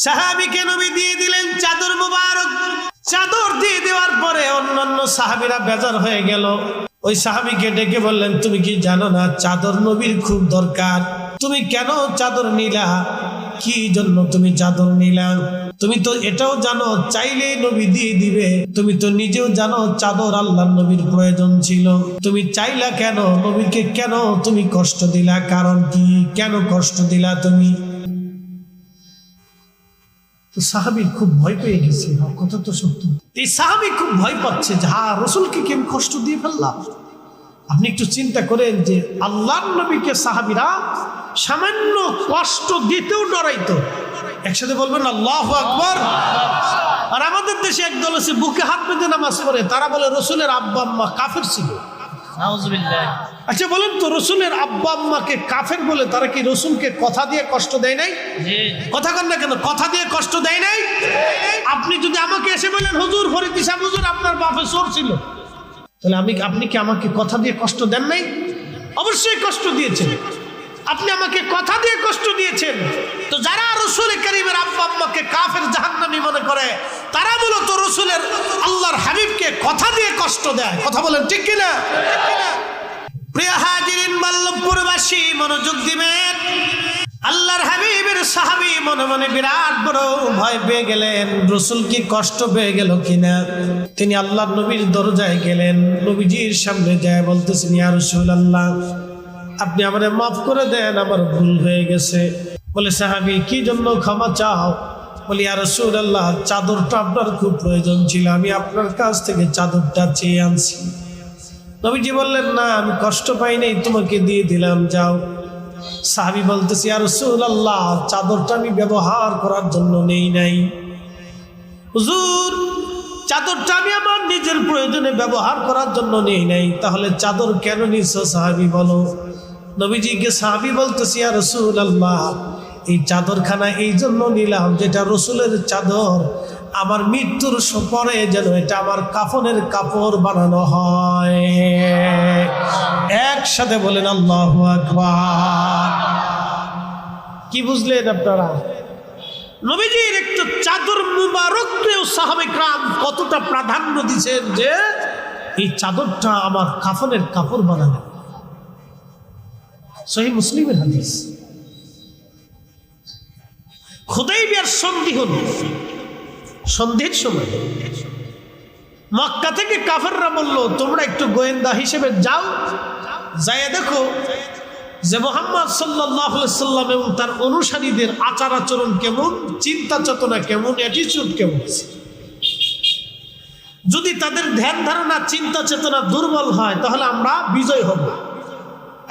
সাহাবীকে নবী দিয়ে দিলেন চাদর মুবারক। চাদর দিয়ে দেওয়ার পরে অন্যান্য সাহাবীরা বেজার হয়ে গেল। ওই সাহাবীকে ডেকে বললেন, তুমি কি জানো না চাদর নবীর খুব দরকার? তুমি কেন চাদর নিলা? কি জন্য তুমি চাদর নিলা? তুমি তো এটাও জানো চাইলেই নবী দিয়ে দিবে। তুমি তো নিজেও জানো চাদর আল্লাহর নবীর প্রয়োজন ছিল। তুমি চাইলা কেন? নবীকে কেন তুমি কষ্ট দিলা? কারণ কি? কেন কষ্ট দিলা তুমি? তো সাহাবীর খুব ভয় পেয়ে গেছে। কথা তো সত্য। এই সাহাবী খুব ভয় পাচ্ছে যে রাসূলকে কি আমি কষ্ট দিয়ে ফেললাম? আপনি একটু চিন্তা করেন যে আল্লাহর নবীকে সাহাবীরা সামান্য কষ্ট দিতেও ডরাইতো। একসাথে বলবেন আল্লাহু আকবার। আর আমাদের দেশে একদল আছে বুকে হাত বেঁধে নামাজ পড়ে, তারা বলে রসুলের আব্বা আম্মা কাফের ছিল। আচ্ছা বলেন তো, রসুলের আব্বা আম্মাকে কাফের বলে তারা কি রসুলকে কথা দিয়ে কষ্ট দেয় নাই? কথা কন না কেন? কথা দিয়ে কষ্ট দেয় নাই? আপনি যদি আমাকে এসে বলেন হুজুর ফরিদ সাহেব হুজুর আপনার বাপে চোর ছিল, তাহলে আপনি কি আমাকে কথা দিয়ে কষ্ট দেন নাই? অবশ্যই কষ্ট দিয়েছেন। আপনি আমাকে কথা দিয়ে কষ্ট দিয়েছেন। তো যারা রসুল কারীমের আব্বা আম্মাকে কাফের জাহান্নামী মনে করে, তারা মূলত রসুলের আল্লাহর হাবিবকে কথা দিয়ে কষ্ট দেয়। কথা বলেন ঠিক কিনা? প্রিয় হাজিরিন, বল্লভপুরবাসী মনোযোগ দিবেন। আল্লাহর হাবিবের সাহাবী মনে মনে বিরাট বড় ভয় পেয়ে গেলেন, রসুল কি কষ্ট পেয়ে গেল কিনা। তিনি আল্লাহর নবীর দরজায় গেলেন, নবীজির সামনে যায় বলতেছেন, ইয়া রাসূলুল্লাহ আপনি আমারে মাফ করে দেন, আমার ভুল হয়ে গেছে। বলে সাহাবী কি জন্য ক্ষমা চাও? বলি ইয়া রাসূলুল্লাহ চাদরটা আপনার খুব প্রয়োজন ছিল, আমি আপনার কাছ থেকে চাদরটা চেয়ে আনছি। নবীজি বললেন, না আমি কষ্ট পাই নাই, তোমাকে দিয়ে দিলাম, যাও। সাহাবী বলতেছে, ইয়া রাসূলুল্লাহ চাদরটা আমি ব্যবহার করার জন্য নেই নাই। হুজুর চাদরটা আমি আমার নিজের প্রয়োজনে ব্যবহার করার জন্য নেই নাই, তাহলে চাদর কেন নিছো সাহাবী বলো? নবীজিকে সাহাবী বলতেছে, ইয়া রাসূলুল্লাহ এই চাদরখানা এই জন্য নিলাম যেটা রসুলের চাদর, আমার মৃত্যুর পরে যেন এটা আমার কাফনের কাপড় বানানো হয়। একসাথে বলেন আল্লাহু আকবার। কি বুঝলেন আপনারা? নবীজির একটু চাদর মুবারককেও সাহাবে کرام কতটা প্রাধান্য দিয়েছেন যে এই চাদরটা আমার কাফনের কাপড় বানানো। সহিহ মুসলিমের হাদিস। হুদাইবিয়ার সন্ধি হল, সন্ধির সময় মক্কা থেকে কাফেররা বলল, তোমরা একটু গোয়েন্দা হিসেবে যাও, যাইয়া দেখো যে মুহাম্মদ সাল্লাল্লাহু আলাইহি সাল্লাম এবং তার অনুসারীদের আচার আচরণ কেমন, চিন্তা চেতনা কেমন, অ্যাটিটিউড কেমন। যদি তাদের ধ্যান ধারণা চিন্তা চেতনা দুর্বল হয় তাহলে আমরা বিজয় হব,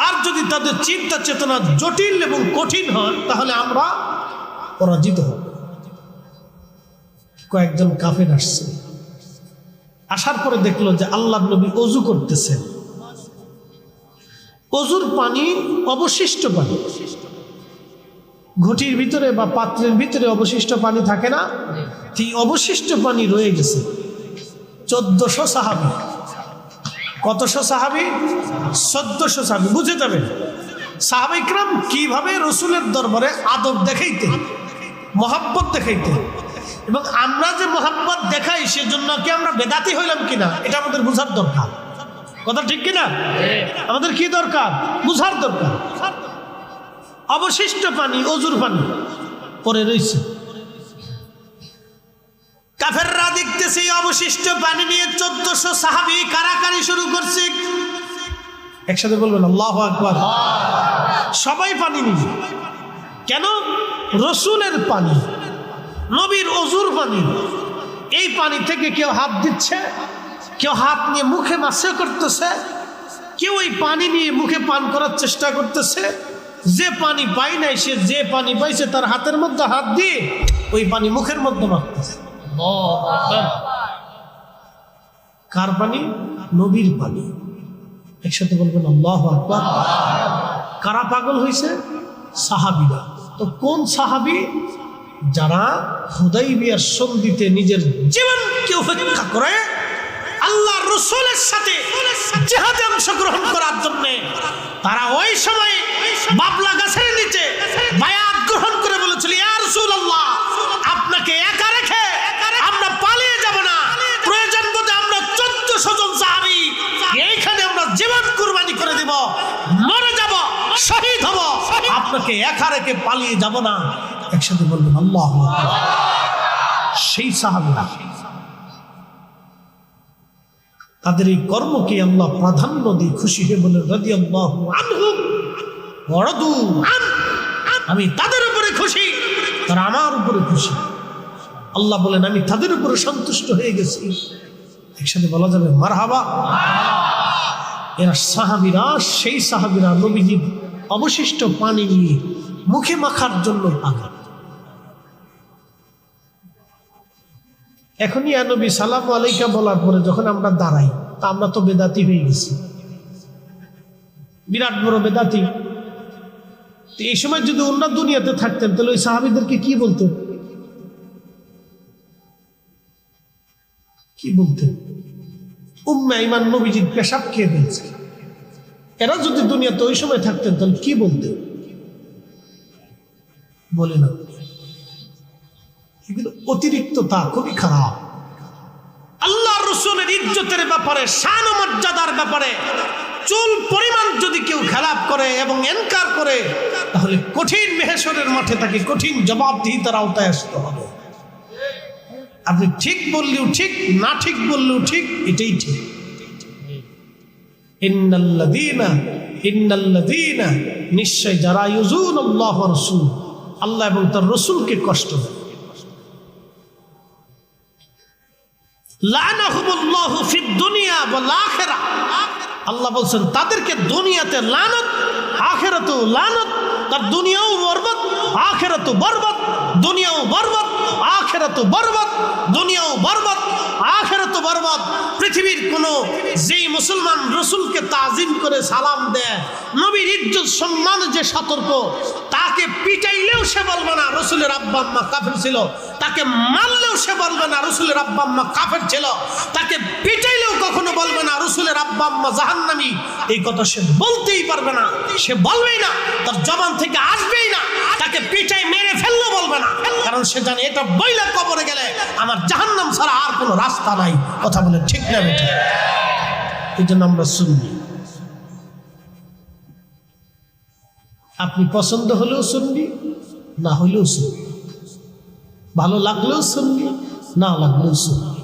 আর যদি তাদের চিন্তা চেতনা জটিল এবং কঠিন হয় তাহলে আমরা পরাজিত হব। কয়েকজন কাফের আসছে, আসার পরে দেখলো যে আল্লাহর নবী ওযু করতেছেন। ওযুর পানি অবশিষ্ট পানি, ঘটির ভিতরে বা পাত্রের ভিতরে অবশিষ্ট পানি থাকে না, এই অবশিষ্ট পানি রয়ে গেছে। 1400 সাহাবী। কতশো সাহাবী? 1400 সাহাবী। বুঝে যাবেন সাহাবায়ে کرام কিভাবে রসুলের দরবারে আদব দেখাইতেন, মহব্বত দেখাইতেন। এবং আমরা যে মহব্বত দেখাই সেজন্য কি আমরা বেদাতি হইলাম কিনা এটা আমাদের বুঝার দরকার। কথা ঠিক কিনা? আমাদের কি দরকার? বুঝার দরকার। অবশিষ্ট পানি, ওযুর পানি পরে রয়েছে। কাফেররা দেখতেছে অবশিষ্ট পানি নিয়ে 1400 সাহাবী কারাকারি শুরু করছে। একসাথে বলবেন আল্লাহু আকবার। সবাই পানি নিবে। কেন? রসুলের পানি, নবীর ওযুর পানি। এই পানি থেকে কেউ হাত দিচ্ছে, কেউ হাত নিয়ে মুখে মাসে করতেছে, কেউ এই পানি নিয়ে মুখে পান করার চেষ্টা করতেছে। যে পানি পাই নাই সে যে পানি পাইছে তার হাতের মধ্যে হাত দিয়ে ওই পানি মুখের মধ্যে মাখতেছে। কার পানি? নবীর পানি। একসাথে বলবেন আল্লাহু আকবার। কারা পাগল হয়েছে? সাহাবীরা। তো কোন সাহাবী? যারা হুদাইবিয়ার সন্ধিতে নিজের জীবনকে উপেক্ষা করে আল্লাহর রাসূলের সাথে জিহাদে অংশগ্রহণ করার জন্য তারা ওই সময় বাবলা গাছের নিচে বায়াত গ্রহণ করে বলেছিল, ইয়া রাসূলুল্লাহ আল্লাহকে একা রেখে পালিয়ে যাব না। একসাথে বলবেন আল্লাহু আকবার। সেই সাহাবীরা তাদের এই কর্মকে আল্লাহ প্রাধান্য দিয়ে খুশি হয়ে বলেন রাদিয়াল্লাহু আনহুম ওয়া রাদু আন, আমি তাদের উপরে খুশি, তারা আমার উপরে খুশি। আল্লাহ বলেন আমি তাদের উপরে সন্তুষ্ট হয়ে গেছি। একসাথে বলা যাবে মারহাবা। এরা সাহাবীরা, সেই সাহাবীরা নবীজির অবশিষ্ট পানি নিয়ে মুখে মাখার জন্য পাগল। এখনই নবী সালামু আলাইকা বলার পরে যখন আমরা দাঁড়াই, তা আমরা তো বেদাতি হয়ে গেছি, বিরাট বড় বেদাতি। এই সময় যদি অন্য দুনিয়াতে থাকতেন তাহলে ওই সাহাবীদেরকে কি বলতেন? কি বলতেন? উম্মে আইমান নবীজির পেশাব খেয়ে ফেলছে। এরা যদি দুনিয়াতে ওই সময় থাকতেন তাহলে কি বলতেন? বলে না, এগুলো অতিরিক্ততা খুবই খারাপ। আল্লাহ রসুলের ইজ্জতের ব্যাপারে, শান ও মর্যাদার ব্যাপারে চুল পরিমাণ যদি কেউ খেলাপ করে এবং এনকার করে, তাহলে কঠিন মেহেশরের মাঠে তাকে কঠিন জবাবদিহিতার আওতায় আসতে হবে। আপনি ঠিক বললেও ঠিক, না ঠিক বললেও ঠিক, এটাই ঠিক। ইন্নাল্লাযীনা নিশ্চয় যারা ইউযুনাল্লাহ ওয়া রাসূল, আল্লাহ এবং তার রাসূলকে কষ্ট দেয়, লানাহুমুল্লাহু ফিদ দুনিয়া ওয়াল আখিরাহ, আল্লাহ বলছেন তাদেরকে দুনিয়াতে লানত, আখিরাতেও লানত। তার দুনিয়াও বরবাদ, আখিরাতও বরবাদ। দুনিয়াও বরবাদ, আখিরাতও বরবাদ। দুনিয়াও বরবাদ, আখিরাতও বরবাদ। পৃথিবীর কোন যেই মুসলমান রাসূলকে তাজিম করে সালাম দেয়, নবীর ইজ্জত সম্মান যে সতর্ক, তাকে পিটাইলেও সে বলবে না রাসূলের আব্বা আম্মা কাফের ছিল। তাকে মারলেও সে বলবে না রাসূলের আব্বা আম্মা কাফের ছিল। তাকে পিটাইলেও কখনো বলবে না রাসূলের আব্বা আম্মা জাহান্নামী। এই কথা সে বলতেই পারবে না, সে বলবেই না, তার জবান থেকে আসবেই না। তাকে পিটাই মেরে ফেললেও বলবে না, কারণ সে জানে এটা বইলা কবরে গেলে আমার জাহান্নাম ছাড়া আর কোনো রাস্তা নাই। কথা বলে ঠিক না বেঠিক? এই জন্য আমরা সুন্নি। আপনি পছন্দ হলেও সুন্নি, না হলেও সুন্নি, ভালো লাগলেও সুন্নি, না লাগলেও সুন্নি।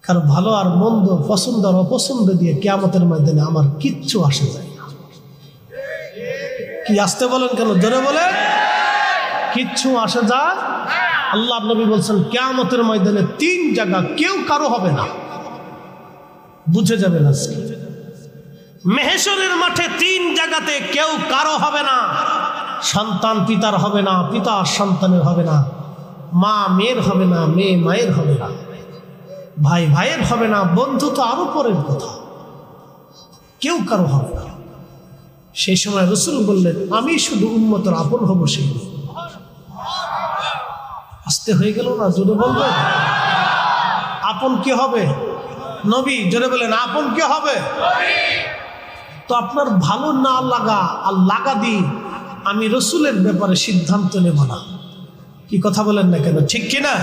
কারণ ভালো আর মন্দ, পছন্দ আর অপছন্দ দিয়ে কিয়ামতের ময়দানে আমার কিচ্ছু আসে যায় না। কি আসতে বলেন কেন? জোরে বলে, কিচ্ছু আসে যায়। আল্লাহ নবী বলছেন কিয়ামতের ময়দানে তিন জায়গা কেউ কারো হবে না। বুঝে যাবেন আজকে মেহেশরের মাঠে তিন জায়গাতে কেউ কারো হবে না। সন্তান পিতার হবে না, পিতা সন্তানের হবে না, মা মেয়ের হবে না, মেয়ে মায়ের হবে না, ভাই ভাইয়ের হবে না, বন্ধু তো আরো পরের কথা, কেউ কারো হবে না। সেই সময় রাসূল বললেন আমি শুধু উম্মতের আপন হব। সেই আসতে হয়ে গেল না? জোরে বলবেন আপন কে হবে? নবী। জোরে বলেন আপন কে হবে? তো আপনার ভালো না লাগা আর লাগা দিয়ে আমি রাসূলের ব্যাপারে সিদ্ধান্ত নেব না। কি কথা বলেন না কেন? ঠিক কিনা?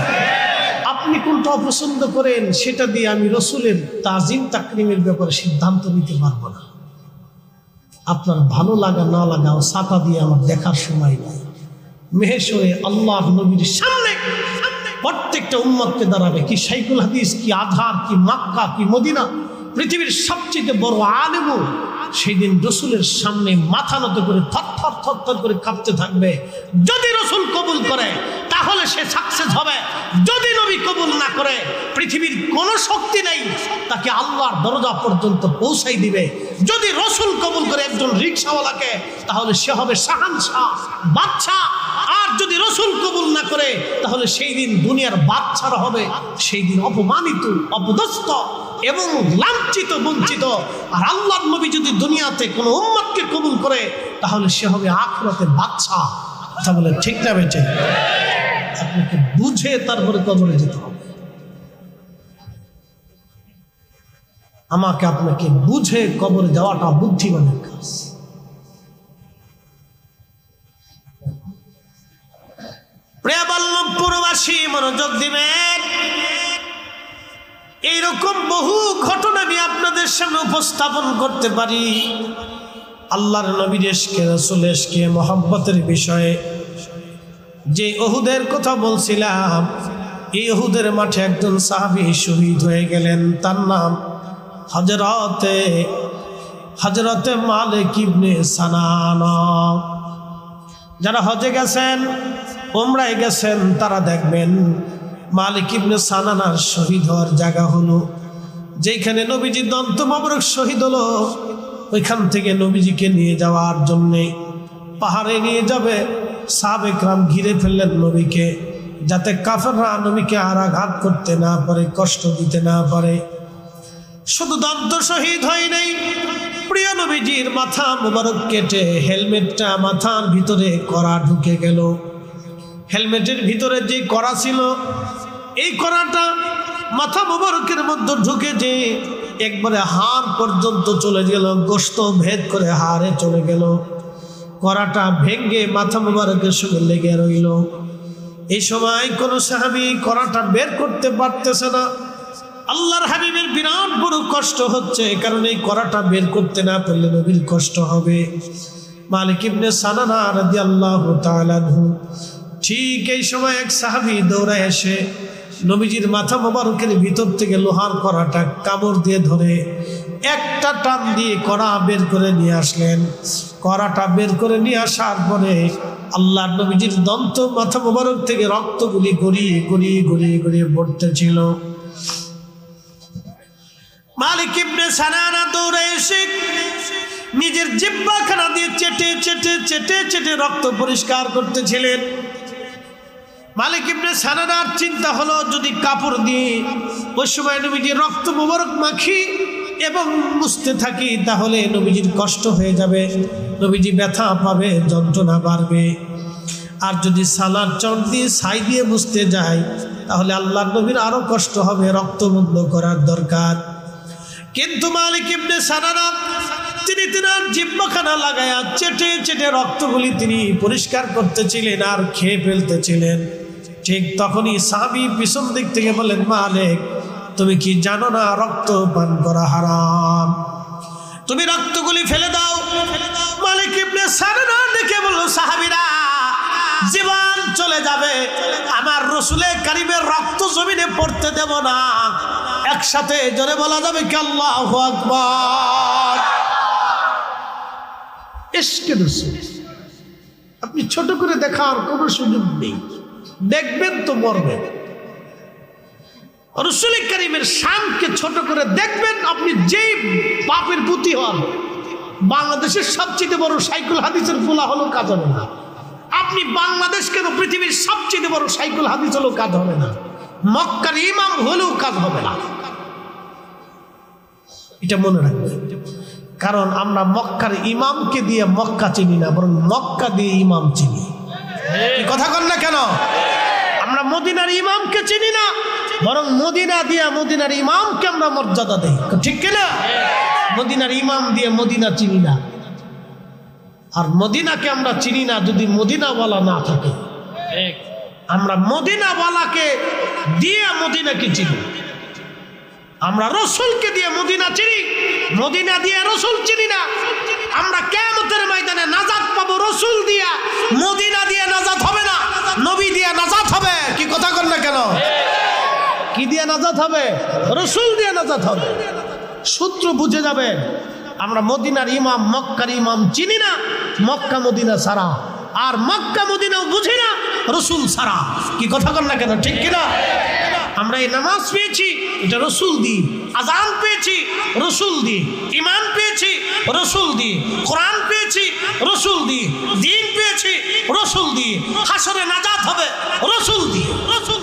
আপনি কোনটা অপছন্দ করেন সেটা দিয়ে আমি রাসূলের তাজিম তাকরিমের ব্যাপারে সিদ্ধান্ত নিতে পারবো না। আপনার ভালো লাগা না লাগা ও ছাতা দিয়ে আমার দেখার সময় নাই। মেহেশরে আল্লাহর নবীর সামনে প্রত্যেকটা উম্মতকে দাঁড়াবে। কি শাইখুল হাদিস, কি আজহার, কি মক্কা, কি মদিনা, পৃথিবীর সবচেয়ে বড় আলেম সেই দিন রাসূলের সামনে মাথা নত করে থরথর থরথর করে কাঁপতে থাকবে। যদি রাসূল কবুল করে তাহলে সে সাকসেস হবে, যদি নবী কবুল না করে পৃথিবীর কোনো শক্তি নেই তাকে আল্লাহর দরজা পর্যন্ত পৌঁছাই দিবে। যদি রাসূল কবুল করে একজন রিকশাওয়ালাকে, তাহলে সে হবে শাহানশাহ, বাদশা। আর যদি রাসূল কবুল না করে তাহলে সেই দিন দুনিয়ার বাদশারা হবে সেই দিন অপমানিত, অপদস্থ এবং লাঞ্ছিত, বঞ্চিত। আর আল্লাহর নবী যদি দুনিয়াতে কোনো উম্মতকে কবুল করে তাহলে সে হবে আখিরাতের বাদশা। কথা বলে ঠিক না বেটে? আপনাকে বুঝে তারপরে কবরে যেতে হবে। আমাকে আপনাকে বুঝে কবরে যাওয়াটা বুদ্ধিমানের কাজ। প্রিয় বল্লভপুরবাসী মনোযোগ দিবেন। এইরকম বহু ঘটনা আমি আপনাদের সামনে উপস্থাপন করতে পারি। আল্লাহর নবীর ইশকে, রাসূল ইশকে, মহব্বতের বিষয়ে যে উহুদের কথা বলছিলাম, এই উহুদের মাঠে একজন সাহাবী শহীদ হয়ে গেলেন। তার নাম হযরতে মালিক ইবনে সানানা। যারা হজে গেছেন, উমরায় গেছেন, তারা দেখবেন মালিক ইবনে সানানার শহীদ হওয়ার জায়গা হলো যেখানে নবীজির দন্ত মোবারক শহীদ হলো। ওইখান থেকে নবীজিকে নিয়ে যাওয়ার জন্যে পাহাড়ে নিয়ে যাবে। সাহাবে কেরাম ঘিরে ফেললেন নবীকে, যাতে কাফেররা নবীকে আর আঘাত করতে না পারে, কষ্ট দিতে না পারে। শুধু দন্ত শহীদ হয় নাই, প্রিয় নবীজির মাথা মোবারক কেটে হেলমেটটা মাথার ভিতরে কড়া ঢুকে গেল। হেলমেটের ভিতরে যে কড়া ছিল, এই কড়াটা মাথা মোবারকের মধ্যে ঢুকে যে একবারে হাড় পর্যন্ত চলে গেল, গোশত ভেদ করে হাড়ে চলে গেল। কড়াটা ভেঙে মাথা মোবারকের সঙ্গে লেগে রইল। এই সময় কোনো সাহাবী কড়াটা বের করতে পারতেছে না। আল্লাহর হাবিবের বিরাট বড় কষ্ট হচ্ছে, কারণ এই কড়াটা বের করতে না পারলে নবীর কষ্ট হবে। মালিক ইবনে সানানা রাদিয়াল্লাহু তাআলা আনহু, ঠিক এই সময় এক সাহাবী দৌড়ায় এসে নবীজির মাথা মোবারকের ভিতর থেকে লোহার কড়াটা কামড় দিয়ে ধরে একটা টান দিয়ে কড়া বের করে নিয়ে আসলেন। কড়াটা বের করে নিয়ে আসার পরে আল্লাহ নবীজির দন্ত মাথা মোবারক থেকে রক্তগুলি গড়িয়ে গড়িয়ে গড়িয়ে গড়িয়ে পড়তেছিল। মালিক ইবনে সানানা দৌড়ে এসে নিজের জিহ্বাখানা দিয়ে চেটে চেটে চেটে চেটে রক্ত পরিষ্কার করতেছিলেন। মালিক ইবনে সানানার চিন্তা হলো, যদি কাপড় দিয়ে ওই সময় নবীজির রক্ত মোবারক মাখি এবং মুছতে থাকি, তাহলে নবীজির কষ্ট হয়ে যাবে, নবীজি ব্যথা পাবে, যন্ত্রণা বাড়বে। আর যদি সালার চট দিয়ে ছাই দিয়ে মুছতে যায়, তাহলে আল্লাহর নবীর আরো কষ্ট হবে, রক্ত বন্ধ করার দরকার। কিন্তু মালিক ইবনে সানানা তিনি তিনার জিহ্বাখানা লাগায়া চেটে চেটে রক্তগুলি তিনি পরিষ্কার করতেছিলেন আর খেয়ে ফেলতেছিলেন। ঠিক তখনই সাহাবী পিছন দিক থেকে বলেন, মালিক, তুমি কি জানো না রক্ত পান করা হারাম? তুমি রক্তগুলি ফেলে দাও। মালিক ইবনে সানানা ডেকে বলল, সাহাবীরা, জীবন চলে যাবে, আমার রাসূলে কারীমের রক্ত জমিনে পড়তে দেব না। একসাথে জোরে বলা যাবে কি আল্লাহু আকবার। ইশকে রাসূল আপনি ছোট করে দেখার কোনো সুযোগ নেই, দেখবেন তো মরবেন। রাসূল কারীমের শানকে ছোট করে দেখবেন, আপনি যেই পাপের পুঁতি হন। বাংলাদেশের সবচেয়ে বড় সাইকুল হাদিসের ফুলা হলো কাজ হবে না। আপনি বাংলাদেশ কেন, পৃথিবীর সবচেয়ে বড় সাইকুল হাদিস হলেও কাজ হবে না, মক্কার ইমাম হলেও কাজ হবে না। এটা মনে রাখবেন, কারণ আমরা মক্কার ইমামকে দিয়ে মক্কা চিনি না, বরং মক্কা দিয়ে ইমাম চিনি। কথা কন না কেন? আমরা মদিনার ইমামকে চিনি না, বরং মদিনা দিয়া মদিনার ইমামকে আমরা মর্যাদা দেই, ঠিক কিনা? মদিনার ইমাম দিয়ে মদিনা চিনি না, আর মদিনাকে আমরা চিনি না যদি মদিনাওয়ালা না থাকে। আমরা মদিনাওয়ালাকে দিয়ে মদিনাকে চিনি। আমরা রসুলকে দিয়ে মদিনা চিনি, মদিনা দিয়ে রসুল চিনি না। আমরা কিয়ামতের ময়দানে নাজাত পাবো রসুল দিয়া, মদিনা দিয়ে নাজাত হবে না, নবী দিয়ে নাজাত হবে। কি কথা কন না কেন? কি দিয়ে নাজাত হবে? রসুল দিয়ে নাজাত হবে। সূত্র বুঝে যাবে। আমরা মদিনার ইমাম, মক্কার ইমাম চিনি না, মক্কা মদিনা ছাড়া, আর মক্কা মদিনাও বুঝি না রসুল ছাড়া। কি কথা কন না কেন? ঠিক কিনা? আমরা এই নামাজ পেয়েছি, এটা রসুল দিয়ে। আজান পেয়েছি রসুল দিয়ে, ইমান পেয়েছি রসুল দিয়ে, কোরআন পেয়েছি রসুল দিয়ে, দ্বীন পেয়েছি রসুল দিয়ে, হাসরে নাজাত হবে রসুল দিয়ে। রসুল।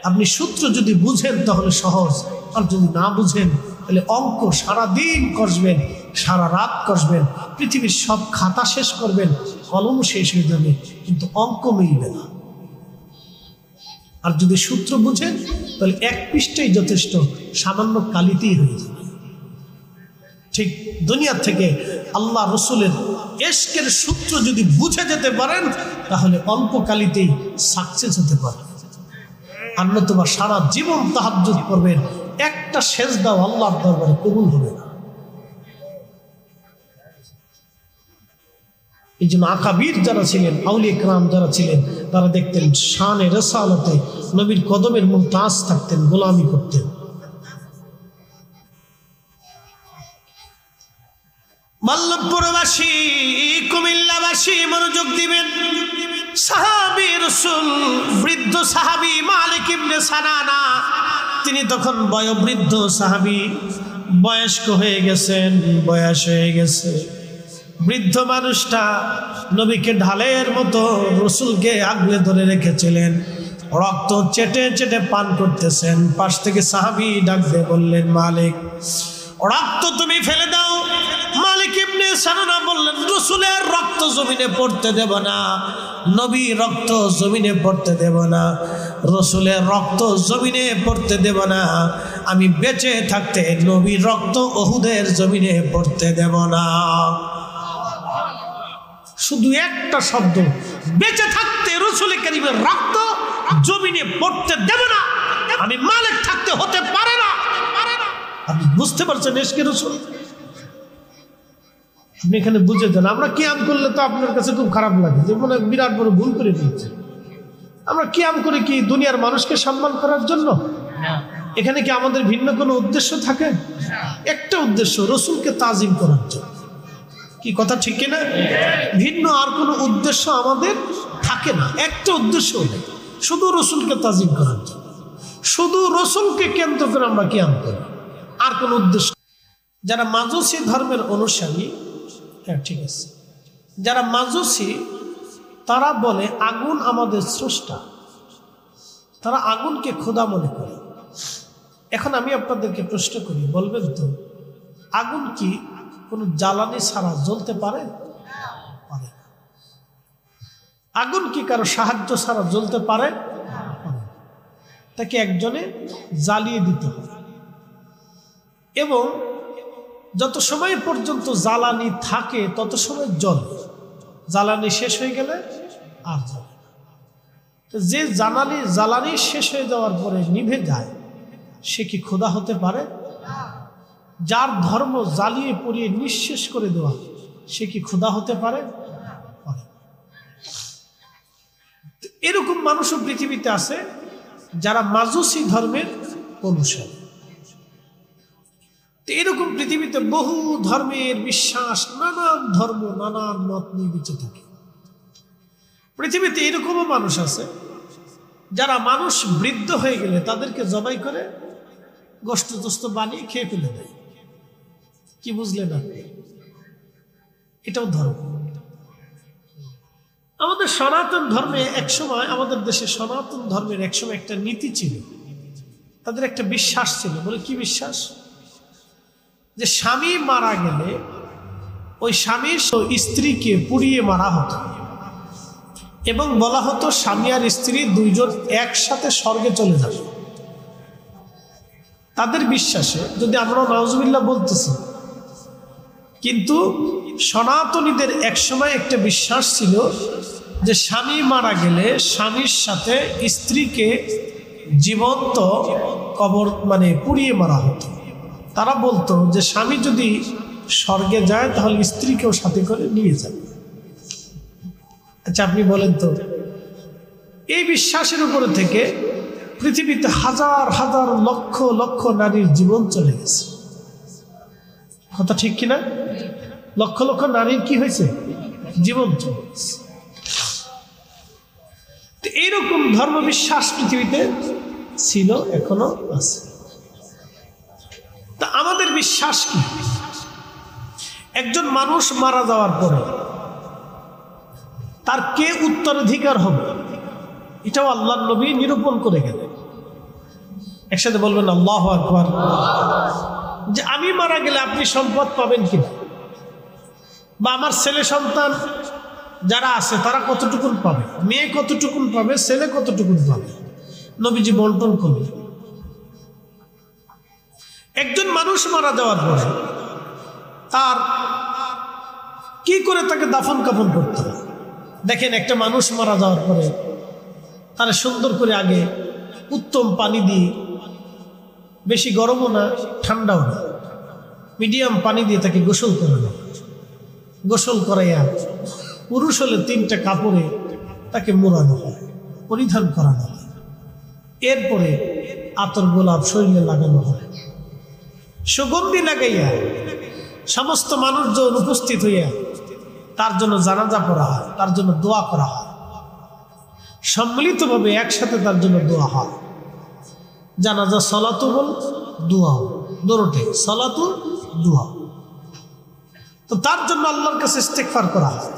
আপনি সূত্র যদি বুঝেন তাহলে সহজ, আর যদি না বুঝেন তাহলে অঙ্ক সারাদিন কষবেন, সারা রাত কষবেন, পৃথিবীর সব খাতা শেষ করবেন, কলম শেষ হয়ে যাবে, কিন্তু অঙ্ক মিলবে না। আর যদি সূত্র বুঝেন তাহলে এক পৃষ্ঠাই যথেষ্ট, সামান্য কালিতেই হয়ে যাবে। ঠিক দুনিয়া থেকে আল্লাহ রসুলের ইশকের সূত্র যদি বুঝে যেতে পারেন, তাহলে অল্প কালিতেই সাকসেস হতে পারে। আর নতুবা সারা জীবন তাহাজ্জুদ করবেন, একটা সেজদাও আল্লাহর দরবারে কবুল হবে না। এই জন্য আকাবির যারা ছিলেন, আউলিয়া কেরাম যারা ছিলেন, তারা দেখতেন শানে রিসালাতে নবীর কদমের মুমতাজ থাকতেন, গোলামি করতেন। বল্লভপুরবাসী, কুমিল্লাবাসী মনোযোগ দিবেন। সাহাবী রাসূল, বৃদ্ধ সাহাবী মালিক ইবনে সানানা, তিনি তখন বয়োবৃদ্ধ সাহাবী, বয়স্ক হয়ে গেছেন, বয়স হয়ে গেছে। বৃদ্ধ মানুষটা নবীকে ঢালের মতো রসুলকে আগলে ধরে রেখেছিলেন, রক্ত চেটে চেটে পান করতেছেন। পাশ থেকে সাহাবী ডাক দিয়ে বললেন, মালিক রক্ত তুমি ফেলে দাও। মালিক ইবনে সানানা বললেন, রসুলের রক্ত জমিনে পড়তে দেব না, নবী রক্ত জমিনে পড়তে দেব না, রসুলের রক্ত জমিনে পড়তে দেব না। আমি বেঁচে থাকতে নবীর রক্ত উহুদের জমিনে পড়তে দেব না। শুধু একটা শব্দ, বেঁচে থাকতে রসুল কারীমের রক্ত জমিনে পড়তে দেব না, আমি মালিক থাকতে হতে পারে না। আপনি বুঝতে পারছেন এশকে রসুল? আপনি এখানে বুঝে যান। আমরা কিয়াম করলে তো আপনার কাছে খুব খারাপ লাগে, যে মনে বিরাট বড় ভুল করে ফেলছে। আমরা কিয়াম করি কি দুনিয়ার মানুষকে সম্মান করার জন্য? এখানে কি আমাদের ভিন্ন কোনো উদ্দেশ্য থাকে? একটা উদ্দেশ্য, রসুলকে তাজিম করার জন্য। কি কথা ঠিক কিনা? ভিন্ন আর কোনো উদ্দেশ্য আমাদের থাকে না। একটা উদ্দেশ্য নেই, শুধু রসুলকে তাজিম করার জন্য, শুধু রসুলকে কেন্দ্র করে আমরা কিয়াম করি, আর কোনো উদ্দেশ্য। যারা মাজুসি ধর্মের অনুসারী, হ্যাঁ ঠিক আছে, যারা মাজুসি, তারা বলে আগুন আমাদের স্রষ্টা, তারা আগুনকে খোদা মনে করে। এখন আমি আপনাদেরকে প্রশ্ন করি, বলবেন তো আগুন কি কোনো জ্বালানি ছাড়া জ্বলতে পারে? পারে না। আগুন কি কারো সাহায্য ছাড়া জ্বলতে পারে? তাকে একজনে জ্বালিয়ে দিতে হবে, এবং যত সময় পর্যন্ত জ্বালানি থাকে তত সময় জ্বলে, জ্বালানি শেষ হয়ে গেলে আর জ্বলে না। তো যে জ্বালানি শেষ হয়ে যাওয়ার পরে নিভে যায়, সে কি খোদা হতে পারে? যার ধর্ম জ্বালিয়ে পুড়িয়ে নিঃশেষ করে দেওয়া, সে কি খোদা হতে পারে? এরকম মানুষও পৃথিবীতে আছে যারা মাজুসি ধর্মের অনুসারী। এরকম পৃথিবীতে বহু ধর্মের বিশ্বাস, নানান ধর্ম, নানান মত নিয়ে বেঁচে থাকে। পৃথিবীতে এরকমও মানুষ আছে যারা মানুষ বৃদ্ধ হয়ে গেলে তাদেরকে জবাই করে গোশত টোস্ত বানিয়ে খেয়ে ফেলে দেয়। কি বুঝলেন আপনি? এটাও ধর্ম। আমাদের সনাতন ধর্মে একসময়, আমাদের দেশে সনাতন ধর্মের একসময় একটা নীতি ছিল, তাদের একটা বিশ্বাস ছিল। বলে কি বিশ্বাস? যে স্বামী মারা গেলে ওই স্বামীর স্ত্রীকে পুড়িয়ে মারা হতো, এবং বলা হতো স্বামী আর স্ত্রী দুইজন একসাথে স্বর্গে চলে যাবে। তাদের বিশ্বাসে, যদি আমরা নাউজুবিল্লাহ বলতেছি, কিন্তু সনাতনীদের একসময় একটা বিশ্বাস ছিল যে স্বামী মারা গেলে স্বামীর সাথে স্ত্রীকে জীবন্ত কবর পুড়িয়ে মারা হতো। তারা বলতো যে স্বামী যদি স্বর্গে যায় তাহলে স্ত্রীকেও সাথে করে নিয়ে যাবে। আচ্ছা আপনি বলেন তো, এই বিশ্বাসের উপরে থেকে পৃথিবীতে হাজার হাজার লক্ষ লক্ষ নারীর জীবন চলে গেছে। কথা ঠিক কিনা? লক্ষ লক্ষ নারীর কি হয়েছে? জীবন চলে গেছে। তো এইরকম ধর্মবিশ্বাস পৃথিবীতে ছিল, এখনো আছে। তা আমাদের বিশ্বাস কি? একজন মানুষ মারা যাওয়ার পরে তার কে উত্তরাধিকার হবে, এটাও আল্লাহর নবী নিরূপণ করে গেলেন। একসাথে বলবেন আল্লাহু আকবার। যে আমি মারা গেলে আপনি সম্পদ পাবেন কিনা, বা আমার ছেলে সন্তান যারা আছে তারা কতটুকুন পাবে, মেয়ে কতটুকুন পাবে, ছেলে কতটুকুন পাবে, নবীজি বন্টন করবে। একজন মানুষ মারা যাওয়ার পরে তার কি করে তাকে দাফন কাফন করতে হবে? দেখেন, একটা মানুষ মারা যাওয়ার পরে তারা সুন্দর করে আগে উত্তম পানি দিয়ে, বেশি গরমও না ঠান্ডাও না, মিডিয়াম পানি দিয়ে তাকে গোসল করানো। গোসল করাইয়া পুরুষ হলে 3টা কাপড়ে তাকে মোড়ানো হয়, পরিধান করানো হয়। এরপরে আতর গোলাপ শরীরে লাগানো হয়, সুগন্ধি লাগাইয়া সমস্ত মানুষজন উপস্থিত হইয়া তার জন্য জানাজা পড়া হয়, তার জন্য দোয়া করা হয়, সম্মিলিতভাবে একসাথে তার জন্য দোয়া হয়। জানাজা সালাতু বল, দোয়া দোরোটে, সালাতু দোয়া। তো তার জন্য আল্লাহর কাছে ইস্তেগফার করা হয়।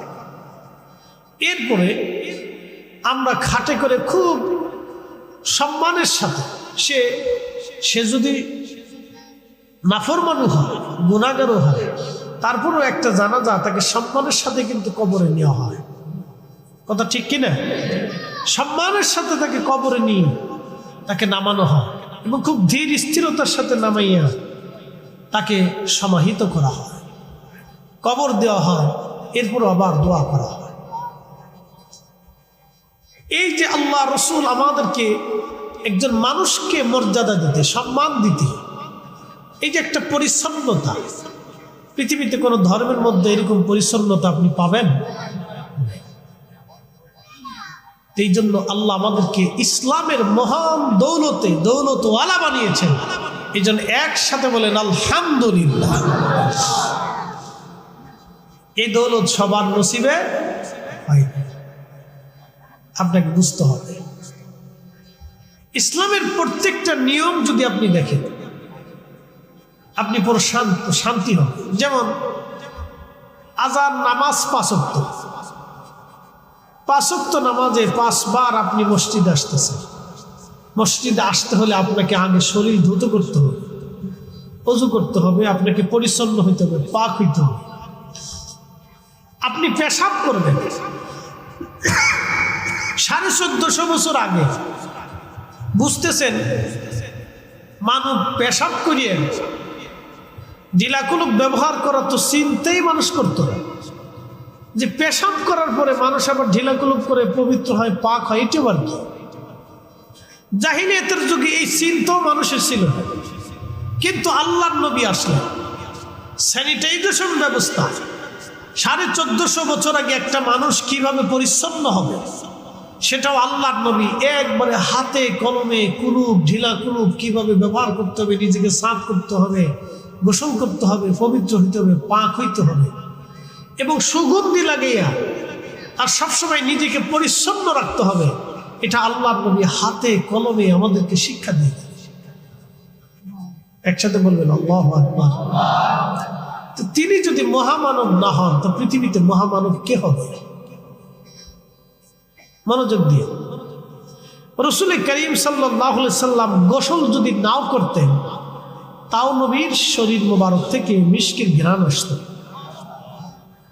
এরপরে আমরা খাটে করে খুব সম্মানের সাথে, সে যদি নাফরমানও হয়, গুনাহগারও হয়, তারপরও একটা জানাজা তাকে সম্মানের সাথে কিন্তু কবরে নেওয়া হয়। কথা ঠিক কিনা? সম্মানের সাথে তাকে কবরে নিয়ে তাকে নামানো হয় এবং খুব ধীর স্থিরতার সাথে নামাইয়া তাকে সমাহিত করা হয়, কবর দেওয়া হয়, এরপর আবার দোয়া করা হয়। এই যে আল্লাহ রসুল আমাদেরকে একজন মানুষকে মর্যাদা দিতে, সম্মান দিতে, এই যে একটা পরিচ্ছন্নতা, পৃথিবীতে কোনো ধর্মের মধ্যে এরকম পরিচ্ছন্নতা আপনি পাবেন? এই জন্য আল্লাহ আমাদেরকে ইসলামের মহান দৌলতওয়ালা বানিয়েছেন। এই জন্য একসাথে বলেন আলহামদুলিল্লাহ। এই দৌলত সবার নসিবে হয় না, আপনাকে বুঝতে হবে। ইসলামের প্রত্যেকটা নিয়ম যদি আপনি দেখেন, আপনি পুরো শান্তি হবে। যেমন আজান নামাজ 5 ওয়াক্ত, 5 ওয়াক্ত নামাজে 5 বার আপনি মসজিদে আসতেছেন। মসজিদে আসতে হলে আপনাকে আগে শরীর ধুত করতে হবে, ওযু করতে হবে, আপনাকে পরিচ্ছন্ন হইতে হবে, পাক হইতে হবে। আপনি পেশাব করবেন 1450 বছর আগে, বুঝতেছেন? মানব পেশাব করিয়ে ঢিলাকুলুপ ব্যবহার করা তো চিন্তাই মানুষ করতো না, যে পেশাব করার পরে মানুষ আবার ঢিলাকুলুপ করে পবিত্র হয়, পাক হয়। এটা আবার কি? জাহিলিয়াতের যুগে এই চিন্তাও মানুষের ছিল না, কিন্তু আল্লাহর নবী আসলেন, স্যানিটাইজেশন ব্যবস্থা। 1450 বছর আগে একটা মানুষ কিভাবে পরিচ্ছন্ন হবে সেটাও আল্লাহর নবী একবারে হাতে কলমে কুলুপ ঢিলা কুলুপ কিভাবে ব্যবহার করতে হবে, নিজেকে সাফ করতে হবে, গোসল করতে হবে, পবিত্র হইতে হবে, পাক হইতে হবে এবং সুগন্ধি লাগাইয়া আর সবসময় নিজেকে পরিচ্ছন্ন রাখতে হবে। এটা আল্লাহর নবী হাতে কলমে আমাদেরকে শিক্ষা দিয়ে। একসাথে বলবেন আল্লাহু আকবার। তো তিনি যদি মহামানব না হন তো পৃথিবীতে মহামানব কে হবে? মনোযোগ দিয়ে, রাসূল করিম সাল্লাল্লাহু আলাইহি সাল্লাম গোসল যদি নাও করতেন তাও নবীর শরীর মোবারক থেকে মিশকের ঘ্রাণ আসত।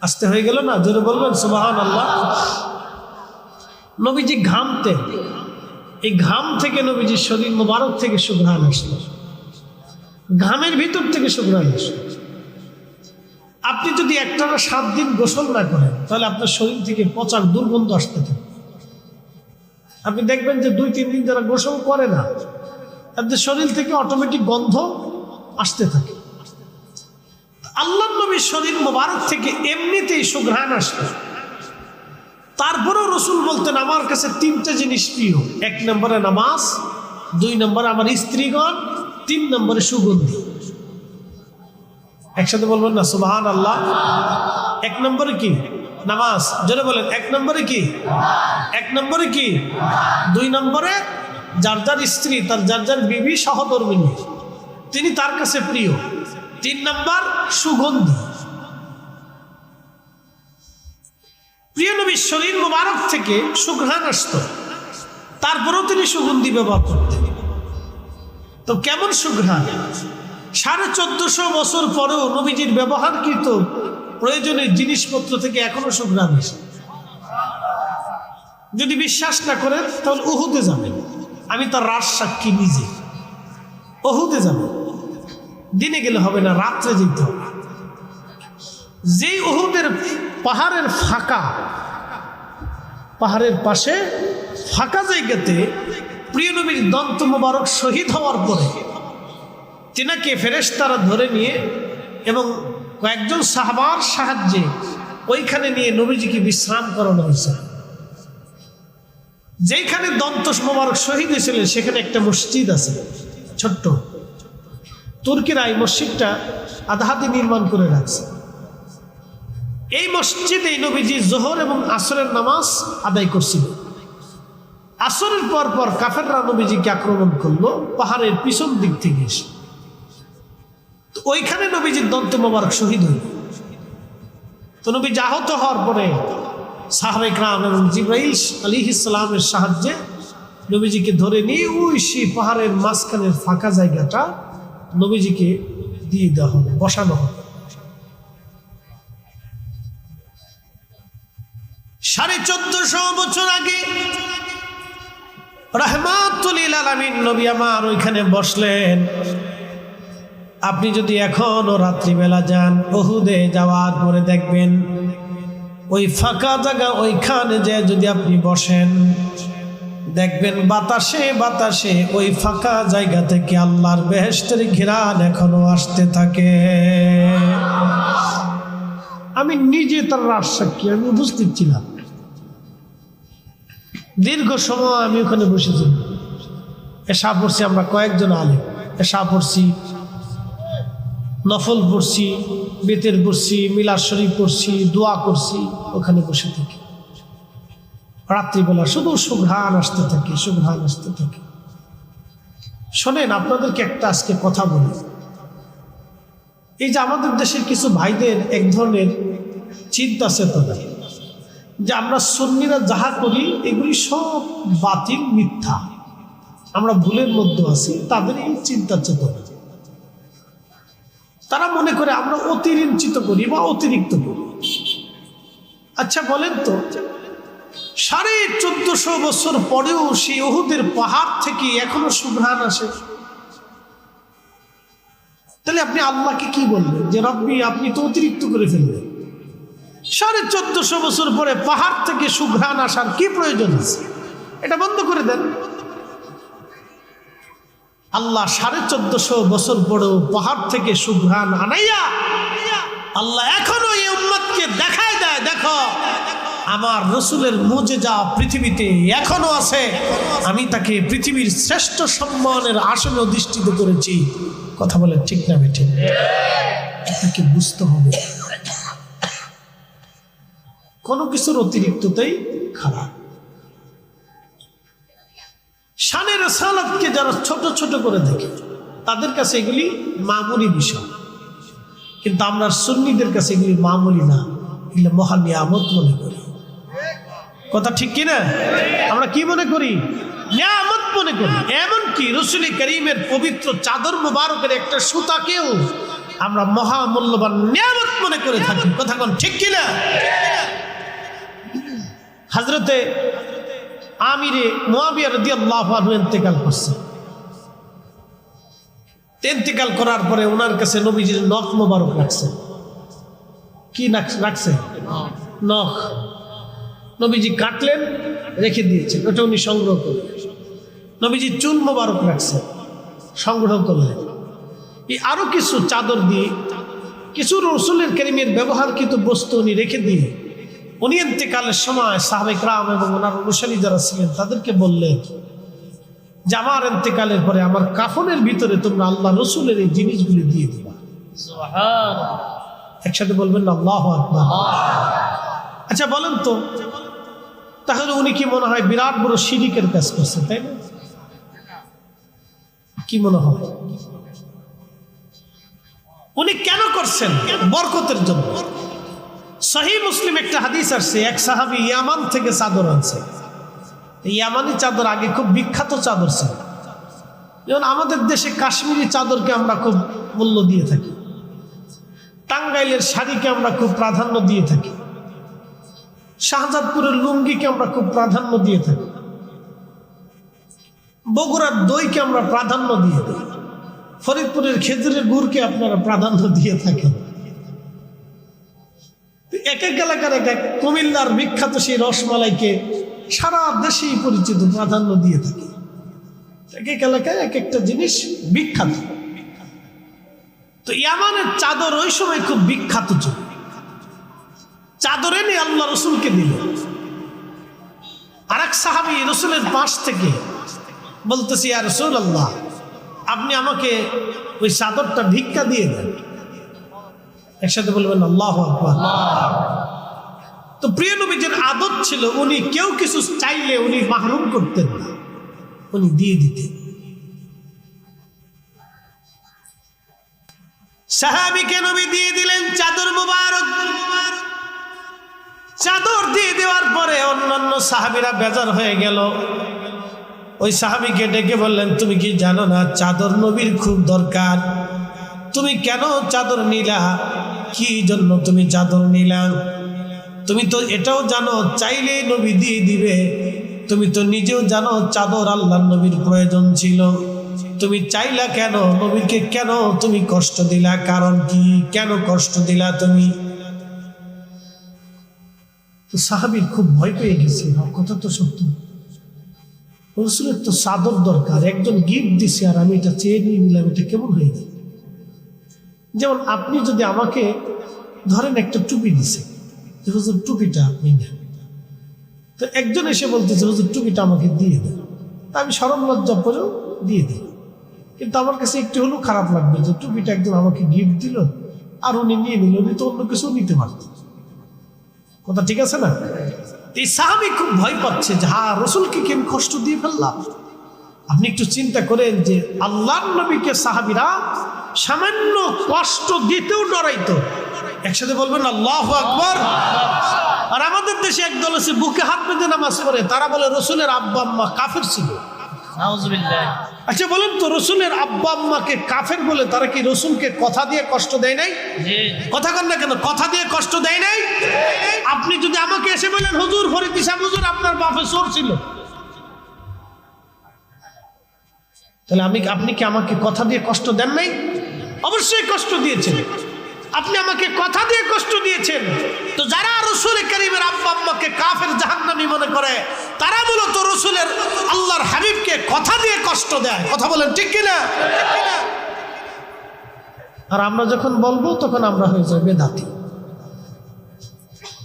আসতে হয়ে গেল না? জোরে বলবেন সুবহানাল্লাহ। নবীজি ঘামতেন, এই ঘাম থেকে নবীজির শরীর মোবারক থেকে সুঘ্রাণ আসতো, ঘামের ভিতর থেকে সুঘ্রাণ আসতো। আপনি যদি একটানা 7 দিন গোসল না করেন তাহলে আপনার শরীর থেকে পচার দুর্গন্ধ আসতে থাকে। আপনি দেখবেন যে 2-3 দিন যারা গোসল করে না তাদের শরীর থেকে অটোমেটিক গন্ধ আসতে থাকে। আল্লাহর নবীর শরীর মোবারক থেকে এমনিতেই সুঘ্রাণ আসতো। তারপরেও রসুল বলতেন আমার কাছে 3টা জিনিস প্রিয়। 1 নম্বরে নামাজ, 2 নম্বরে আমার স্ত্রীগণ, 3 নম্বরে সুগন্ধি। একসাথে বলবেন না সুবহানাল্লাহ। 1 নম্বরে কি? নামাজ। জোরে বলেন 1 নম্বরে কি? 1 নম্বরে কি? 2 নম্বরে যার যার স্ত্রী, তার যার যার বিবি সহধর্মিণী, তিনি তার কাছে প্রিয়। 3 নম্বর সুগন্ধি। প্রিয় নবীর শরীর মোবারক থেকে সুঘ্রাণ আসতো, তারপরেও তিনি সুগন্ধি ব্যবহার করতেন। তো কেমন সুঘ্রাণ? 1450 বছর পরেও নবীজির ব্যবহারকৃত প্রয়োজনীয় জিনিসপত্র থেকে এখনো সুঘ্রাণ আসে। যদি বিশ্বাস না করেন তাহলে উহুদে যাবেন, আমি তার রাজ সাক্ষী নিজে। উহুদে যাবেন, দিনে গেলে হবে না, রাত্রে যেতে হবে। যেই উহুদের পাহাড়ের ফাঁকা, পাহাড়ের পাশে ফাঁকা জায়গাতে প্রিয় নবীর দন্ত মোবারক শহীদ হওয়ার পরে তিনাকে ফেরেশতারা ধরে নিয়ে এবং কয়েকজন সাহাবার সাহায্যে ওইখানে নিয়ে নবীজিকে বিশ্রাম করানো হয়েছে। যেখানে দন্ত মোবারক শহীদ হয়েছিলেন সেখানে একটা মসজিদ আছে ছোট্ট, তুর্কিরা এই মসজিদটা আধাহাতে নির্মাণ করে রাখছে। এই মসজিদে নবীজি জোহর এবং আসরের নামাজ আদায় করছিল। আসরের পর পর কাফেররা নবীজিকে আক্রমণ করলো পাহাড়ের পিছন দিক থেকে এসে। তো ওইখানে নবীজির দন্ত মোবারক শহীদ হইল। তো নবীজি আহত হওয়ার পরে সাহাবে ইকরাম এবং জিবরাইল আলাইহিস সালামের সাহায্যে নবীজিকে ধরে নিয়ে ওই সেই পাহাড়ের মাঝখানের ফাঁকা জায়গাটা নবীজিকে দিয়ে দেওয়া হবে, বসানো হবে। 1450 বছর আগে রাহমাতুল লিল আলামিন নবী আমার ওইখানে বসলেন। আপনি যদি এখনো রাত্রিবেলা যান, উহুদে যাওয়ার পরে দেখবেন ওই ফাঁকা জায়গা, ওইখানে যে যদি আপনি বসেন দেখবেন বাতাসে বাতাসে ওই ফাঁকা জায়গা থেকে আল্লাহর বেহেশতের ঘিরান এখনো আসতে থাকে। আমি নিজে তার রাজসাক্ষী, আমি উপস্থিত ছিলাম। দীর্ঘ সময় আমি ওখানে বসেছি। এশা পড়ছি আমরা কয়েকজন আলেম, এশা পড়ছি, নফল পড়ছি, বেতের পড়ছি, মিলাদ শরীফ পড়ছি, দোয়া করছি ওখানে বসে থেকে। রাত্রিবেলা শুধু সুঘ্রাণ আসতে থাকে, সুঘ্রাণ আসতে থাকে। শোনেন, আপনাদেরকে একটা আজকে কথা বলি। এই যে আমাদের দেশের কিছু ভাইদের এক ধরনের চিন্তা চেতনা যে আমরা সুন্নিরা যাহা করি এগুলি সব বাতিল, মিথ্যা, আমরা ভুলের মধ্যে আছি। তাদের এই চিন্তা চেতনা, তারা মনে করে আমরা অতিরঞ্চিত করি বা অতিরিক্ত করি। আচ্ছা বলেন তো, 1450 বছর পরেও সেই উহুদের পাহাড় থেকে এখনো সুঘ্রাণ আসে, তাহলে আপনি আল্লাহকে কি বলবেন যে রব্বি আপনি তো অতিরিক্ত করে ফেলবেন? 1450 বছর পরে পাহাড় থেকে সুঘ্রাণ আসার কি প্রয়োজন আছে? এটা বন্ধ করে দেন। আল্লাহ 1450 বছর পরেও পাহাড় থেকে সুঘ্রাণ আনাইয়া আল্লাহ এখনো এই উম্মতকে দেখায় দেয়, দেখো আমার রসুলের মুজিজা পৃথিবীতে এখনো আছে, আমি তাকে পৃথিবীর শ্রেষ্ঠ সম্মানের আসনে অধিষ্ঠিত করেছি। কথা বলে ঠিক না বেঠিক? এটাকে বুঝতে হবে, কোনো কিছুর অতিরিক্ততেই খারাপ। শানে রাসালাতকে যারা ছোট ছোট করে দেখে তাদের কাছে এগুলি মামুলি বিষয়, কিন্তু আমরা সুন্নিদের কাছে এগুলি মামুলি না, এগুলি মহা নিয়ামত মনে করি। কথা ঠিক কিনা? আমরা কি মনে করি? নিয়ামত মনে করি। এমনকি রাসূল করিমের পবিত্র চাদর মুবারকের একটা সুতাকেও আমরা মহামূল্যবান নিয়ামত মনে করে থাকি। কথা কোন ঠিক কিনা? হযরতে আমিরে মুয়াবিয়া রাদিয়াল্লাহু আনহু ইন্তেকাল করছে। ইন্তেকাল করার পরে ওনার কাছে নবীজির নখ মোবারক রাখছে। কি রাখছে? নখ। নবীজি কাটলেন, রেখে দিয়েছেন, ওটা উনি সংগ্রহ করলেন। নবীজি চুল মোবারক রাখছে, সংগ্রহ করলেন। এই আরো কিছু চাদর দিয়ে কিছু রাসূলের কারীমের ব্যবহারকৃত বস্তু উনি রেখে দিয়ে উনি ইন্তেকালের সময় সাহাবে কেরাম এবং ওনার অনুসারী যারা ছিলেন তাদেরকে বললেন যে আমার ইন্তেকালের পরে আমার কাফনের ভিতরে তোমরা আল্লাহ রসুলের এই জিনিসগুলি দিয়ে দিবা। সুবহানাল্লাহ, একসাথে বলবেন না আল্লাহু আকবার। আচ্ছা বলেন তো, তাহলে উনি কি মনে হয় বিরাট বড় শিরিকের কাজ করছে, তাই না? কি মনে হয়? উনি কেন করছেন? বরকতের জন্য। সহিহ মুসলিম একটা হাদিস আসছে, এক সাহাবী ইয়ামান থেকে চাদর আনছে। ইয়ামানি চাদর আগে খুব বিখ্যাত চাদর ছিল। যেমন আমাদের দেশে কাশ্মীরি চাদরকে আমরা খুব মূল্য দিয়ে থাকি, টাঙ্গাইলের শাড়িকে আমরা খুব প্রাধান্য দিয়ে থাকি, শাহজাদপুরের লুঙ্গিকে আমরা খুব প্রাধান্য দিয়ে থাকি, বগুড়ার দইকে আমরা প্রাধান্য দিয়ে দিই, ফরিদপুরের খেজুরের গুড়কে আপনারা প্রাধান্য দিয়ে থাকেন। এক এক এলাকার এক এক, কুমিল্লার বিখ্যাত সেই রসমালাইকে সারা দেশেই পরিচিত, প্রাধান্য দিয়ে থাকে। এক এক এলাকায় এক একটা জিনিস বিখ্যাত। তো ইয়ামানের চাদর ওই সময় খুব বিখ্যাত ছিল। চাদর এনে আল্লাহ রসুলকে দিল। আর এক সাহাবী রসুলের পাশ থেকে বলতেছি, ইয়া রাসূলুল্লাহ, আপনি আমাকে ওই চাদরটা ভিক্ষা দিয়ে দেন। একসাথে বলবেন আল্লাহু আকবার। তো প্রিয় নবীজির আদত ছিল, উনি কেউ কিছু চাইলে উনি মাহরুম করতেন না, উনি দিয়ে দিতেন। সাহাবীকে নবী দিয়ে দিলেন চাদর মুবারক। চাদর দিয়ে দেওয়ার পরে অন্যান্য সাহাবীরা বেজার হয়ে গেল। ওই সাহাবীকে ডেকে বললেন, তুমি কি জানো না চাদর নবীর খুব দরকার? তুমি কেন চাদর নিলা? কি জন্য তুমি চাদর নিলা? তুমি তো এটাও জানো চাইলে নবী দিয়ে দিবে। তুমি তো নিজেও জানো চাদর আল্লাহর নবীর প্রয়োজন ছিল। তুমি চাইলা কেন? নবীকে কেন তুমি কষ্ট দিলা? কারণ কি? কেন কষ্ট দিলা তুমি? তো সাহাবীর খুব ভয় পেয়ে গেছে, কথা তো সত্য। রসুলের তো চাদর দরকার, একজন গিফট দিছে আর আমি এটা চেয়ে নিয়ে নিলাম, এটা কেমন হয়ে যায়? যেমন আপনি যদি আমাকে ধরেন একটা টুপি দিছে, হুজুর টুপিটা আপনি নেন, তো একজন এসে বলতেছে হুজুর টুপিটা আমাকে দিয়ে দেন, আমি শরম লজ্জা পরেও দিয়ে দিই। কিন্তু আমার কাছে একটু হলেও খারাপ লাগবে যে টুপিটা একজন আমাকে গিফট দিল আর উনি নিয়ে নিল, উনি তো অন্য কিছু নিতে পারতেন। কথা ঠিক আছে না? এই সাহাবী খুব ভয় পাচ্ছে যে হ্যাঁ রসুলকে কি আমি কষ্ট দিয়ে ফেললাম। আপনি একটু চিন্তা করেন যে আল্লাহর নবীকে সাহাবীরা সামান্য কষ্ট দিতেও ডরাইতো। একসাথে বলবেন আল্লাহু আকবার। আর আমাদের দেশে একদল আছে বুকে হাত বেঁধে নামাজ পড়ে, তারা বলে রসুলের আব্বা আম্মা কাফের ছিল। আচ্ছা বলেন তো, রসুলের আব্বা আম্মাকে কাফের বলে তারা কি রসুলকে কথা দিয়ে কষ্ট দেয় নাই? কথা কন না কেন? কথা দিয়ে কষ্ট দেয় নাই? আপনি যদি আমাকে এসে বলেন হুজুর ফরিদ ইসা হুজুর আপনার বাপে চোর ছিল, তাহলে আপনি কি আমাকে কথা দিয়ে কষ্ট দেন নাই? অবশ্যই কষ্ট দিয়েছেন। আপনি আমাকে কথা দিয়ে কষ্ট দিয়েছেন। তো যারা রসুল কারীমের আব্বা আম্মাকে কাফের জাহান্নামী মনে করে, তারা মূলত রসুলের আল্লাহর হাবিবকে কথা দিয়ে কষ্ট দেয়। কথা বলেন ঠিক কিনা? আর আমরা যখন বলবো তখন আমরা হয়ে যাই বেদাতি।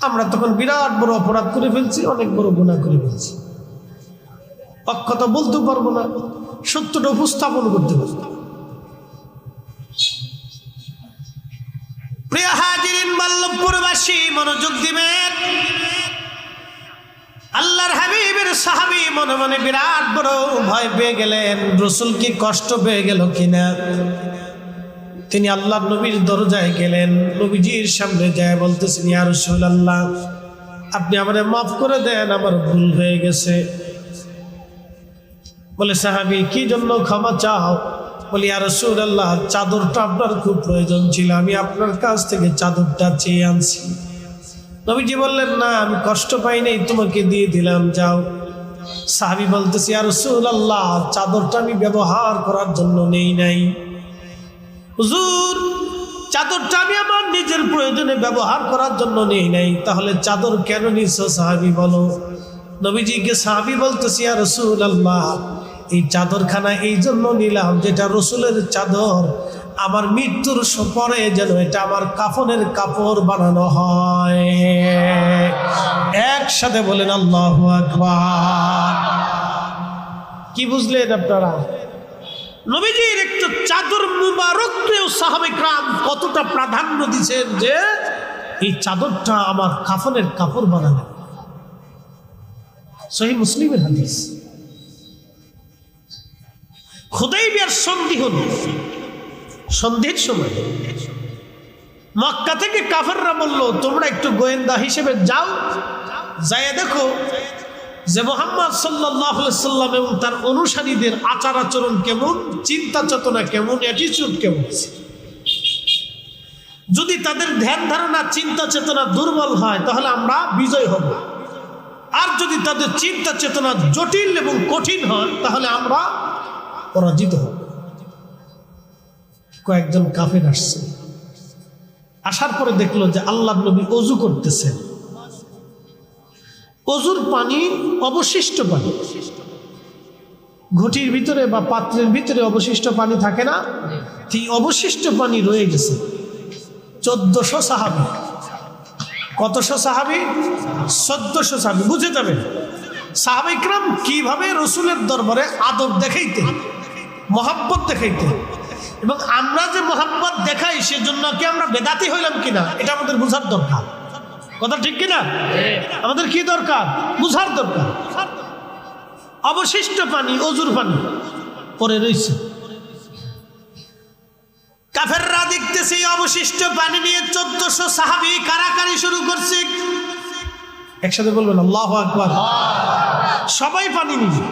আমরা তখন বিরাট বড় অপরাধ করে ফেলছি, অনেক বড় গুনাহ করে ফেলছি। কথা বলতে পারবো না, সত্যটা উপস্থাপন করতে পারবো না। প্রিয় হাজিরিন, বল্লভপুরবাসী মনোযোগ দিবেন। আল্লাহর হাবিবের সাহাবী মনে মনে বিরাট বড় ভয় পেয়ে গেলেন, রসুল কি কষ্ট পেয়ে গেল কিনা। তিনি আল্লাহর নবীর দরজায় গেলেন, নবীজির সামনে যায় বলতেছেন, ইয়া রাসূলুল্লাহ, আপনি আমারে মাফ করে দেন, আমার ভুল হয়ে গেছে। বলে সাহাবী, কি জন্য ক্ষমা চাও? বলি, ইয়া রাসূলুল্লাহ, চাদরটা আপনার খুব প্রয়োজন ছিল, আমি আপনার কাছ থেকে চাদরটা চেয়ে আনছি। নবীজি বললেন, না আমি কষ্ট পাই নাই, তোমাকে দিয়ে দিলাম, যাও। সাহাবী বলতেছে, ইয়া রাসূলুল্লাহ, চাদরটা আমি ব্যবহার করার জন্য নেই নাই। হুজুর, চাদরটা আমি আমার নিজের প্রয়োজনে ব্যবহার করার জন্য নেই নাই, তাহলে চাদর কেন নিছো সাহাবী বলো? নবীজিকে সাহাবী বলতেছে, ইয়া রাসূলুল্লাহ, এই চাদরখানা এই জন্য নিলাম যেটা রসুলের চাদর, আমার মৃত্যুর পরে যেন এটা আমার কাফনের কাপড় বানানো হয়। একসাথে বলেন আল্লাহু আকবার। কি বুঝলেন আপনারা? নবীজির একটু চাদর মুবারককেও সাহাবায়ে কেরাম কতটা প্রাধান্য দিয়েছেন যে এই চাদরটা আমার কাফনের কাপড় বানানো। সহিহ মুসলিমের হাদিস। হুদাইবিয়ার সন্ধি হল, সন্ধির সময় মক্কা থেকে কাফেররা বলল, তোমরা একটু গোয়েন্দা হিসেবে যাও, যাইয়া দেখো যে মুহাম্মদ সাল্লাল্লাহু আলাইহি সাল্লাম এবং তার অনুসারীদের আচার আচরণ কেমন, চিন্তা চেতনা কেমন, অ্যাটিটিউড কেমন। যদি তাদের ধ্যান ধারণা চিন্তা চেতনা দুর্বল হয় তাহলে আমরা বিজয় হব, আর যদি তাদের চিন্তা চেতনা জটিল এবং কঠিন হয় তাহলে আমরা পরাজিত হব। কয়েকজন কাফের আসছে, আসার পরে দেখলো যে আল্লাহর নবী ওযু করতেছেন। ওযুর পানি অবশিষ্ট পানি, ঘটির ভিতরে বা পাত্রের ভিতরে অবশিষ্ট পানি থাকে না, এই অবশিষ্ট পানি রয়ে গেছে। 1400 সাহাবী কতশো সাহাবী? 1400 সাহাবী। বুঝে যাবেন সাহাবা ইকরাম কিভাবে রসুলের দরবারে আদব দেখাইতেন, মহাব্বত দেখাইতেন। এবং আমরা যে মহাব্বত দেখাই সেজন্য কি আমরা বেদাতি হইলাম কিনা এটা আমাদের বুঝার দরকার। কথা ঠিক কিনা? আমাদের কি দরকার? বুঝার দরকার। অবশিষ্ট পানি, অজুর পানি পরে রয়েছে, কাফেররা দেখতেছে অবশিষ্ট পানি নিয়ে 1400 সাহাবী কারাকারি শুরু করছে। একসাথে বলবেন আল্লাহু আকবার। সবাই পানি নিবে।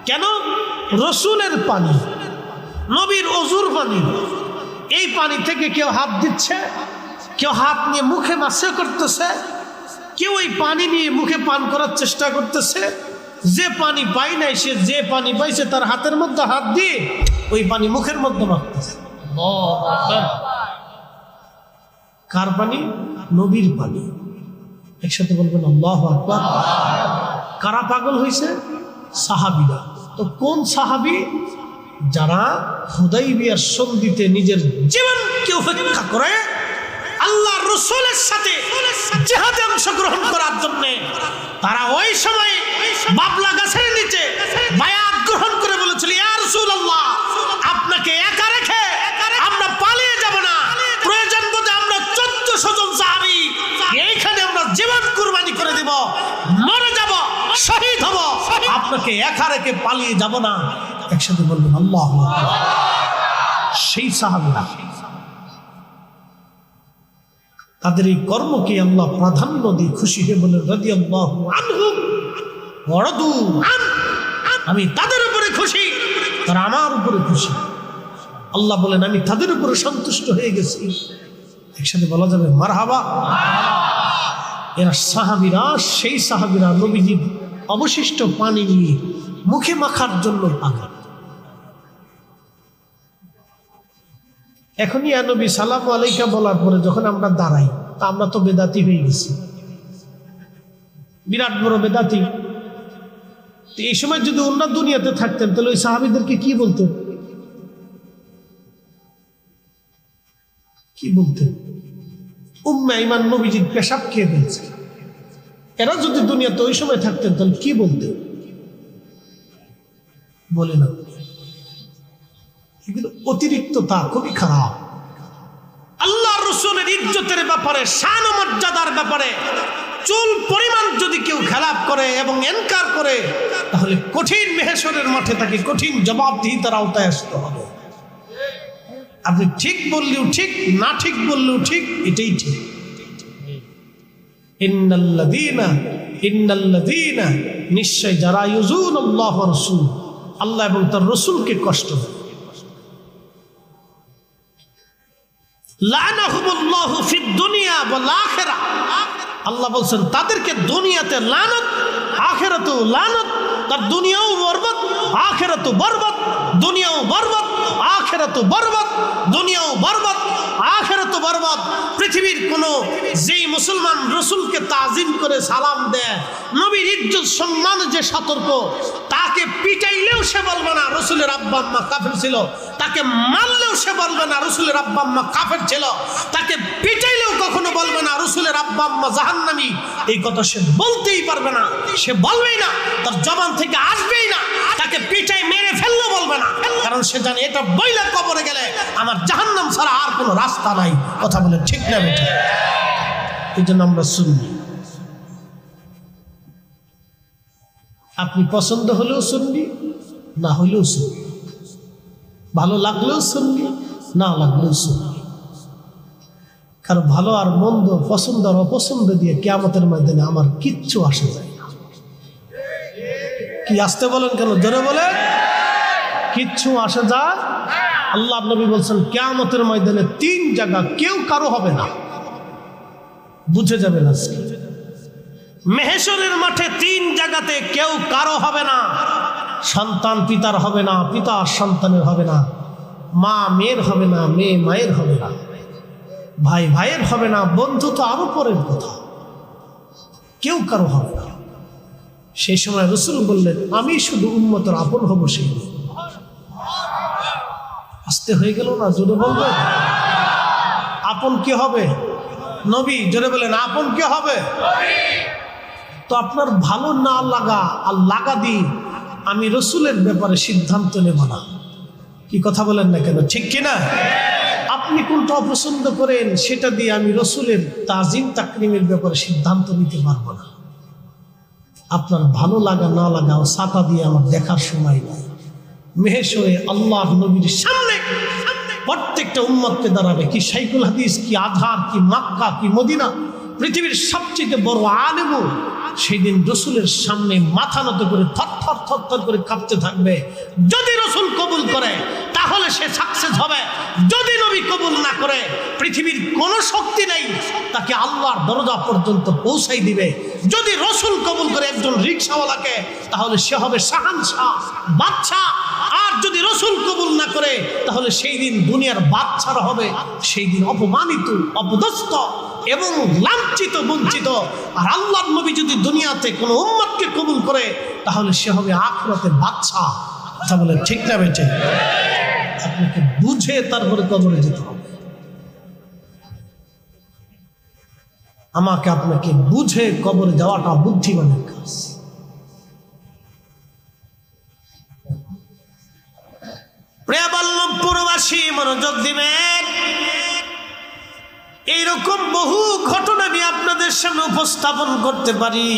কেন? রসুলের পানি, নবীর অজুর পানি। এই পানি থেকে কেউ হাত দিচ্ছে, কেউ হাত নিয়ে মুখে মাসে করতেছে, কেউ এই পানি নিয়ে মুখে পান করার চেষ্টা করতেছে। যে পানি পাই নাই সে যে পানি পাইছে তার হাতের মধ্যে হাত দিয়ে ওই পানি মুখের মধ্যে মাখতেছে। কার পানি? নবীর পানি। একসাথে বলবেন আল্লাহু আকবার। কারা পাগল হয়েছে? সাহাবীরা। তো কোন সাহাবী? যারা হুদাইবিয়ার সন্ধিতে নিজের জীবনকে উপেক্ষা করে আল্লাহ রাসূলের সাথে জিহাদে অংশগ্রহণ করার জন্য তারা ওই সময় বাবলা গাছের নিচে বায়াত গ্রহণ করে বলেছিল, ইয়া রাসূলুল্লাহ, আপনাকে একা রেখে আমরা পালিয়ে যাব না। প্রয়োজন বোধে আমরা 1400 জন সাহাবী এইখানে আমরা জীবন কুরবানি করে দেব, মরে যাব, শহীদ হব, আপনাকে একা রেখে পালিয়ে যাব না। একসাথে বলবেন আল্লাহু আকবার। সেই সাহাবীরা তাদের এই কর্মকে আল্লাহ প্রাধান্য দিয়ে খুশি হয়ে বলেন রাদিয়াল্লাহু আনহুম ওয়া রাদু আন। আমি তাদের উপরে খুশি, তারা আমার উপরে খুশি। আল্লাহ বলেন আমি তাদের উপরে সন্তুষ্ট হয়ে গেছি। একসাথে বলা যাবে মারহাবা। এরা সাহাবীরা, সেই সাহাবীরা নবীজির অবশিষ্ট পানি নিয়ে মুখে মাখার জন্য পাগল। এখনই নবী সালামু আলাইকা বলার পরে যখন আমরা দাঁড়াই, তা আমরা তো বেদাতি হয়ে গেছি, বিরাট বড় বেদাতি। এই সময় যদি অন্য দুনিয়াতে থাকতেন তাহলে ওই সাহাবীদেরকে কি বলতেন? কি বলতেন? উম্মে আইমান নবীজির পেশাব খেয়ে ফেলছে। এরা যদি দুনিয়াতে ওই সময় থাকতেন তাহলে কি বলতেন? বলে না। অতিরিক্ততা খুবই খারাপ। আল্লাহ রাসূলের ইজ্জতের ব্যাপারে, শান ও মর্যাদার ব্যাপারে চুল পরিমাণ যদি কেউ খেলাপ করে এবং ইনকার করে তাহলে কঠিন মেহশরের মাঠে তাকে কঠিন জবাবদিহিতার আওতায় আসতে হবে। আপনি ঠিক বললেও ঠিক, না ঠিক বললেও ঠিক, এটাই ঠিক। ইন্নাল্লাযীনা নিশ্চয় যারা ইউযুনাল্লাহ ওয়া রাসূল, আল্লাহ এবং তার রাসূলকে কষ্ট দেয়, লানাহুমুল্লাহু ফিদ দুনিয়া ওয়াল আখিরাহ, আল্লাহ বলছেন তাদেরকে দুনিয়াতে লানত, আখিরাতেও লানত। তার দুনিয়াও বরবাদ, আখিরাতও বরবাদ। দুনিয়াও বরবাদ, আখিরাতও বরবাদ। দুনিয়াও বরবাদ, আখিরাতও বরবাদ। পৃথিবীর কোন যেই মুসলমান রাসূলকে তাজিম করে সালাম দেয়, নবীর ইজ্জত সম্মান যে সতর্ক, তাকে পিটাইলেও সে বলবে না রাসূলের আব্বা আম্মা কাফের ছিল। তাকে মারলেও সে বলবে না রাসূলের আব্বা আম্মা কাফের ছিল। তাকে পিটাইলেও কখনো বলবে না রাসূলের আব্বা আম্মা জাহান্নামী। এই কথা সে বলতেই পারবে না, সে বলবেই না, তার জবান থেকে আসবেই না। তাকে পিটাই মেরে ফেললেও বলবে না, কারণ সে জানে এটা বইলা কবরে গেলে আমার জাহান্নাম ছাড়া আর কোনো রাস্তা নাই। কথা বলে ঠিক না বেটা? এই জন্য আমরা শুনি, আপনি পছন্দ হলেও শুনবি, না হলেও শুনবি, ভালো লাগলেও শুনবি, না লাগলেও শুনবি। কারণ ভালো আর মন্দ, পছন্দ আর অপছন্দ দিয়ে কিয়ামতের ময়দানে আমার কিচ্ছু আসে যায় না। কি আসতে বলেন কেন? জোরে বলে। কিচ্ছু আসে যায়। আল্লাহ নবী বলছেন কিয়ামতের ময়দানে 3 জায়গা কেউ কারো হবে না। বুঝে যাবেন আজকে মেহশরের মাঠে 3 জায়গাতে কেউ কারো হবে না। সন্তান পিতার হবে না, পিতা সন্তানের হবে না, মা মেয়ের হবে না, মেয়ে মায়ের হবে না, ভাই ভাইয়ের হবে না, বন্ধু তো আরো পরের কথা, কেউ কারো হবে না। সেই সময় রাসূল বললেন আমি শুধু উম্মতের আপন হব। সেই আসতে হয়ে গেল না? জোরে বলবেন। আপন কি হবে? নবী। জোরে বলেন আপন কে হবে? তো আপনার ভালো না লাগা আর লাগা দিয়ে আমি রসুলের ব্যাপারে সিদ্ধান্ত নেব না। কি কথা বলেন না কেন, ঠিক কিনা? আপনি কোনটা অপছন্দ করেন সেটা দিয়ে আমি রসুলের তাজিম তাকরিমের ব্যাপারে সিদ্ধান্ত নিতে পারবো না। আপনার ভালো লাগা না লাগা ও ছাতা দিয়ে আমার দেখার সময় নাই। মেহেশ হয়ে আল্লাহ নবীর সামনে প্রত্যেকটা উম্মতকে দাঁড়াবে। কি শাইখুল হাদিস, কি আজহার, কি মক্কা, কি মদিনা, পৃথিবীর সবচেয়ে বড় আলেম সেই দিন রসুলের সামনে মাথা নত করে থরথর থরথর করে কাঁপতে থাকবে। যদি রসুল কবুল করে তাহলে সে সাকসেস হবে, যদি নবী কবুল না করে পৃথিবীর কোনো শক্তি নেই তাকে আল্লাহর দরজা পর্যন্ত পৌঁছাই দিবে। যদি রসুল কবুল করে একজন রিকশাওয়ালাকে তাহলে সে হবে শাহানশাহ, বাদশা। আর যদি রসুল কবুল না করে তাহলে সেই দিন দুনিয়ার বাদশারা হবে সেই দিন অপমানিত, অপদস্থ এবং লাঞ্ছিত, বঞ্চিত। আর আল্লাহর নবী যদি দুনিয়াতে কোনো উম্মতকে কবুল করে তাহলে সে হবে আখিরাতের বাদশা। কথা বলে ঠিক না বেঁচে? আপনাকে বুঝে তারপরে কবরে যেতে হবে। আমাকে আপনাকে বুঝে কবরে যাওয়াটা বুদ্ধিমানের কাজ। প্রিয়বল্লভপুরবাসী মনোযোগ দিবেন। এইরকম বহু ঘটনা আমি আপনাদের সামনে উপস্থাপন করতে পারি।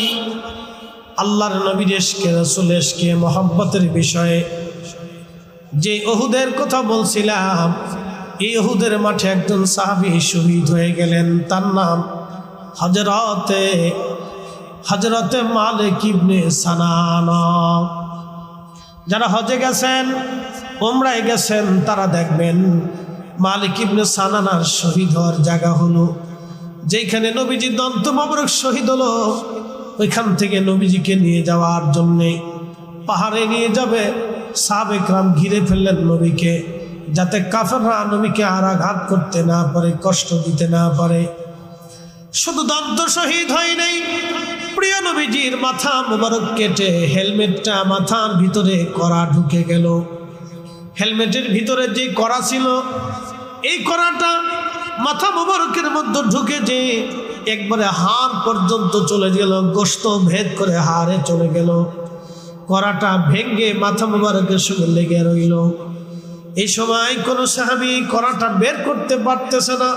আল্লাহর নবীর ইশকে, রাসূল ইশকে, মহব্বতের বিষয়ে। যে উহুদের কথা বলছিলাম, এই উহুদের মাঠে একজন সাহাবী শহীদ হয়ে গেলেন। তার নাম হযরতে মালিক ইবনে সানান। যারা হজে গেছেন, উমরায় গেছেন, তারা দেখবেন মালিক ইবনে সানানার শহীদ হওয়ার জায়গা হলো যেখানে নবীজির দন্ত মোবারক শহীদ হলো। ওইখান থেকে নবীজিকে নিয়ে যাওয়ার জন্যে পাহাড়ে নিয়ে যাবে। সাহাবে কেরাম ঘিরে ফেললেন নবীকে, যাতে কাফেররা নবীকে আর আঘাত করতে না পারে, কষ্ট দিতে না পারে। শুধু দন্ত শহীদ হয় নাই, প্রিয় নবীজির মাথা মোবারক কেটে হেলমেটটা মাথার ভিতরে কড়া ঢুকে গেল। হেলমেটের ভিতরে যে কড়া ছিল, এই কড়াটা মাথা মোবারকের মধ্যে ঢুকে যে একবারে হাড় পর্যন্ত চলে গেল, গোশত ভেদ করে হাড়ে চলে গেল। কড়াটা ভেঙে মাথা মোবারকের সঙ্গে লেগে রইল। এই সময় কোন সাহাবী কড়াটা বের করতে পারতেছে না।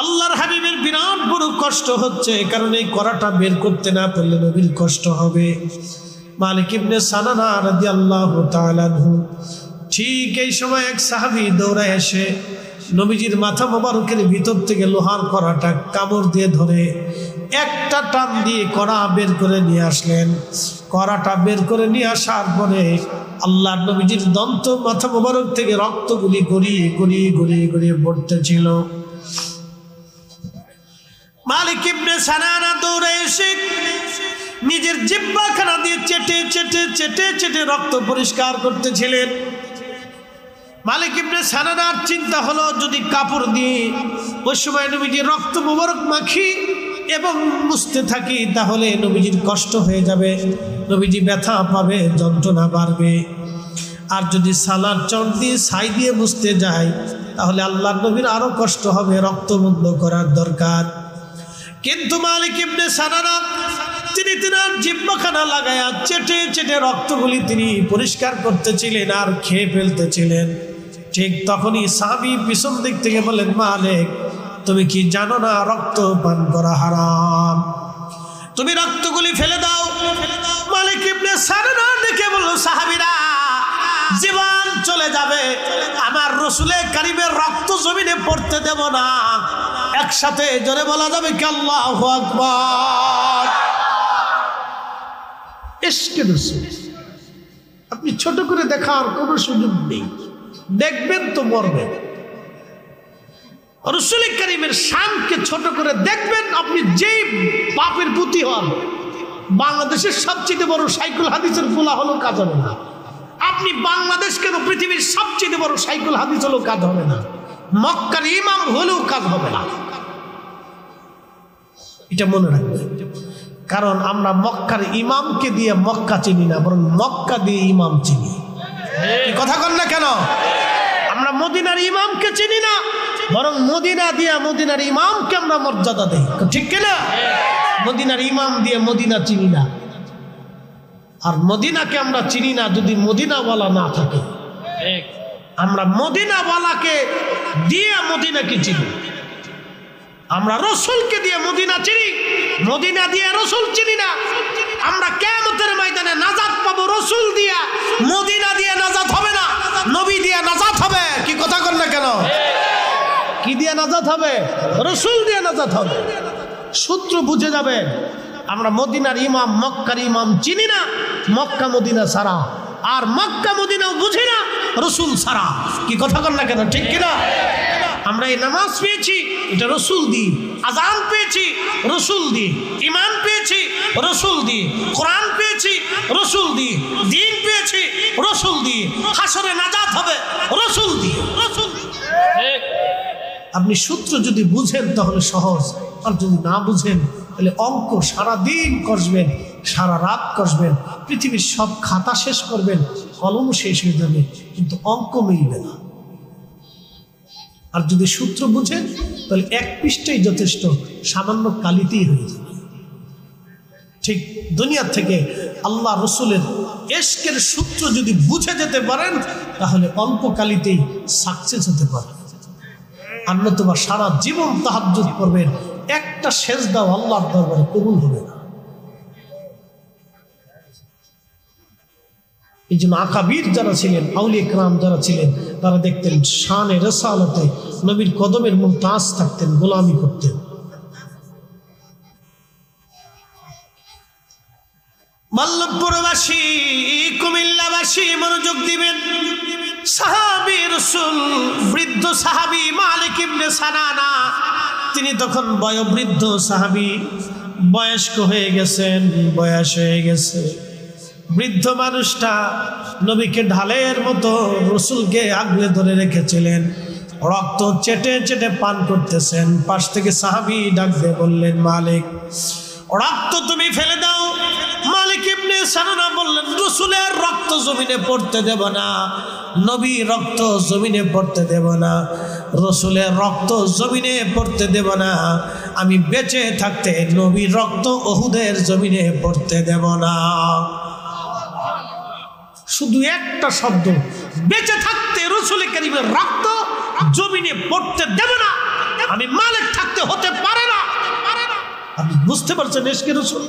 আল্লাহর হাবিবের বিরাট বড় কষ্ট হচ্ছে, কারণ এই কড়াটা বের করতে না পারলে নবীর কষ্ট হবে। মালিক ইবনে সানানা রাদিয়াল্লাহু তাআলা আনহু, ঠিক এই সময় এক সাহাবী দৌড়ায় এসে নবীজির মাথা মোবারকের ভিতর থেকে লোহার কড়াটা কামড় দিয়ে ধরে একটা টান দিয়ে কড়া বের করে নিয়ে আসলেন। কড়াটা বের করে নিয়ে আসার পরে আল্লাহর নবীজির দন্ত মাথা মোবারক থেকে রক্তগুলি গড়িয়ে গড়িয়ে গড়িয়ে গড়িয়ে পড়তেছিল। মালিক ইবনে সানানা দৌড়ে এসে নিজের জিহ্বাখানা দিয়ে চেটে চেটে চেটে চেটে রক্ত পরিষ্কার করতেছিলেন। মালিক ইবনে সানানার চিন্তা হলো, যদি কাপড় দিয়ে ওই সময় নবীজির রক্ত মোবারক মাখি এবং মুছতে থাকি তাহলে নবীজির কষ্ট হয়ে যাবে, নবীজি ব্যথা পাবে, যন্ত্রণা বাড়বে। আর যদি সালার চট দিয়ে ছাই দিয়ে মুছতে যায় তাহলে আল্লাহর নবীর আরো কষ্ট হবে, রক্ত বন্ধ করার দরকার। কিন্তু মালিক ইবনে সানানা তিনি তিনার জিহ্বাখানা লাগায়া চেটে চেটে রক্তগুলি তিনি পরিষ্কার করতেছিলেন আর খেয়ে ফেলতেছিলেন। ঠিক তখনই সাহাবী পিছন দিক থেকে বলেন, মালিক তুমি কি জানো না রক্ত পান করা হারাম? তুমি রক্তগুলি ফেলে দাও। মালিক ইবনে সানানা ডেকে বলল, সাহাবীরা জীবন চলে যাবে, আমার রাসূলে কারীমের রক্ত জমিনে পড়তে দেব না। একসাথে জোরে বলা যাবে কি আল্লাহু আকবার। ইশকে রাসূল আপনি ছোট করে দেখার কোনো সুযোগ নেই, দেখবেন তো মরবেন। রাসূলে কারীমের শানকে ছোট করে দেখবেন, আপনি যেই পাপের প্রতি হন। বাংলাদেশের সবচেয়ে বড় শাইখুল হাদিসের ফুলা হলো কাজ হবে না। আপনি বাংলাদেশ কেন, পৃথিবীর সবচেয়ে বড় শাইখুল হাদিস হলো কাজ হবে না। মক্কার ইমাম হলেও কাজ হবে না, এটা মনে রাখবেন। কারণ আমরা মক্কার ইমামকে দিয়ে মক্কা চিনি না, বরং মক্কা দিয়ে ইমাম চিনি। কথা বল না কেন? আমরা মদিনার ইমামকে চিনি না, বরং মদিনা দিয়া মদিনার ইমামকে আমরা মর্যাদা দেই, ঠিক কিনা? মদিনার ইমাম দিয়ে মদিনা চিনি না, আর মদিনাকে আমরা চিনি না যদি মদিনাওয়ালা না থাকে। আমরা মদিনাওয়ালাকে দিয়ে মদিনাকে চিনি, আমরা রসুলকে দিয়ে মদিনা চিনি, মদিনা দিয়ে রসুল চিনি না। আমরা কিয়ামতের ময়দানে নাজাত পাবো রসুল দিয়া, মদিনা দিয়ে নাজাত হবে না, নবী দিয়ে নাজাত হবে। কি কথা কর না কেন? কি দিয়ে নাজাত হবে? রসুল দিয়ে নাজাত হবে। সূত্র বুঝে যাবে। আমরা মদিনার ইমাম মক্কার ইমাম চিনি না মক্কা মদিনা ছাড়া, আর মক্কা মদিনাও বুঝি না রসুল ছাড়া। কি কথা কর না কেন? ঠিক কিনা? আমরা এই নামাজ পেয়েছি এটা রসুল দিয়ে, আজান পেয়েছি রসুল দিয়ে, ইমান পেয়েছি রসুল দিয়ে, কোরআন পেয়েছি রসুল দিয়ে, দিন পেয়েছি রসুল দিয়ে, হাসরে নাজাত হবে রসুল দিয়ে। রসুল আপনি সূত্র যদি বুঝেন তাহলে সহজ, আর যদি না বুঝেন তাহলে অঙ্ক সারাদিন কষবেন, সারা রাত কষবেন, পৃথিবীর সব খাতা শেষ করবেন, কলম শেষ হয়ে যাবে, কিন্তু অঙ্ক মিলবে না। আর যদি সূত্র বুঝেন তাহলে এক পৃষ্ঠাই যথেষ্ট, সামান্য কালিতেই হয়ে যাবে। ঠিক দুনিয়া থেকে আল্লাহ রসুলের ইশকের সূত্র যদি বুঝে যেতে পারেন তাহলে অল্প কালিতেই সাকসেস হতে পারে। আর নতুবা সারা জীবন তাহাজ্জুদ করবেন, একটা সেজদাও আল্লাহর দরবারে কবুল হবে না। এই জন্য আকাবির যারা ছিলেন, আউলিয়া কেরাম যারা ছিলেন, তারা দেখতেন শানে রিসালাতে নবীর কদমের মুমতাজ থাকতেন, গোলামি করতেন। বল্লভপুরবাসী, কুমিল্লাবাসী মনোযোগ দিবেন। সাহাবী রাসূল, বৃদ্ধ সাহাবী মালিক ইবনে সানানা, তিনি তখন বয়োবৃদ্ধ সাহাবী, বয়স্ক হয়ে গেছেন, বয়স হয়ে গেছে। বৃদ্ধ মানুষটা নবীকে ঢালের মতো রসুলকে আগলে ধরে রেখেছিলেন, রক্ত চেটে চেটে পান করতেছেন। পাশ থেকে সাহাবী ডাক দিয়ে বললেন, মালিক রক্ত তুমি ফেলে দাও। মালিক ইবনে সানানা বললেন, রসুলের রক্ত জমিনে পড়তে দেব না, নবী রক্ত জমিনে পড়তে দেব না, রসুলের রক্ত জমিনে পড়তে দেব না। আমি বেঁচে থাকতে নবীর রক্ত উহুদের জমিনে পড়তে দেব না। শুধু একটা শব্দ, বেঁচে থাকতে রসুল কারীমের রক্ত জমিনে পড়তে দেব না, আমি মালিক থাকতে হতে পারে না। আপনি বুঝতে পারছেন ইশকে রসুল?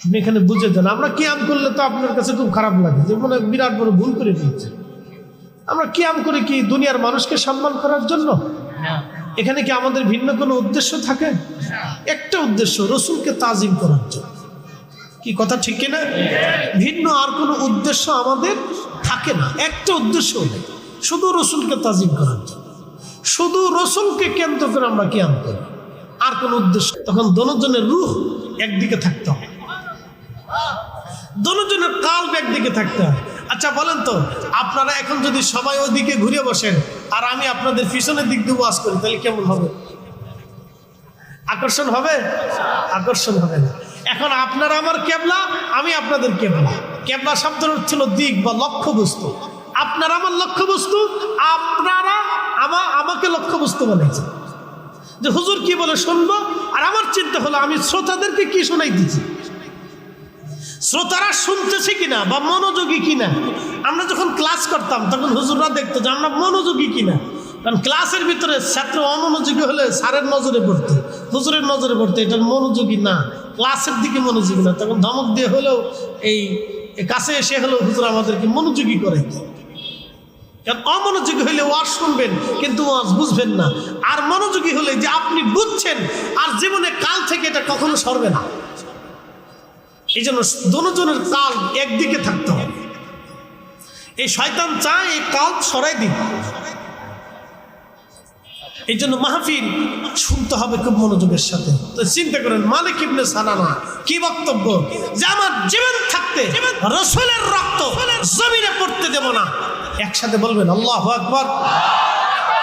আপনি এখানে বুঝে যান। আমরা কিয়াম করলে তো আপনার কাছে খুব খারাপ লাগে, যে মনে বিরাট বড় ভুল করে ফেলছে। আমরা কিয়াম করি কি দুনিয়ার মানুষকে সম্মান করার জন্য? এখানে কি আমাদের ভিন্ন কোনো উদ্দেশ্য থাকে? একটা উদ্দেশ্য, রসুলকে তাজিম করার জন্য। কি কথা ঠিক কিনা? ভিন্ন আর কোনো উদ্দেশ্য আমাদের থাকে না। একটা উদ্দেশ্য নেই, শুধু রসুলকে তাজিম করার জন্য, শুধু রসুলকে কেন্দ্র করে আমরা কিয়াম করি, আর কোনো উদ্দেশ্য। তখন দোনোজনের রূহ একদিকে থাকতে হবে, দোনোজনের কাল্ব একদিকে থাকতে হয়। আচ্ছা বলেন তো, আপনারা এখন যদি সবাই ওইদিকে ঘুরে বসেন আর আমি আপনাদের পিছনের দিক দিয়ে ওয়াজ করি, তাহলে কেমন হবে? আকর্ষণ হবে? আকর্ষণ হবে না। এখন আপনারা আমার কেবলা, আমি আপনাদের কেবলা। কেবলা শব্দের অর্থ হলো দিক বা লক্ষ্যবস্তু। আপনারা আমার লক্ষ্যবস্তু, আপনারা আমাকে লক্ষ্যবস্তু বানাইছে। যে হুজুর কি বলে শুনবো, আর আমার চিন্তা হলো আমি শ্রোতাদেরকে কি শোনাই দিচ্ছি, শ্রোতারা শুনতেছে কিনা বা মনোযোগী কিনা। আমরা যখন ক্লাস করতাম তখন হুজুররা দেখতো যে আমরা মনোযোগী কিনা, কারণ ক্লাসের ভিতরে ছাত্র অমনোযোগী হলে স্যারের নজরে পড়তো, হুজুরের নজরে পড়তো, এটা মনোযোগী না, ক্লাসের দিকে মনোযোগী না। তখন ধমক দিয়ে হলেও এই কাছে এসে হলেও হুজুর আমাদেরকে মনোযোগী করাইতো। কারণ অমনোযোগী হইলে ওয়াজ শুনবেন কিন্তু ওয়াজ বুঝবেন না, আর মনোযোগী হলে যে আপনি বুঝছেন আর জীবনে কাল থেকে এটা কখনো সরবে না। এই জন্য দোনোজনের কাল একদিকে থাকতে হবে। এই শয়তান চায় এই কাল সরাই দিন। এই জন্য মাহফিল শুনতে হবে খুব মনোযোগের সাথে। তো চিন্তা করেন মালিক ইবনে সানানা কি বক্তব্য, যে আমার জীবন থাকতে রাসূলের রক্ত জমিনে পড়তে দেব না। একসাথে বলবেন আল্লাহু আকবার।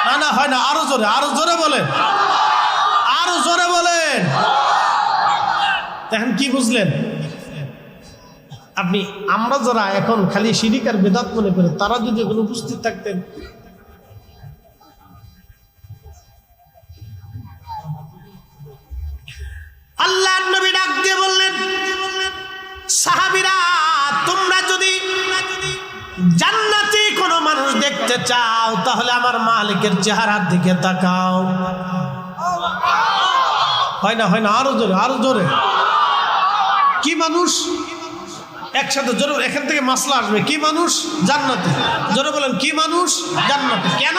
না না হয় না, আরো জোরে, আরো জোরে বলেন, আরো জোরে বলেন। এখন কি বুঝলেন আপনি? আমরা যারা এখন খালি শিরিক আর বেদাত মনে করে, তারা যদি এখন উপস্থিত থাকতেন আল্লাহর নবী ডাক দিয়ে বললেন, সাহাবীরা তোমরা যদি জান্নাতি কোনো মানুষ দেখতে চাও তাহলে আমার মালিকের চেহারার দিকে তাকাও। হয় না আরো জোরে, আরো জোরে। কি মানুষ? একসাথে জোরে, এখান থেকে মাসলা আসবে। কি মানুষ? জান্নাতি। জোরে বলেন, কি মানুষ? জান্নাতি। কেন?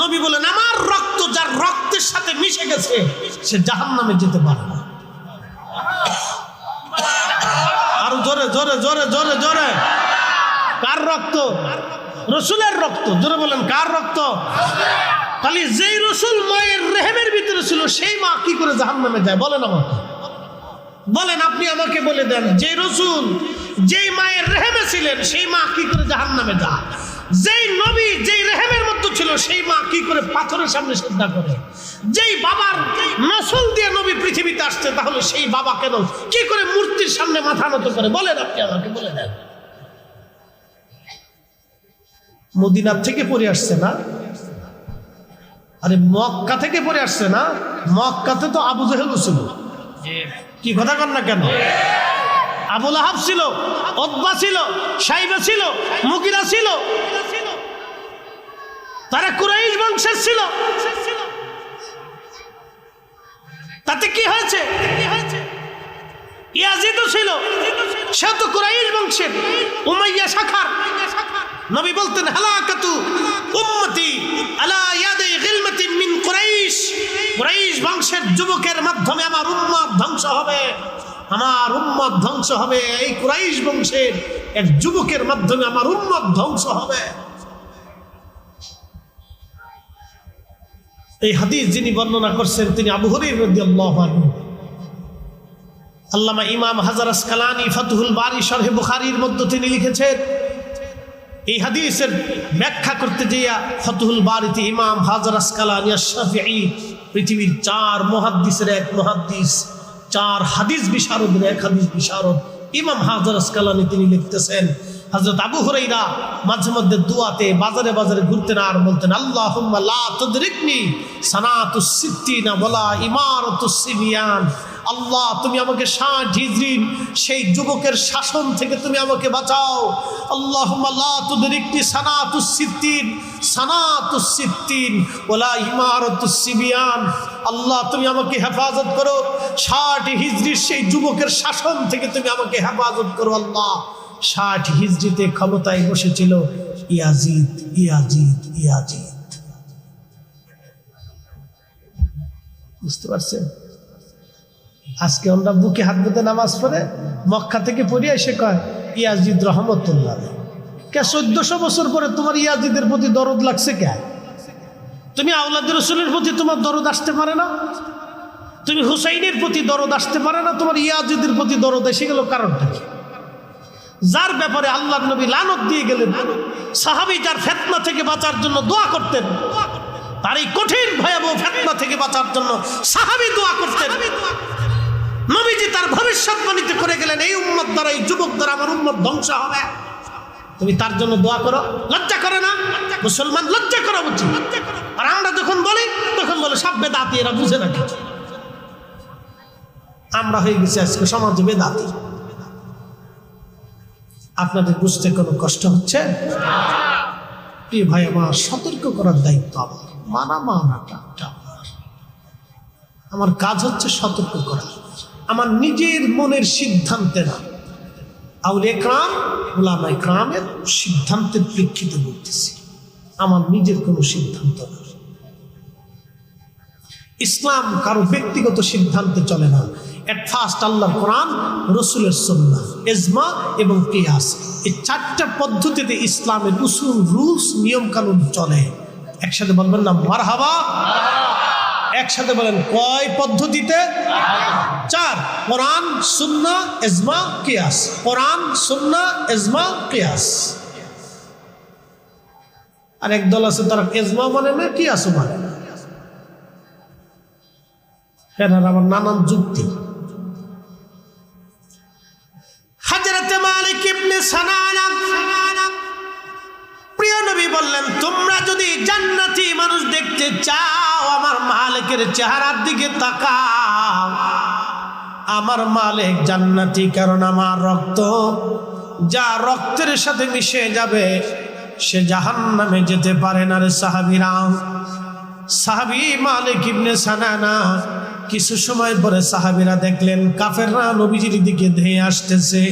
নবী বলেন, আমার রক্ত যার রক্তের সাথে মিশে গেছে সে জাহান্নামে যেতে পারে না। আরো জোরে জোরে জোরে জোরে জোরে। কার রক্ত? রসুলের রক্ত। জোরে বলেন, কার রক্ত? খালি যেই রসুল মায়ের রেহেমের ভিতরে ছিল সেই মা কি করে জাহান্নামে যায়? বলেন আমাকে, বলেন, আপনি আমাকে বলে দেন, যে রসুল যেই মায়ের রেহেমে ছিলেন সেই মা কি করে জাহান্নামে যায়? যেই নবী যেই রেহেমের মধ্যে ছিল সেই মা কি করে পাথরের সামনে সিজদা করে? যেই বাবার নসল দিয়ে নবী পৃথিবীতে আসছে তাহলে সেই বাবা কেন কি করে মূর্তির সামনে মাথা নত করে? বলেন, আপনি আমাকে বলে দেন। মদিনা থেকে পড়ে আসছে না? আরে মক্কা থেকে পড়ে আসছে না? মক্কাতে তো আবু জেহেল ছিল। কি কথা কন না কেন? আবু লাহাব ছিল, উতবা ছিল, শাইবা ছিল, মুগিরা ছিল, তারা কুরাইশ বংশের ছিল। তাতে কি হয়েছে? ইয়াজিদও ছিল, সে তো কুরাইশ বংশের, উমাইয়া শাখার। নবী বলতেন, হালাকাতু উম্মতি আলা ইয়াদি গিলমাতিন মিন কুরাইশ। কুরাইশ বংশের যুবকের মাধ্যমে আমার উম্মত ধ্বংস হবে, আমার উম্মত ধ্বংস হবে। এই কুরাইশ বংশের এক যুবকের মাধ্যমে আমার উম্মত ধ্বংস হবে। এই হাদিস যিনি বর্ণনা করছেন তিনি আবু হুরায়রা রাদিয়াল্লাহু আনহু। আল্লামা ইমাম হাজার আসকালানী ফাতহুল বারি শরহে বুখারীর মধ্যে তিনি লিখেছেন, এই হাদিসের ব্যাখ্যা করতে গিয়া ফাতহুল বারিতে ইমাম হাজার আসকালানী আশ-শাফিঈ পৃথিবীর 4 মুহাদ্দিসের এক মুহাদ্দিস, 4 হাদিস বিশারদের এক হাদিস বিশারদ ইমাম হাজার আসকালানী তিনি লিখতেছেন, হযরত আবু হুরায়রা মাঝে মধ্যে দুয়াতে বাজারে বাজারে ঘুরতেন আর বলতেন, আল্লাহুম্মা লা তুদরিকনি সানাতুস সিত্তিনা ওয়ালা ইমারাতুস সিবিয়ান। আল্লাহ, তুমি আমাকে 60 হিজরির সেই যুবকের শাসন থেকে তুমি আমাকে বাঁচাও। আল্লাহুম্মা লা তুদরিকনি সানাতুস সিত্তিন ওয়ালা ইমারাতুস সিবিয়ান। আল্লাহ, তুমি আমাকে হেফাজত করো 60 হিজরির সেই যুবকের শাসন থেকে তুমি আমাকে হেফাজত করো। আল্লাহ, 60 হিজরিতে ক্ষমতায় বসেছিল ইয়াজিদ। বুঝতে পারছেন? আজকে আমরা বুকে হাত বেঁধে নামাজ পড়ে মক্কা থেকে পড়ে এসে কয় ইয়াজিদ রহমতুল্লাহ। কে 1400 বছর পরে তোমার ইয়াজিদের প্রতি দরদ লাগছে? কে? তুমি আওলাদ রাসূলের প্রতি তোমার দরদ আসতে পারে না? তুমি হুসাইনের প্রতি দরদ আসতে পারে না? তোমার ইয়াজিদের প্রতি দরদ এসে গেল, কারণটা কি? যার ব্যাপারে আল্লাহর নবী লানত দিয়ে গেলেন, সাহাবী যার ফিতনা থেকে বাঁচার জন্য দোয়া করতেন, তার এই কঠিন ভয়াবহ ফিতনা থেকে বাঁচার জন্য সাহাবী দোয়া করতেন। নবীজি তার ভবিষ্যৎবাণীতে করে গেলেন, এই উম্মত দ্বারা, এই যুবক দ্বারা আমার উম্মত ধ্বংস হবে। তুমি তার জন্য দোয়া করো? লজ্জা করে না? মুসলমান লজ্জা করা উচিত। আর আমরা যখন বলি তখন বলে সব বেদাতি, এরা বুঝে না কিছু। আমরা হয়ে গেছি আজকে সমাজে বেদাতি। আপনাদের বুঝতে কোনো কষ্ট হচ্ছে? প্রিয় ভাই আমার, সতর্ক করার দায়িত্ব আমার, মানাটা আমার কাজ হচ্ছে সতর্ক করা। আমার নিজের মনের সিদ্ধান্তে না, আউলিয়া কেরাম উলামায়ে কেরামের সিদ্ধান্তের প্রেক্ষিতে বলতেছি, আমার নিজের কোনো সিদ্ধান্ত না। ইসলাম কারো ব্যক্তিগত সিদ্ধান্তে চলে না। এট ফার্স্ট আল্লাহর কোরআন, রসুলের সুন্নাহ, ইজমা এবং কিয়াস, এই 4টা পদ্ধতিতে ইসলামের উসুল, রুলস, নিয়ম কানুন চলে। একসাথে বলবেন না মারহাবা? একসাথে বলেন, কয় পদ্ধতিতে? 4। কোরআন, সুন্নাহ, ইজমা, কিয়াস। কোরআন, সুন্নাহ, ইজমা, কিয়াস। আর একদল আছে তারা ইজমা মানে না, কিয়াসও মানে না। এরা আবার নানান যুক্তি। হযরতে মালিক ইবনে সানানা প্রিয় নবী বললেন, তোমরা যদি জান্নাতি মানুষ দেখতে চাও আমার মালিকের চেহারার দিকে তাকাও। আমার মালিক জান্নাতি, কারণ আমার রক্ত যা রক্তের সাথে মিশে যাবে সে জাহান্নামে যেতে পারে না রে সাহাবীরা। সাহাবী মালিক ইবনে সানানা কিছু সময় পরে সাহাবীরা দেখলেন কাফেররা নবীজির দিকে ধেয়ে আসতেছে।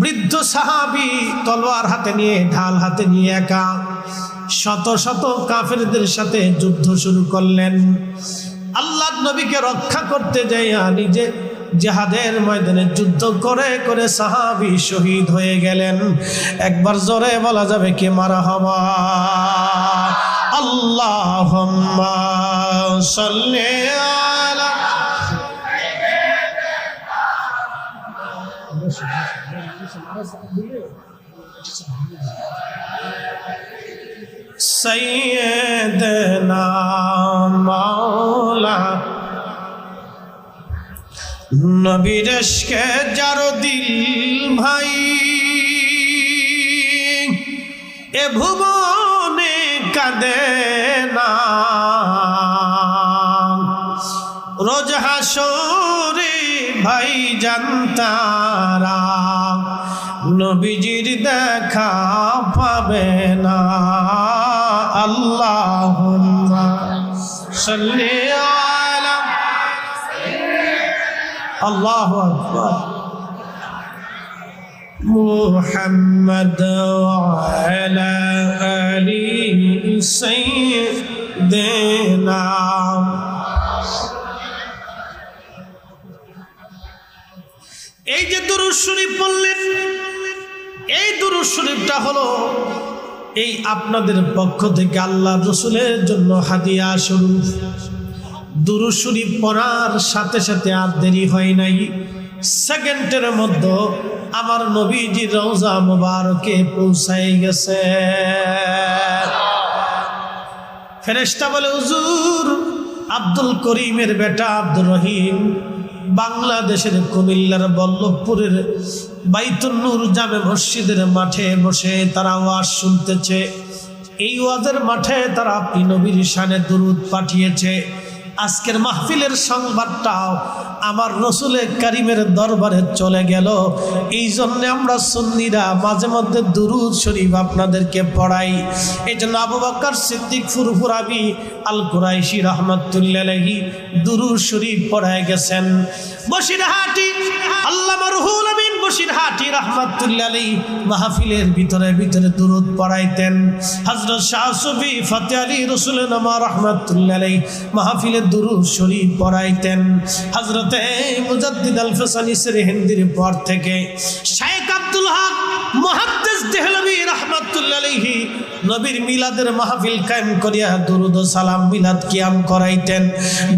বৃদ্ধ সাহাবী তলোয়ার হাতে নিয়ে, ঢাল হাতে নিয়ে একা শত শত কাফেরদের সাথে যুদ্ধ শুরু করলেন। আল্লাহর নবীকে রক্ষা করতে যাইয়া নিজে জিহাদের ময়দানে যুদ্ধ করে করে সাহাবী শহীদ হয়ে গেলেন। একবার জোরে বলা যাবে কি মারহাবা। আল্লাহুম্মা সাল্লি আলা সাইয়্যিদিনা মাওলা নবীর ইশকে যার দিল ভাই, এ ভুবনে কাঁদে না, রোজ হাসরে ভাই জানতারা নবীজির দেখা পাবে না। আল্লাহুম্মা সাল্লি আলা আল্লাহু আকবার মুহাম্মদ ওয়া আলা আলি সাইয়্যিদিনা। এই যে দুরূদ শরীফ পড়লেন, এই দুরূদ শরীফটা হলো এই আপনাদের পক্ষ থেকে আল্লাহ রসুলের জন্য হাদিয়া স্বরূপ। দুরূদ শরীফ পড়ার সাথে সাথে আর দেরি হয় নাই, সেকেন্ডের মধ্যে আমার নবীজির রওজা মুবারকে পৌঁছাই গেছে। ফেরেশতা বলে, হুজুর আব্দুল করিমের বেটা আব্দুর রহিম বাংলাদেশের কুমিল্লার বল্লভপুরের বাইতুন নূর জামে মসজিদের মাঠে বসে তারা ওয়াজ শুনতেছে। এই ওয়াজের মাঠে তারা আপনি নবীর শানে দুরূদ পাঠিয়েছে। আজকের মাহফিলের সংবাদটাও আমার রসুলে কারিমের দরবারে চলে গেল। এই জন্য আমরা সুন্নিরা মাঝে মধ্যে দুরূদ শরীফ আপনাদেরকে পড়াই। এই জন্য আবু বকর সিদ্দিক ফুরফুরাবি আল কুরাইশি রহমাতুল্লাহি আলাইহি দুরূদ শরীফ পড়ায় গেছেন। বসিরহাটি আল্লামা রুহুল আমিন বসিরহাটি রহমাতুল্লাহি আলাইহি মাহফিলের ভিতরে ভিতরে দুরূদ পড়াইতেন। হযরত শাহ সুফি ফতেহ আলী রসুলনামা রহমাতুল্লাহি আলাইহি মাহফিলে দুরূদ শরীফ পড়াইতেন। হযরতে মুজাদ্দিদ আল ফসানি সিরহিন্দির পর থেকে শাইখ আব্দুল হক মুহাদ্দিস দেহলভী রাহমাতুল্লাহি আলাইহি নবীর মিলাদের মাহফিল কায়েম করিয়া দুরূদ ও সালাম মিলাদ কিয়াম করাইতেন,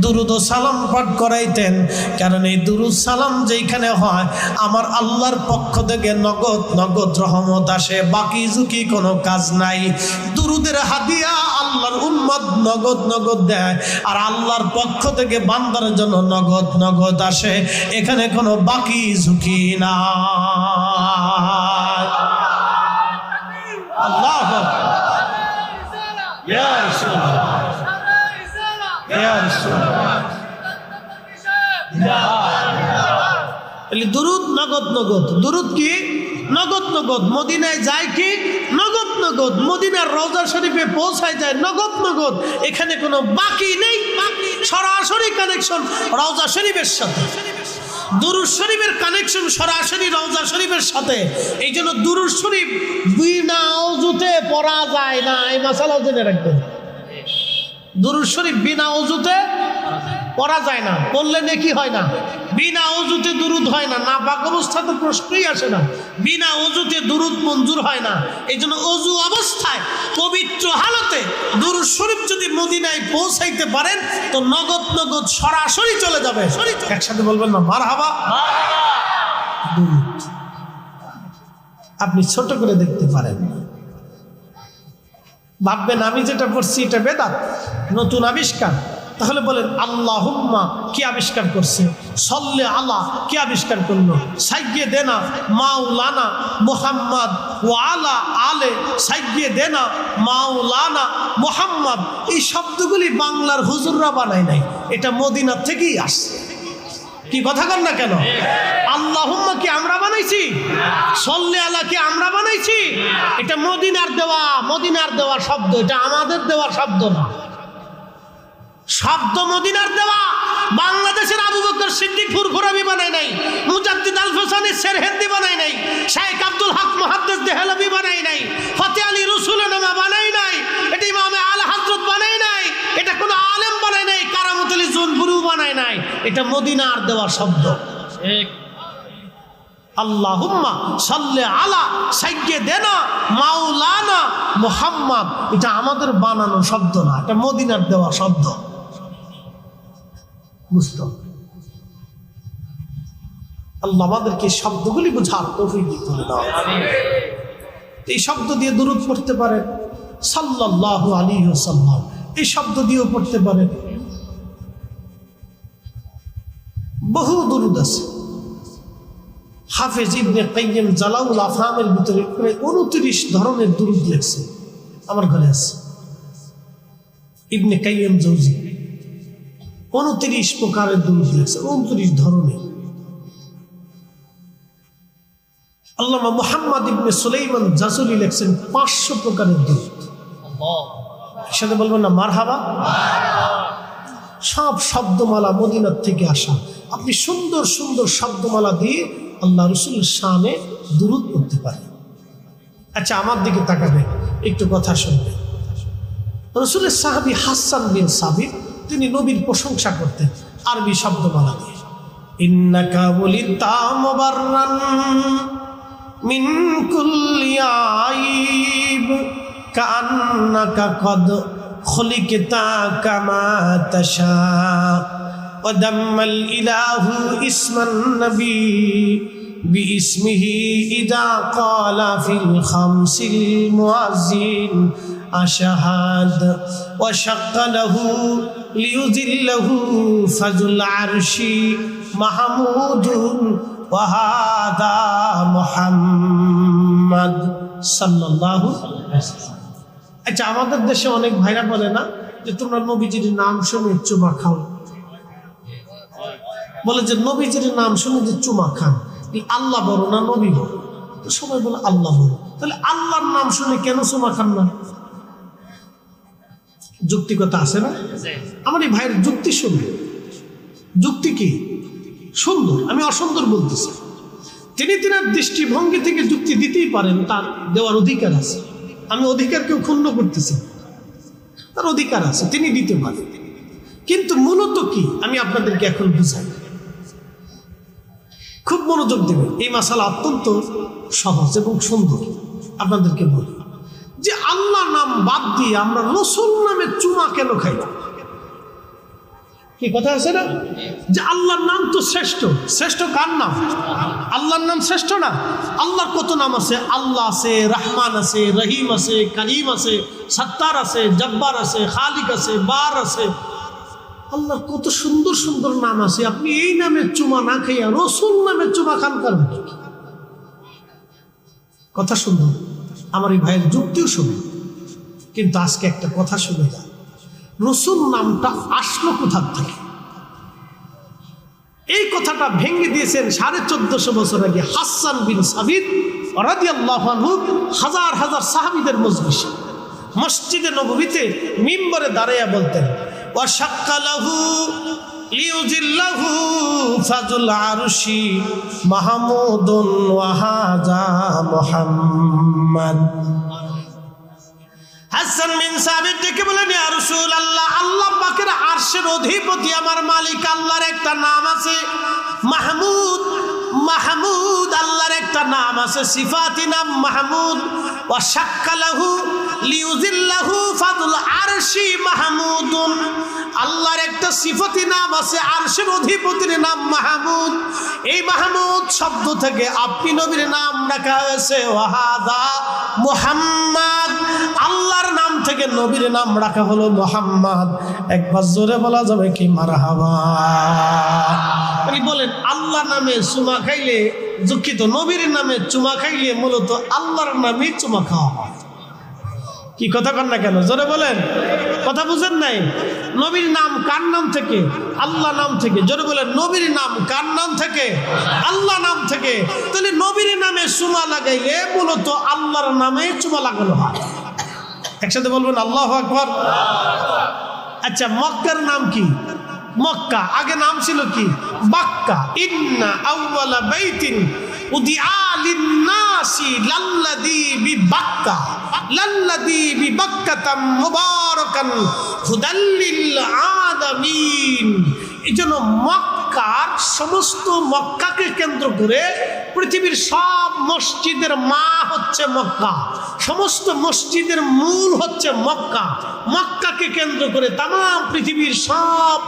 দুরূদ ও সালাম পাঠ করাইতেন। কারণ এই দুরূদ সালাম যেখানে হয় আমার আল্লাহর পক্ষ থেকে নগদ নগদ রহমত আসে, বাকি ঝুঁকি কোনো কাজ নাই। দুরূদের হাদিয়া আল্লাহর উম্মত নগদ নগদ দেয়, আর আল্লাহর পক্ষ থেকে বান্দার জন্য নগদ নগদ আসে, এখানে কোনো বাকি ঝুঁকি না। আল্লাহু আকবার। ইয়া রাসূলুল্লাহ, ইয়া রাসূলুল্লাহ। দুরূদ নগদ নগদ। দুরূদ কি? নগদ নগদ। মদিনায় যায় কি? নগদ নগদ। মদিনার রওজা শরীফে পৌঁছায় যায় নগদ নগদ। এখানে কোনো বাকি নেই, সরাসরি কানেকশন রওজা শরীফের সাথে। দুরূদ শরীফের কানেকশন সরাসরি রওজা শরীফের সাথে। এই জন্য দুরূদ শরীফ বিনা ওযুতে পড়া যায় না, এই মাসালাও জেনে রাখবেন। দুরূদ শরীফ বিনা ওযুতে পড়া যায় না, পড়লে নেকি হয় না। বিনা ওযুতে দুরূদ হয় না, নাপাক অবস্থা তো প্রশ্নই আসে না। বিনা ওযুতে দুরূদ মঞ্জুর হয় না। এই জন্য ওযু অবস্থায় পবিত্র হালতে দুরূদ শরীফ যদি মদিনায় পৌঁছাইতে পারেন তো নগদ নগদ সরাসরি চলে যাবে। একসাথে বলবেন না মারহাবা। দুরূদ আপনি ছোট করে দেখতে পারেন, ভাববেন আমি যেটা পড়ছি এটা বেদাত, নতুন আবিষ্কার। তাহলে বলেন আল্লাহুম্মা কি আবিষ্কার করছে, সল্লে আলা কি আবিষ্কার করলো, সাইয়্যিদেনা মাওলানা মুহাম্মদ ওয়া আলা আলে সাইয়্যিদেনা মাওলানা মুহাম্মদ। এই শব্দগুলি বাংলার হুজুররা বানায় নাই, এটা মদিনা থেকেই আসছে। কি কথা কন না কেন? আল্লাহুম্মা কি আমরা বানাইছি? সাল্লি আলা কি আমরা বানাইছি? এটা মদিনার দেওয়া শব্দ, এটা আমাদের দেওয়া শব্দ না। শব্দ মদিনার দেওয়া। বাংলাদেশের আবু বকর সিদ্দিক ফুরফুরাবি বানায় নাই, মুজাদ্দিদ আল হোসেনি সেরহিন্দি বানায় নাই, শাইখ আব্দুল হক মুহাদ্দিস দেহলভী বানায় নাই, ফতে আলী রসুলনামা বানায় নাই, এটা ইমামে আল হযরত বানায় নাই, এটা কোনো আলেম বানায় নাই, কারামত আলী জোনপুরিও বানায় নাই। এটা মদিনার দেওয়া শব্দ। ঠিক। আল্লাহুম্মা সাল্লি আলা সাইয়্যিদিনা মাওলানা মুহাম্মদ, এটা আমাদের বানানো শব্দ না, এটা মদিনার দেওয়া শব্দ। বুঝতো? আল্লাহ আমাদেরকে শব্দগুলি বোঝার তৌফিক দিতে দাও। এই শব্দ দিয়ে দুরূদ পড়তে পারেন, সাল্লাল্লাহু আলাইহি ওয়াসাল্লাম, এই শব্দ দিয়েও পড়তে পারেন। বহু দুরূদ আছে। হাফেজ ইবনে কাইয়্যিম জালাউল আফহামের ভিতরে প্রায় 29 ধরনের দুরূদ লেখছে, আমার ঘরে আছে। ইবনে কাইয়্যিম জৌজি 29 প্রকারের দুরূদ লেখছে, 29 ধরনের। আল্লামা মুহাম্মদ ইবনে সুলাইমান জাজুলি লেখছেন 500 প্রকারের দুরূদ। সাথে বলবেন না মারহাবা? সব শব্দমালা মদিনার থেকে আসা। আপনি সুন্দর সুন্দর শব্দমালা দিয়ে আল্লাহ রসুলের শানে দুরূদ পড়তে পারেন। আচ্ছা, আমার দিকে তাকাবেন, একটু কথা শুনবেন। রসুলের সাহাবী হাসান বিন সাবিত, তিনি নবীর প্রশংসা করতেন আরবি শব্দমালা দিয়ে। ইন্নাকা ওয়ালিতা মুবাররান মিন কুল্লি আইব কান্নাকা কদ খুলিকতা কামা তাশা ওয়া দাম্মাল ইলাহু ইসমান নবী বিইসমিহি ইযা ক্বালা ফিল খামসিল মুআজ্জিন আশহাদ ওয়া শাক্কা লাহু লিয়ুযিল্লাহু ফাজুল আরশি মাহমুদুন ওয়া হাদা মুহাম্মদ সাল্লাল্লাহু আলাইহি ওয়াসাল্লাম। আচ্ছা, আমাদের দেশে অনেক ভাইরা বলে না যে তোমরা নবীজির নাম শুনে চুমা খাও, বলে যে নবীজির নাম শুনে যে চুমা খান, আল্লাহ বড় না নবী বড়? তো সবাই বলে আল্লাহ বড়। তাহলে আল্লাহর নাম শুনে কেন চুমা খান না? যুক্তিকতা আছে না? আমার এই ভাইয়ের যুক্তি সুন্দর। যুক্তি কি সুন্দর, আমি অসুন্দর বলতেছি। তিনি তিনার দৃষ্টিভঙ্গি থেকে যুক্তি দিতেই পারেন, তার দেওয়ার অধিকার আছে। আমি অধিকারকেও ক্ষুণ্ণ করতেছি, তার অধিকার আছে, তিনি দিতে পারেন। কিন্তু মূলত কি আমি আপনাদেরকে এখন বুঝাই, খুব মনোযোগ দেবেন। এই মাসালা অত্যন্ত সহজ এবং সুন্দর। আপনাদেরকে বলি যে আল্লাহ নাম বাদ দিয়ে আমরা রসুল নামে চুমা কেন খাই? কি কথা আছে না যে আল্লাহর নাম তো শ্রেষ্ঠ। শ্রেষ্ঠ কার নাম? আল্লাহর নাম শ্রেষ্ঠ না? আল্লাহর কত নাম আছে? আল্লাহ আছে, রহমান আছে, রহিম আছে, করিম আছে, সত্তার আছে, জব্বার আছে, খালিক আছে, বার আছে। আল্লাহর কত সুন্দর সুন্দর নাম আছে। আপনি এই নামে চুমা না খাইয়া রসুল নামে চুমা খান কারণ? কথা সুন্দর, আমার এই ভাইয়ের যুক্তিও সুন্দর। কিন্তু আজকে একটা কথা শুনে যায়, রসুল নামটা আসলো কোথা থেকে? এই কথাটা ভেঙে দিয়েছেন 1450 বছর আগে হাসান বিন সাবিত রাদিয়াল্লাহু আনহু হাজার হাজার সাহাবীদের মজলিসে, মসজিদে নববীতে মিম্বরে দাঁড়াইয়া বলতেন, ওয়া শাক্কা লাহু লিয়ুযিল্লাহু ফাজুল আরশি মাহমুদুন ওয়া হাযা মুহাম্মদ। হাসান বিন সাবিত ডেকে বলেন, ইয়া রাসূলুল্লাহ, আল্লাহ পাকের আরশের অধিপতি আমার মালিক আল্লাহর একটা নাম আছে মাহমুদ। মাহমুদ আল্লাহর একটা নাম আছে, সিফাতি নাম মাহমুদ। ওয়া শাক্কা লাহু লিয়ুযিল্লাহু ফাজুল আরশি মাহমুদুন, আল্লাহর একটা সিফাতি নাম আছে, আরশের অধিপতির নাম মাহমুদ। এই মাহমুদ শব্দ থেকে আপনি নবীর নাম রাখা হয়েছে ওয়া হাযা মুহাম্মদ, আল্লাহর নাম থেকে নবীর নাম রাখা হলো মুহাম্মদ। একবার জোরে বলা যাবে কি মারহাবা? উনি বলেন আল্লাহ নামে চুমা খাইলে, দুঃখিত, নবীর নামে চুমা খাইলে মূলত আল্লাহর নামে চুমা খাওয়া হয়। কি কথা কন না কেন, জোরে বলেন, কথা বুঝেন নাই? নবীর নাম কার নাম থেকে? আল্লাহ নাম থেকে। জোরে বলেন, নবীর নাম কার নাম থেকে? আল্লাহ নাম থেকে। তাহলে নবীর নামে চুমা লাগাইলে মূলত আল্লাহর নামে চুমা লাগানো হয়। একসাথে বলবেন আল্লাহু আকবার। আচ্ছা, মক্কার নাম কি? মক্কা। আগে নাম ছিল কি? বাক্কা। ইন্না আউওয়ালা বাইতিন উদিআ লিন-নাসি লাল্লাযী বিবাক্কা লাল্লাযী বিবাক্কাতাম মুবারাকান হুদাল লিল আলামিন। এইজন্য মক্কার সমস্ত, মক্কাকে কেন্দ্র করে পৃথিবীর সব মসজিদের মা হচ্ছে মক্কা, সমস্ত মসজিদের মূল হচ্ছে মক্কা। মক্কাকে কেন্দ্র করে তামাম পৃথিবীর সব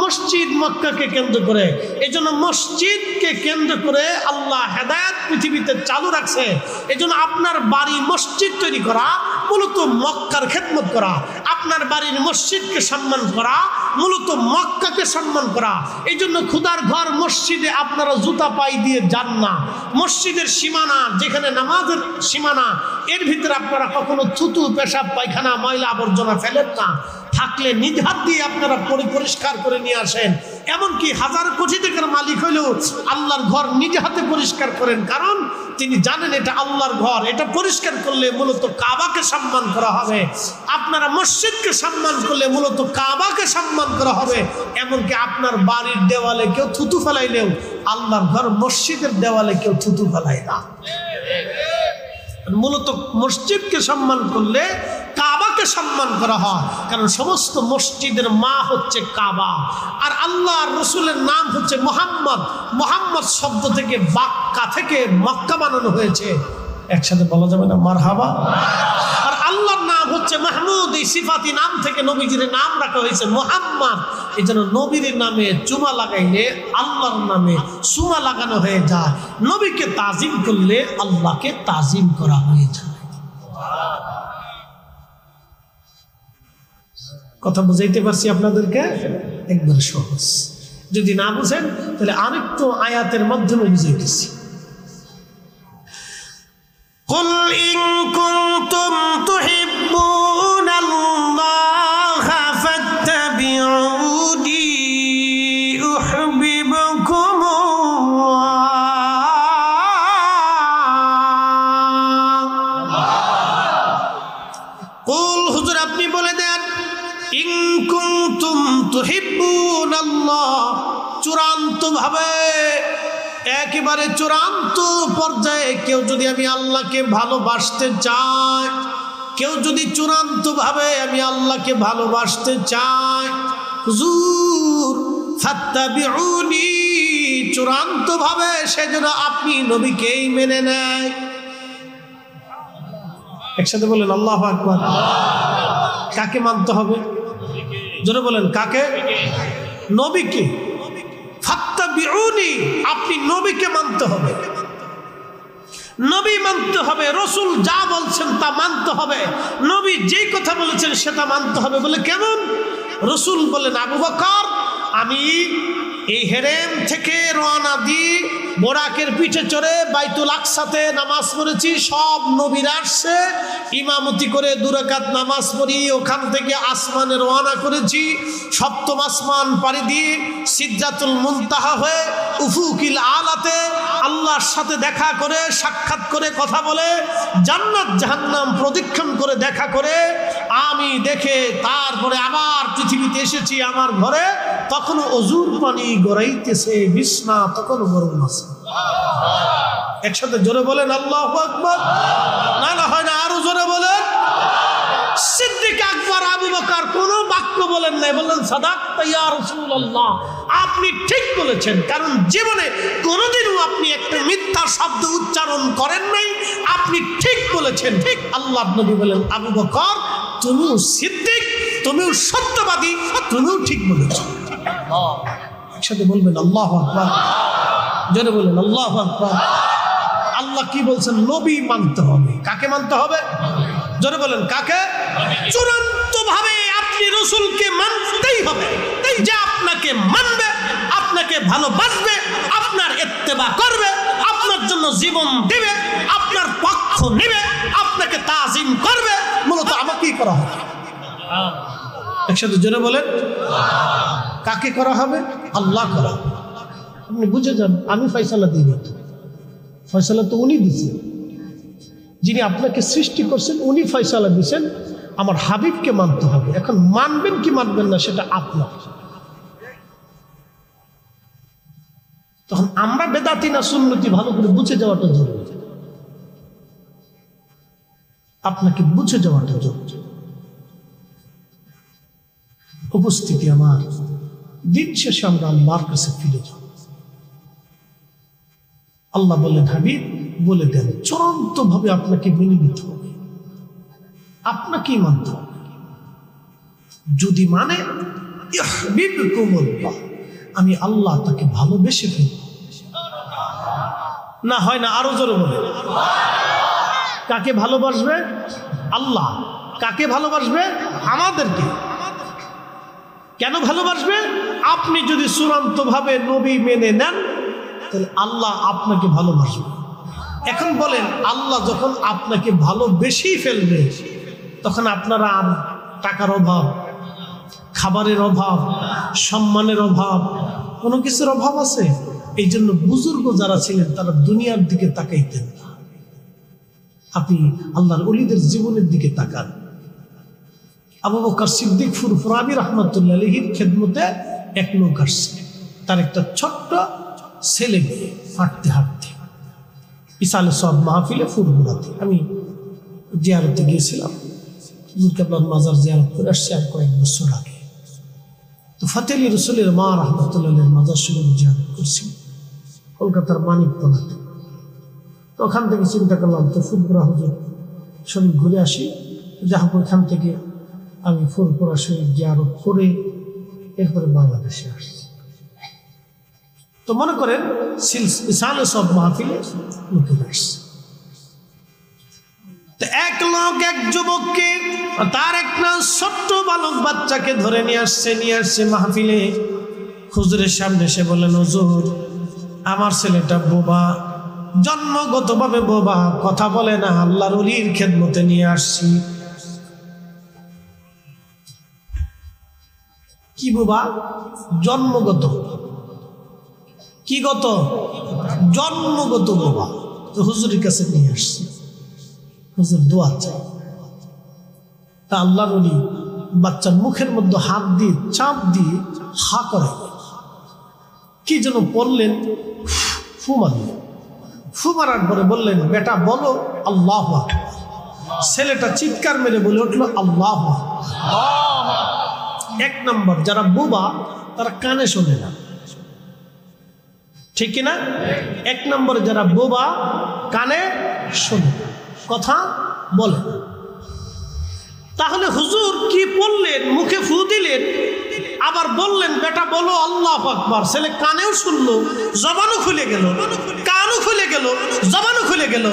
মসজিদ মক্কাকে কেন্দ্র করে। এই জন্য মসজিদকে কেন্দ্র করে আল্লাহ হেদায়েত পৃথিবীতে চালু রাখছে। এই জন্য আপনার বাড়ি মসজিদ তৈরি করা মূলত মক্কার খেদমত করা, আপনার বাড়ির মসজিদকে সম্মান করা মূলত মক্কাকে সম্মান করা। এই জন্য খুদার ঘর মসজিদে আপনারা জুতা পাই দিয়ে যান না। মসজিদের সীমানা, যেখানে নামাজের সীমানা, এর ভিতরে আপনারা কখনো থুতু, পেশাব, পায়খানা, ময়লা আবর্জনা ফেলেন না। থাকলে নিজ হাত দিয়ে আপনারা পরিষ্কার করে নিয়ে আসেন। এমনকি হাজার কোটি টাকার মালিক হইলেও আল্লাহর ঘর নিজ হাতে পরিষ্কার করেন, কারণ তিনি জানেন এটা আল্লাহর ঘর। এটা পরিষ্কার করলে মূলত কাবাকে সম্মান করা হবে। আপনারা মসজিদকে সম্মান করলে মূলত কাবাকে সম্মান করা হবে। এমনকি আপনার বাড়ির দেওয়ালে কেউ থুতু ফেলাইলেও আল্লাহর ঘর মসজিদের দেওয়ালে কেউ থুতু ফেলায় না। মূলত মসজিদকে সম্মান করলে কাবাকে সম্মান করা হয়, কারণ সমস্ত মসজিদের মা হচ্ছে কাবা। আর আল্লাহ রসুলের নাম হচ্ছে মোহাম্মদ। মোহাম্মদ শব্দ থেকে, বাক্কা থেকে মক্কা বানানো হয়েছে। একসাথে বলা যাবে না মারহাবা? আর আল্লাহর নাম হচ্ছে মাহমুদ। এই সিফাতি নাম থেকে নবীজির নাম রাখা হয়েছে মোহাম্মদ। এই জন্য নবীর নামে চুমা লাগাইলে আল্লাহর নামে চুমা লাগানো হয়ে যায়। নবীকে তাজিম করলে আল্লাহকে তাজিম করা হয়ে যায়। কথা বুঝাইতে পারছি আপনাদেরকে? একবার সহজ। যদি না বুঝেন তাহলে আরেকটু আয়াতের মাধ্যমে বুঝাইতেছি। قل إن كنتم تحبون الله فاتبعوني أحببكم قل হুজুর আপনি বলে দেন, ইন কুনতুম তুহিব্বুনাল্লাহ, চূড়ান্ত ভাবে, একেবারে চূড়ান্ত পর্যায়ে কেউ যদি আমি আল্লাহকে ভালোবাসতে চাই, কেউ যদি চূড়ান্ত ভাবে আমি আল্লাহকে ভালোবাসতে চাই, হুজুর ফাত্তাবিউনি, চূড়ান্ত ভাবে সেজন্য আপনি নবীকেই মেনে নেয়। একসাথে বলেন আল্লাহু আকবার। কাকে মানতে হবে? জোরে বলেন, কাকে? নবীকে। ফাত্তাবিউনি, আপনি নবীকে মানতে হবে, নবী মানতে হবে। রসুল যা বলছেন তা মানতে হবে। নবী যেই কথা বলেছেন সেটা মানতে হবে। বলে কেমন? রসুল বলেন, আবু বকর, আমি এই হেরেম থেকে রওনা দিয়ে বোরাকের পিঠে চড়ে বাইতুল আকসাতে নামাজ পড়েছি। সব নবীরা আসছে, ইমামতি করে 2 রাকাত নামাজ পড়ি। ওখান থেকে আসমানে রওনা করেছি। 7ম আসমান পাড়ি দিয়ে সিদরাতুল মুনতাহা হয়ে উফুকিল আলাতে আল্লাহর সাথে দেখা করে, সাক্ষাৎ করে, কথা বলে, জান্নাত জাহান্নাম প্রদক্ষিণ করে দেখা করে আমি দেখে তারপরে আবার পৃথিবীতে এসেছি আমার ঘরে। তখন অজুর পানি গড়াইতেছে, বিছনা তখন গরম আছে। একসাথে জোরে বলেন আল্লাহু আকবার। না না হয় না, আরো জোরে বলেন। সিদ্দিক আকবর আবু বকর কোনো বাক্য বলেন নাই, বললেন সাদাকতা ইয়া রাসূলুল্লাহ, আপনি ঠিক বলেছেন। কারণ জীবনে কোনোদিনও আপনি একটা মিথ্যা শব্দ উচ্চারণ করেন নাই, আপনি ঠিক বলেছেন। ঠিক আল্লাহর নবী বলেন, আবু বকর তুমিও সিদ্দিক, তুমিও সত্যবাদী, তুমিও ঠিক বলেছ। একসাথে বলবেন আল্লাহু আকবার। জোরে বলেন আল্লাহু আকবার। আল্লাহ কি বলছেন? নবী মানতে হবে। কাকে মানতে হবে? জোরে বলেন, কাকে? চূড়ান্ত ভাবে আপনি রসুলকে মানতেই হবে। যে আপনাকে মানবে, আপনাকে ভালোবাসবে, আপনার ইত্তেবা করবে, আপনার জন্য জীবন দিবে, আপনার পক্ষ নেবে, আপনাকে তাজিম কি করা হবে? একসাথে জোরে বলেন, কাকে করা হবে? আল্লাহ করা হবে। আপনি বুঝে যান, আমি ফয়সালা দিই না, ফয়সালা তো উনি দিয়েছেন, যিনি আপনাকে সৃষ্টি করছেন উনি ফয়সালা দিয়েছেন। আমার হাবিবকে মানতে হবে। এখন মানবেন কি মানবেন না সেটা আপনার। তখন আমরা বেদাতি না সুন্নতি ভালো করে বুঝে যাওয়াটা জরুরি। আপনাকে বুঝে যাওয়াটা জরুরি। উপস্থিতি আমার, দিন শেষে আমরা আল্লাহর কাছে ফিরে যাব। আল্লাহ বলেন, হাবিব বলে দেন, চূড়ান্ত ভাবে আপনাকে মেনে নিতে হবে, আপনাকেই মানতে হবে। যদি মানে আমি আল্লাহ তাকে ভালোবেসে ফেলব। না হয় না, আরো জোরে বলে, কাকে ভালোবাসবে? আল্লাহ। কাকে ভালোবাসবে? আমাদেরকে। কেন ভালোবাসবে? আপনি যদি চূড়ান্ত ভাবে নবী মেনে নেন তাহলে আল্লাহ আপনাকে ভালোবাসবে। এখন বলেন, আল্লাহ যখন আপনাকে ভালোবেসেই ফেলবে তখন আপনারা আর টাকার অভাব, খাবারের অভাব, সম্মানের অভাব, কোনো কিছুর অভাব আছে? এই জন্য বুজুর্গ যারা ছিলেন তারা দুনিয়ার দিকে তাকাইতেন না। আপনি আল্লাহর ওলিদের জীবনের দিকে তাকান। আবু বকর সিদ্দিক ফুরফুরাবি রাহমাতুল্লাহ আলাইহির খেদমতে এক লোক আসছে, তার একটা ছোট্ট ছেলে মেয়ে, হাঁটতে হাঁটতে ইসালে সব মাহফিলে ফুরফুরাতে আমি জিয়ারতে গিয়েছিলাম। আপনার মাজার জিয়ারত করে আসছে আর কয়েক বছর আগে। তো ফাতেলি রসুলের মা রাহমাতুল্লাহ মাজার শরীফ জিয়ারত করছি কলকাতার মানিকতলাতে। তো ওখান থেকে চিন্তা করলাম তো ফুরফুরা হুজুর শরীফ ঘুরে আসি, যা হোক ওইখান থেকে আমি ফুরফুরা শরীফ জিয়ারত করে এরপরে বাংলাদেশে আসছি। তো মনে করেন ইসালে সব মাহফিলে লোকের আসছে। তো এক লোক এক যুবককে, তার একটা ছোট্ট বালক বাচ্চাকে ধরে নিয়ে আসছে মাহফিলে। হুজুরের সামনে এসে বললেন, হুজুর আমার ছেলেটা বোবা, জন্মগতভাবে বোবা, কথা বলে না, আল্লাহর ওলির খেদমতে নিয়ে আসছি। কি বোবা? জন্মগত। কি গত? জন্মগত বোবা। তো হুজুরের কাছে নিয়ে আসছি, হুজুর দোয়া চাই। তা আল্লাহর ওলি বাচ্চার মুখের মধ্যে হাত দিয়ে চাপ দিয়ে হা করাই, কি যেন বললেন, ফু মারলেন। ফু মারার পরে বললেন, বেটা বলো আল্লাহু আকবার। ছেলেটা চিৎকার মেরে বলে উঠলো আল্লাহু আকবার। এক নম্বর, যারা বোবা তারা কানে শোনে না, ঠিক কিনা? এক নম্বর, যারা বোবা কানে শোনে, কথা বলে। তাহলে হুজুর কি বললেন? মুখে ফু দিলেন, আবার বললেন বেটা বলো আল্লাহু আকবার। ছেলে কানেও শুনলো, জবানও খুলে গেল, কানও খুলে গেল, জবানও খুলে গেল।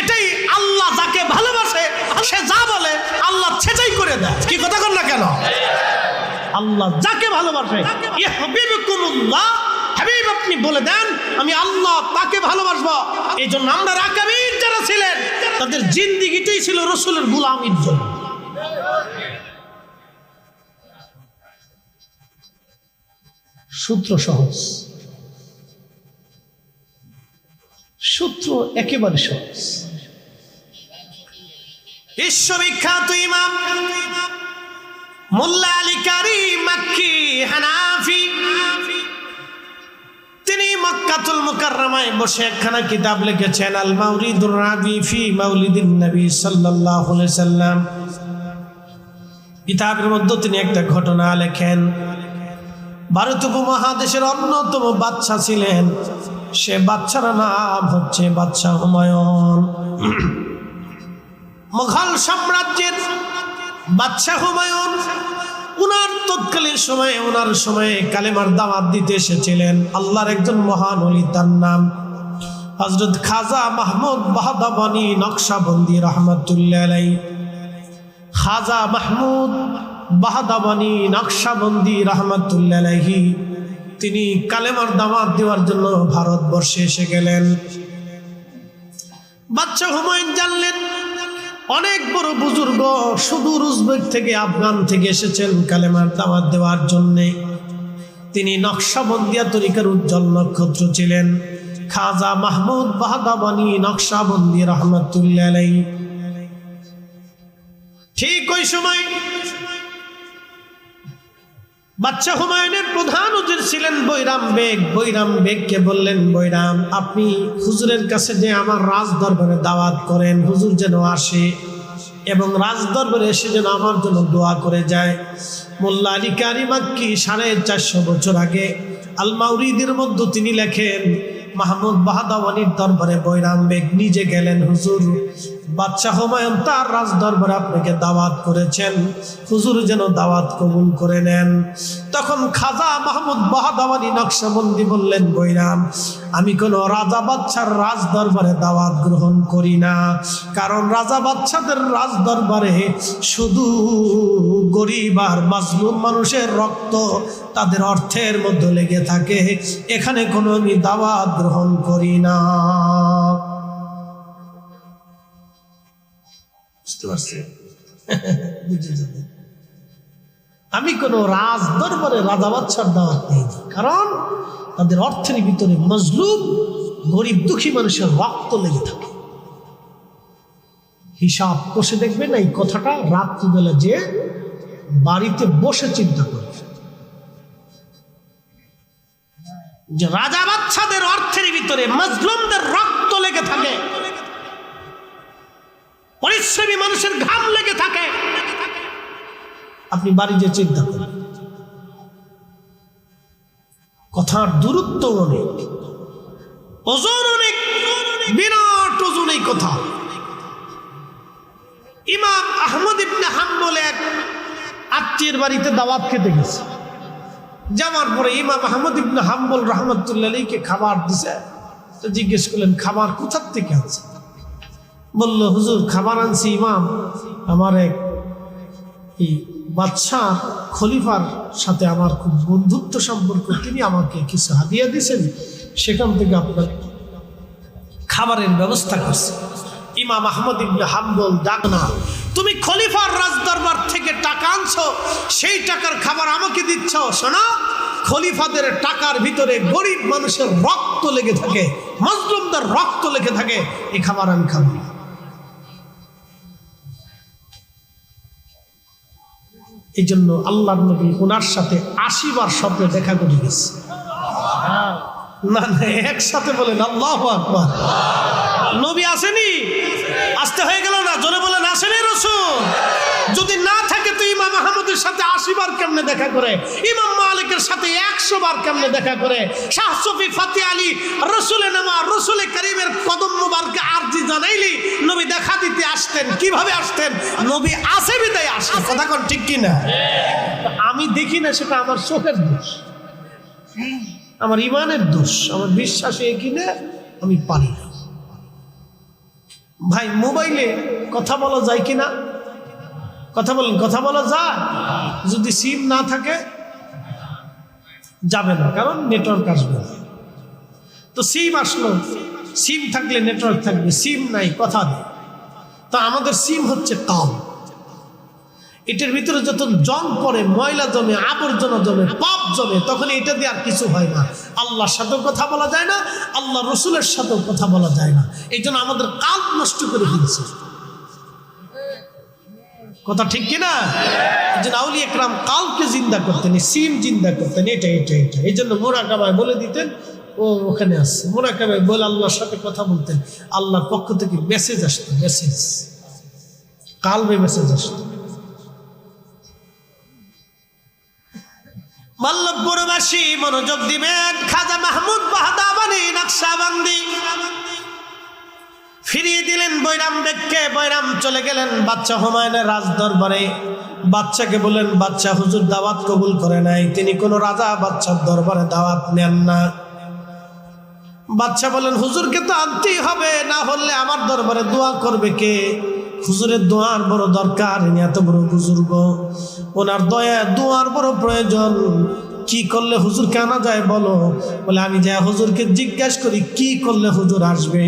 এটাই আল্লাহ যাকে ভালোবাসে সে যা বলে আল্লাহ সেটাই করে দেয়। কি কথা কর না কেন? আল্লাহ যাকে ভালোবাসে, ইয়া হাবিবুকুমুল্লাহ, হাবিব আপনি বলে দেন আমি আল্লাহ তাকে ভালোবাসবো। এই জন্য আমরা আকাবির যারা ছিলেন তাদের জিন্দেগিটাই ছিল রাসূলের গোলামির জন্য। সূত্র সহজ, সূত্র একেবারে সহজ। বিশ্ববিখ্যাত ইমাম মোল্লা আলী কারি মাক্কি হানাফি, তিনি মক্কাতুল মুকাররমায় বসে একখানা কিতাব লিখেছেন, আল মাউরিদুর রাবি ফি মাউলিদিন নবী সাল্লাল্লাহু আলাইহি সাল্লাম। কিতাবের মধ্যে তিনি একটা ঘটনা লেখেন। ভারত উপমহাদেশের অন্যতম বাদশা ছিলেন, সে বাদশার নাম হচ্ছে বাদশা হুমায়ুন। মুঘল সাম্রাজ্যের বাদশা হুমায়ুন, উনার তৎকালীন সময়ে, উনার সময়ে কালেমার দাওয়াত দিতে এসেছিলেন আল্লাহর একজন মহান ওলি, তার নাম হযরত খাজা মাহমুদ বাহদাবানী নকশবন্দি রাহমাতুল্লাহ আলাইহি। খাজা মাহমুদ বাহদাবানী নকশবন্দি রাহমাতুল্লাহ আলাইহি তিনি কালেমার দাওয়াত দেওয়ার জন্য ভারতবর্ষে এসে গেলেন। বাদশা হুমায়ুন জানলেন অনেক বড় বুজুর্গ সুদূর উজবেক থেকে আফগান থেকে এসেছেন কালেমার দাওয়াত দেওয়ার জন্যে। তিনি নকশবন্দিয়া তরিকার উজ্জ্বল নক্ষত্র ছিলেন। খাজা মাহমুদ বাহদাবানি নকশবন্দি রহমতুল্লাহ আলাইহি। ঠিক ওই সময় বাদশাহ হুমায়ুনের প্রধান উজির ছিলেন বৈরাম বেগ। বৈরাম বেগকে বললেন, বৈরাম, আপনি হুজুরের কাছে যে আমার রাজ দরবারে দাওয়াত করেন, হুজুর যেন আসে এবং রাজ দরবারে এসে যেন আমার জন্য দোয়া করে যায়। মোল্লা আলী কারি মাক্কি 450 বছর আগে আল মাউরিদের মধ্যে তিনি লেখেন, মাহমুদ বাহদাওয়ানির দরবারে বৈরাম বেগ নিজে গেলেন, হুজুর বাদশাহ হুমায়ুন তার রাজ দরবারে আপনাকে দাওয়াত করেছেন, হুজুর যেন দাওয়াত কবুল করে নেন। তখন খাজা মাহমুদ বাহদাওয়ানি নকশবন্দি বললেন, বৈরাম, আমি কোনো রাজা বাদশার রাজ দরবারে দাওয়াত গ্রহণ করি না, কারণ রাজা বাদশাদের রাজ দরবারে শুধু গরিব আর মাজলুম মানুষের রক্ত তাদের অর্থের মধ্যে লেগে থাকে, এখানে কোনো আমি দাওয়াত গ্রহণ করি না। বুঝতে পারছি? বুঝে যাবে। আমি কোন রাজ দরবারে রাজা বাদশার দাওয়াত দিই না, কারণ তাদের অর্থের ভিতরে মজলুম গরিব দুঃখী মানুষের রক্ত লেগে থাকে। হিসাব কষে দেখবেন এই কথাটা রাত্রিবেলা যে বাড়িতে বসে চিন্তা করবে যে রাজা বাদশাদের অর্থের ভিতরে মজলুমদের রক্ত লেগে থাকে, পরিশ্রমী মানুষের ঘাম লেগে থাকে। আপনি বাড়ি যে চিন্তা করেন, কথার দূরত্ব অনেক, ওজন অনেক, বিরাট ওজন এই কথা। ইমাম আহমদ ইবনে হাম্বল এক আত্মীয়ের বাড়িতে দাওয়াত খেতে গেছে। যাওয়ার পরে ইমাম আহমদ ইবনে হাম্বল রহমতুল্লাহ আলাইহিকে খাবার দিছে। তো জিজ্ঞেস করলেন, খাবার কোথার থেকে আছে? বলল, হুজুর খাবার আনছি ইমাম, আমার এক বাদশাহ খলিফার সাথে আমার খুব বন্ধুত্ব সম্পর্ক, তিনি আমাকে কিছু হাদিয়া দিয়েছেন, সেখান থেকে আপনার খাবারের ব্যবস্থা করছে। ইমাম আহমদ ইবনে হাম্বল, ডাক না, তুমি খলিফার রাজদরবার থেকে টাকা আনছো, সেই টাকার খাবার আমাকে দিচ্ছ? শোনো, খলিফাদের টাকার ভিতরে গরিব মানুষের রক্ত লেগে থাকে, মজলুমদের রক্ত লেগে থাকে, এই খাবার আমি খাবো না। এই জন্য আল্লাহর নবী ওনার সাথে 80 বার স্বপ্নে দেখা করে গেছে। না না, একসাথে বলেন আল্লাহু আকবার। নবী আসেনি? আসতে হয়ে গেল না? জোরে বলেন, আসেনি রাসূল? যদি না থাকে তো ইমাম আহমদের সাথে 80 বার কেমনে দেখা করে, ইমাম মালিকের সাথে 100 বার কেমনে দেখা করে, শাহ সফি ফাতি আলী রসুলের নামা রসুল করিমের কদম মুবারকে আরজি জানাইলি নবী দেখা দিতে আসতেন। কিভাবে আসতেন? নবী আসে বিদায় আসতেন। কথা কোন ঠিক কিনা? আমি দেখি না, সেটা আমার চোখের দোষ, আমার ইমানের দোষ, আমার বিশ্বাসে কিনে আমি পারি না। ভাই, মোবাইলে কথা বলা যায় কিনা? কথা বলেন, কথা বলা যায়? যদি সিম না থাকে যাবে না, কারণ নেটওয়ার্ক আসবে না। তো সিম আসলো, সিম থাকলে নেটওয়ার্ক থাকবে, সিম নাই কথা নেই। তো আমাদের সিম হচ্ছে কাল। এটার ভিতরে যত জং পড়ে, ময়লা জমে, আবর্জনা জমে, পাপ জমে, তখন এটা দিয়ে আর কিছু হয় না। আল্লাহর সাথেও কথা বলা যায় না, আল্লাহ রসুলের সাথেও কথা বলা যায় না। এই জন্য আমাদের কাল নষ্ট করে ফেলছে। কথা ঠিক কিনা? এই জন্য আউলিয়া ইকরাম কালকে জিন্দা করতেন, সিম জিন্দা করতেন। এটা এটা এটা এই জন্য মুরাকাবায় বলে দিতেন, ও ওখানে আসছে। মুরাকাবায় বলে আল্লাহর সাথে কথা বলতেন, আল্লাহর পক্ষ থেকে মেসেজ আসতো, মেসেজ কালবে মেসেজ আসতো। বল্লভপুরবাসী মনোযোগ দিবেন, খাজা মাহমুদ বাহদাবানি নকশবন্দি ফিরিয়ে দিলেন বৈরাম বেগকে। বৈরাম চলে গেলেন বাদশাহ হুমায়ুনের রাজ দরবারে। বাদশাকে বলেন, বাদশাহ হুজুর দাওয়াত কবুল করে নাই, তিনি কোন রাজা বাদশার দরবারে দাওয়াত নেন না। বাদশাহ বলেন, হুজুরকে তো আনতেই হবে, না হলে আমার দরবারে দোয়া করবে কে? হুজুরের দোয়ার বড় দরকার, ইনি এত বড় বুজুর্গ, ওনার দয়া দোয়ার বড় প্রয়োজন। কি করলে হুজুরকে আনা যায় বলো? বলে, আমি যাই হুজুরকে জিজ্ঞাসা করি কি করলে হুজুর আসবে।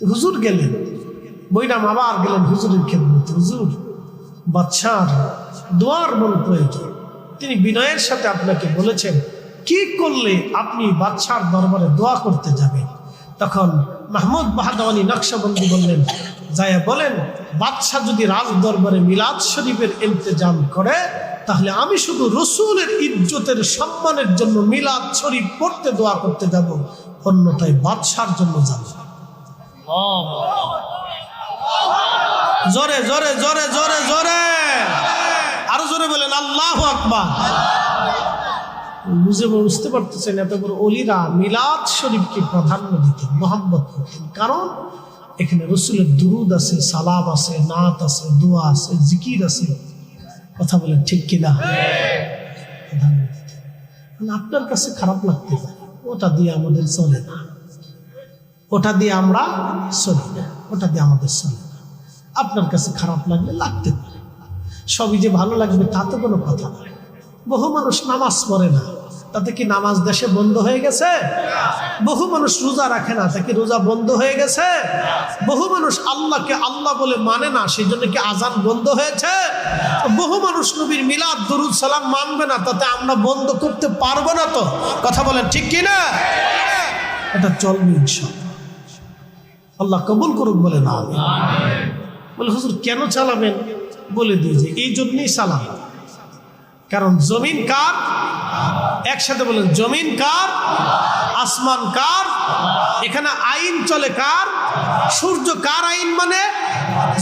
হুজুর গেলেন, বইরাম আবার গেলেন হুজুরের খেদমতে। হুজুর, বাদশার দোয়ার বড় প্রয়োজন, তিনি বিনয়ের সাথে আপনাকে বলেছেন কি করলে আপনি বাদশার দরবারে দোয়া করতে যাবেন। তখন মাহমুদ বাহাদওয়ানি নকশবন্দি বললেন, যায়া বলেন বাদশাহ যদি রাজ দরবারে মিলাদ শরীফের ইন্তজাম করে তাহলে আমি শুধু রসুলের ইজ্জতের সম্মানের জন্য মিলাদ শরীফ পড়তে দোয়া করতে যাব, অন্যথায় বাদশার জন্য যাব। জোরে জোরে জোরে জোরে জোরে আরো জোরে বলেন আল্লাহু আকবার। বুঝতে পারতেছেন এত বড় ওলিরা মিলাদ শরীফকে প্রাধান্য দিতেন, মহব্বত করতেন, কারণ এখানে রসুলের দুরুদ আছে, সালাম আছে, নাত আছে, দোয়া আছে, জিকির আছে। কথা বলেন ঠিক কিনা? আপনার কাছে খারাপ লাগতে পারে, ওটা দিয়ে আমাদের চলে না, ওটা দিয়ে আমরা চলি না, ওটা দিয়ে আমাদের চলে না। আপনার কাছে খারাপ লাগলে লাগতে পারে, সবই যে ভালো লাগবে তা তো কোনো কথা না। বহু মানুষ নামাজ পড়ে না, তাতে কি নামাজ দেশে বন্ধ হয়ে গেছে? বহু মানুষ রোজা রাখে না, তা কি রোজা বন্ধ হয়ে গেছে? বহু মানুষ আল্লাহকে আল্লাহ বলে মানে না, সেই জন্য কি আজান বন্ধ হয়েছে? বহু মানুষ নবীর মিলাদ দুরুদ সালাম মানবে না, তাতে আমরা বন্ধ করতে পারবো না। তো কথা বলেন ঠিক কিনা? এটা চলবে ইনশাআল্লাহ, আল্লাহ কবুল করুক বলে না। বলে হুজুর কেন চালাবেন? বলে দিয়েছে এই জন্যই চালাব, কারণ জমিন কার? একসাথে বলেন, জমিন কার? আসমান কার? এখানে আইন চলে কার? সূর্য কার আইন মানে?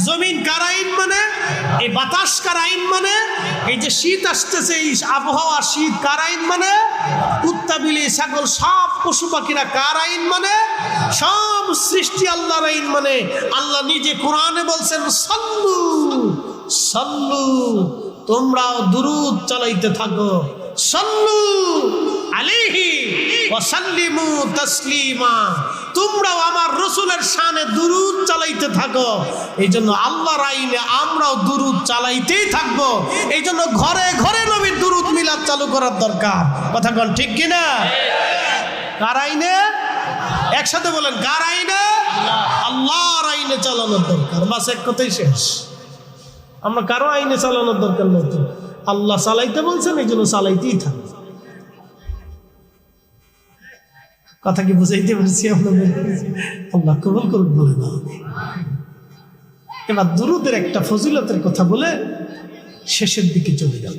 জমিন কার আইন মানে? এই বাতাস কার আইন মানে? এই যে শীত আসতেছে, এই আবহাওয়া শীত কার আইন মানে? কুত্তা বিলি ছাগল সব পশু পাখিরা কার আইন মানে? সব সৃষ্টি আল্লাহর আইন মানে। আল্লাহ নিজে কোরআনে বলছেন সাল্লু সাল্লু, তোমরাও দুরূদ চালাইতে থাকো, সাল্লু আলাইহি ওয়া সাল্লিমু তাসলিমা, তোমরাও আমার রাসূলের শানে দুরূদ চালাইতে থাকো। এই জন্য আল্লাহর আইনে আমরাও দুরূদ চালাইতেই থাকবো। এই জন্য ঘরে ঘরে নবীর দুরূদ মিলাদ চালু করার দরকার। কথা কোন ঠিক কিনা? কার আইনে? একসাথে বলেন, কার আইনে? আল্লাহর আইনে চালানোর দরকার। বাস এক কথাই শেষ। আমরা কারো আইনে চালানোর দরকার নতুন, আল্লাহ চালাইতে বলছেন, এই জন্য চালাইতেই থাকবে। কথা কি বুঝাইতে পারছি আপনাদের? আল্লাহ কবুল করুক বলে না। এবার দুরূদের একটা ফজিলতের কথা বলে শেষের দিকে চলে গেল।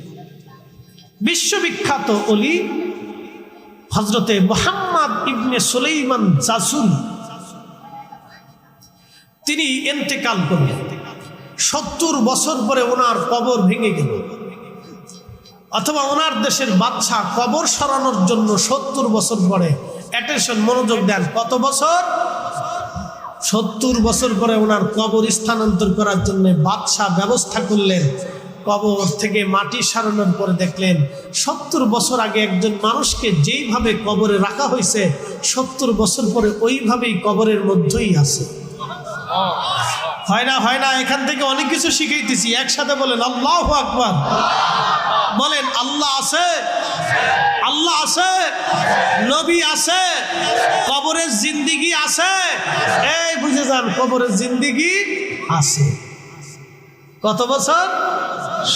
বিশ্ববিখ্যাত ওলি হযরতে মুহাম্মদ ইবনে সুলাইমান জাসুরি, তিনি ইন্তেকাল করলেন। 70 বছর পরে ওনার কবর ভেঙে গেল, অথবা ওনার দেশের বাদশাহ কবর সরানোর জন্য 70 বছর পরে, অ্যাটেনশন মনোযোগ দেন, কত বছর? 70 বছর পরে ওনার কবর স্থানান্তর করার জন্য বাদশাহ ব্যবস্থা করলেন। কবর থেকে মাটি সারানোর পরে দেখলেন 70 বছর আগে একজন মানুষকে যেইভাবে কবরে রাখা হয়েছে 70 বছর পরে ওইভাবেই কবরের মধ্যেই আছে। হয় না? হয় না? এখান থেকে অনেক কিছু শিখাইতেছি, একসাথে বলেন আল্লাহু আকবার। বলেন আল্লাহ আছে, আল্লাহ আছে, নবী আছে, কবরের জিন্দিগি আছে। এই বুঝে যান, কবরের জিন্দিগি আছে। কত বছর?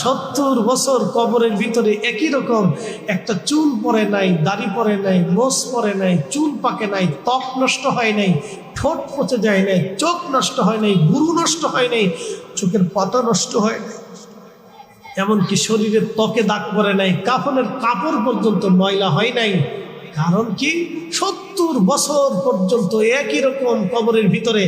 70 বছর কবরের ভিতরে একই রকম, একটা চুল পরে নাই, দাড়ি পরে নাই, মোছ পরে নাই, চুল পাকে নাই, ত্বক নষ্ট হয় নাই, ঠোঁট পচে যায় নাই, চোখ নষ্ট হয় নাই, ভুরু নষ্ট হয় নাই, চোখের পাতা নষ্ট হয় নাই, এমনকি শরীরের ত্বকে দাগ পরে নাই, কাফনের কাপড় পর্যন্ত ময়লা হয় নাই। কারণ কি? 70 বছর পর্যন্ত একই রকম কবরের ভিতরে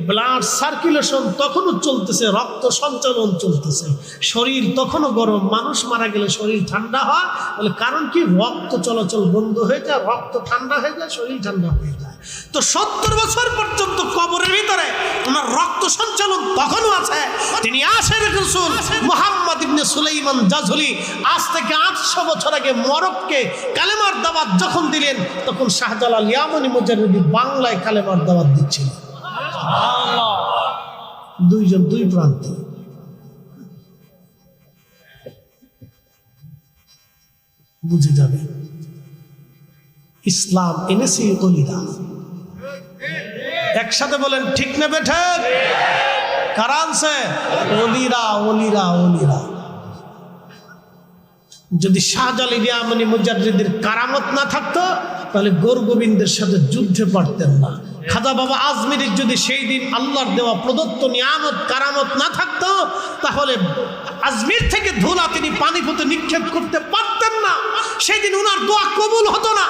ব্লাড সার্কুলেশন তখনও চলতেছে, রক্ত সঞ্চালন চলতেছে, শরীর তখনও গরম। মানুষ মারা গেলে শরীর ঠান্ডা হয় বলে, কারণ কি? রক্ত চলাচল বন্ধ হয়ে যায়, রক্ত ঠান্ডা হয়ে যায়, শরীর ঠান্ডা হয়ে যায়। তো 70 বছর পর্যন্ত কবরের ভিতরে ওনার রক্ত সঞ্চালন তখনও আছে। তিনি আশির রাসূল মুহাম্মদ ইবনে সুলাইমান জাসুরি আজ থেকে 800 বছর আগে মরক্কোকে কালেমার দাওয়াত যখন দিলেন, তখন শাহজালাল ইয়ামানি মুজাদ্দিদ বাংলায় কালেমার দাওয়াত দিচ্ছিলেন। দুইজন দুই প্রান্তে। বুঝে যাবে ইসলাম এনেছে ওলিরা। একসাথে বলেন ঠিক না বেঠে? কারা আনছে? ওলিরা ওলিরা ওলিরা। যদি শাহজালাল ইয়ামানি মুজাদ্দিদের কারামত না থাকতো তাহলে গৌর গোবিন্দের সাথে যুদ্ধে পারতেন না। খাজা বাবা আজমিরির যদি সেই দিন আল্লাহর দেওয়া প্রদত্ত নিয়ামত কারামত না থাকতো তাহলে আজমির থেকে ধুলা তিনি পানিপথে নিক্ষেপ করতে পারতেন না। সেই দিন উনার দোয়া কবুল হতো না,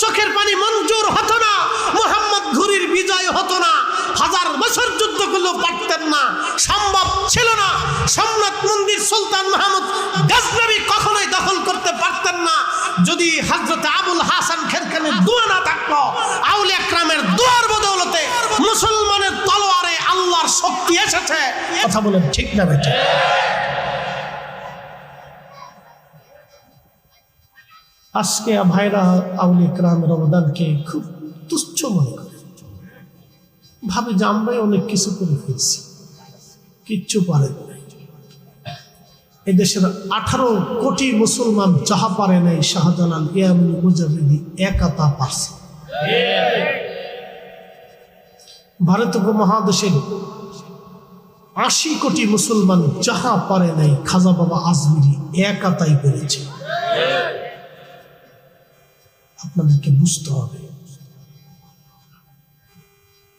চোখের পানি মঞ্জুর হতো না, মোহাম্মদ ঘুরির বিজয় হতো না, 1000 বছর যুদ্ধ করলেও পারতেন না, সম্ভব ছিল না। সোমনাথ মন্দির সুলতান মাহমুদ গজনবী কখনোই দখল করতে পারতেন না যদি হযরত আবুল হাসান খেরখানের দোয়া না থাকতো। আউলিয়া একরামের দোয়ার বদৌলতে মুসলমানের তলোয়ারে আল্লাহর শক্তি এসেছে। কথা বলেন ঠিক না বেটা? আজকে ভাইরা আউলিয়া একরাম রমাদানকে খুব তুচ্ছ মনে করে, ভাবে যে আমরাই অনেক কিছু করে ফেলছি, কিচ্ছু পারেন নাই। এদেশের 18 কোটি মুসলমান যাহা পারে নাই শাহজালাল ইয়ামানি মুজাদ্দিদি একা তা পারছে। ভারত উপমহাদেশের 80 কোটি মুসলমান যাহা পারে নাই খাজা বাবা আজমিরি একা তাই পেরেছে। আপনাদেরকে বুঝতে হবে,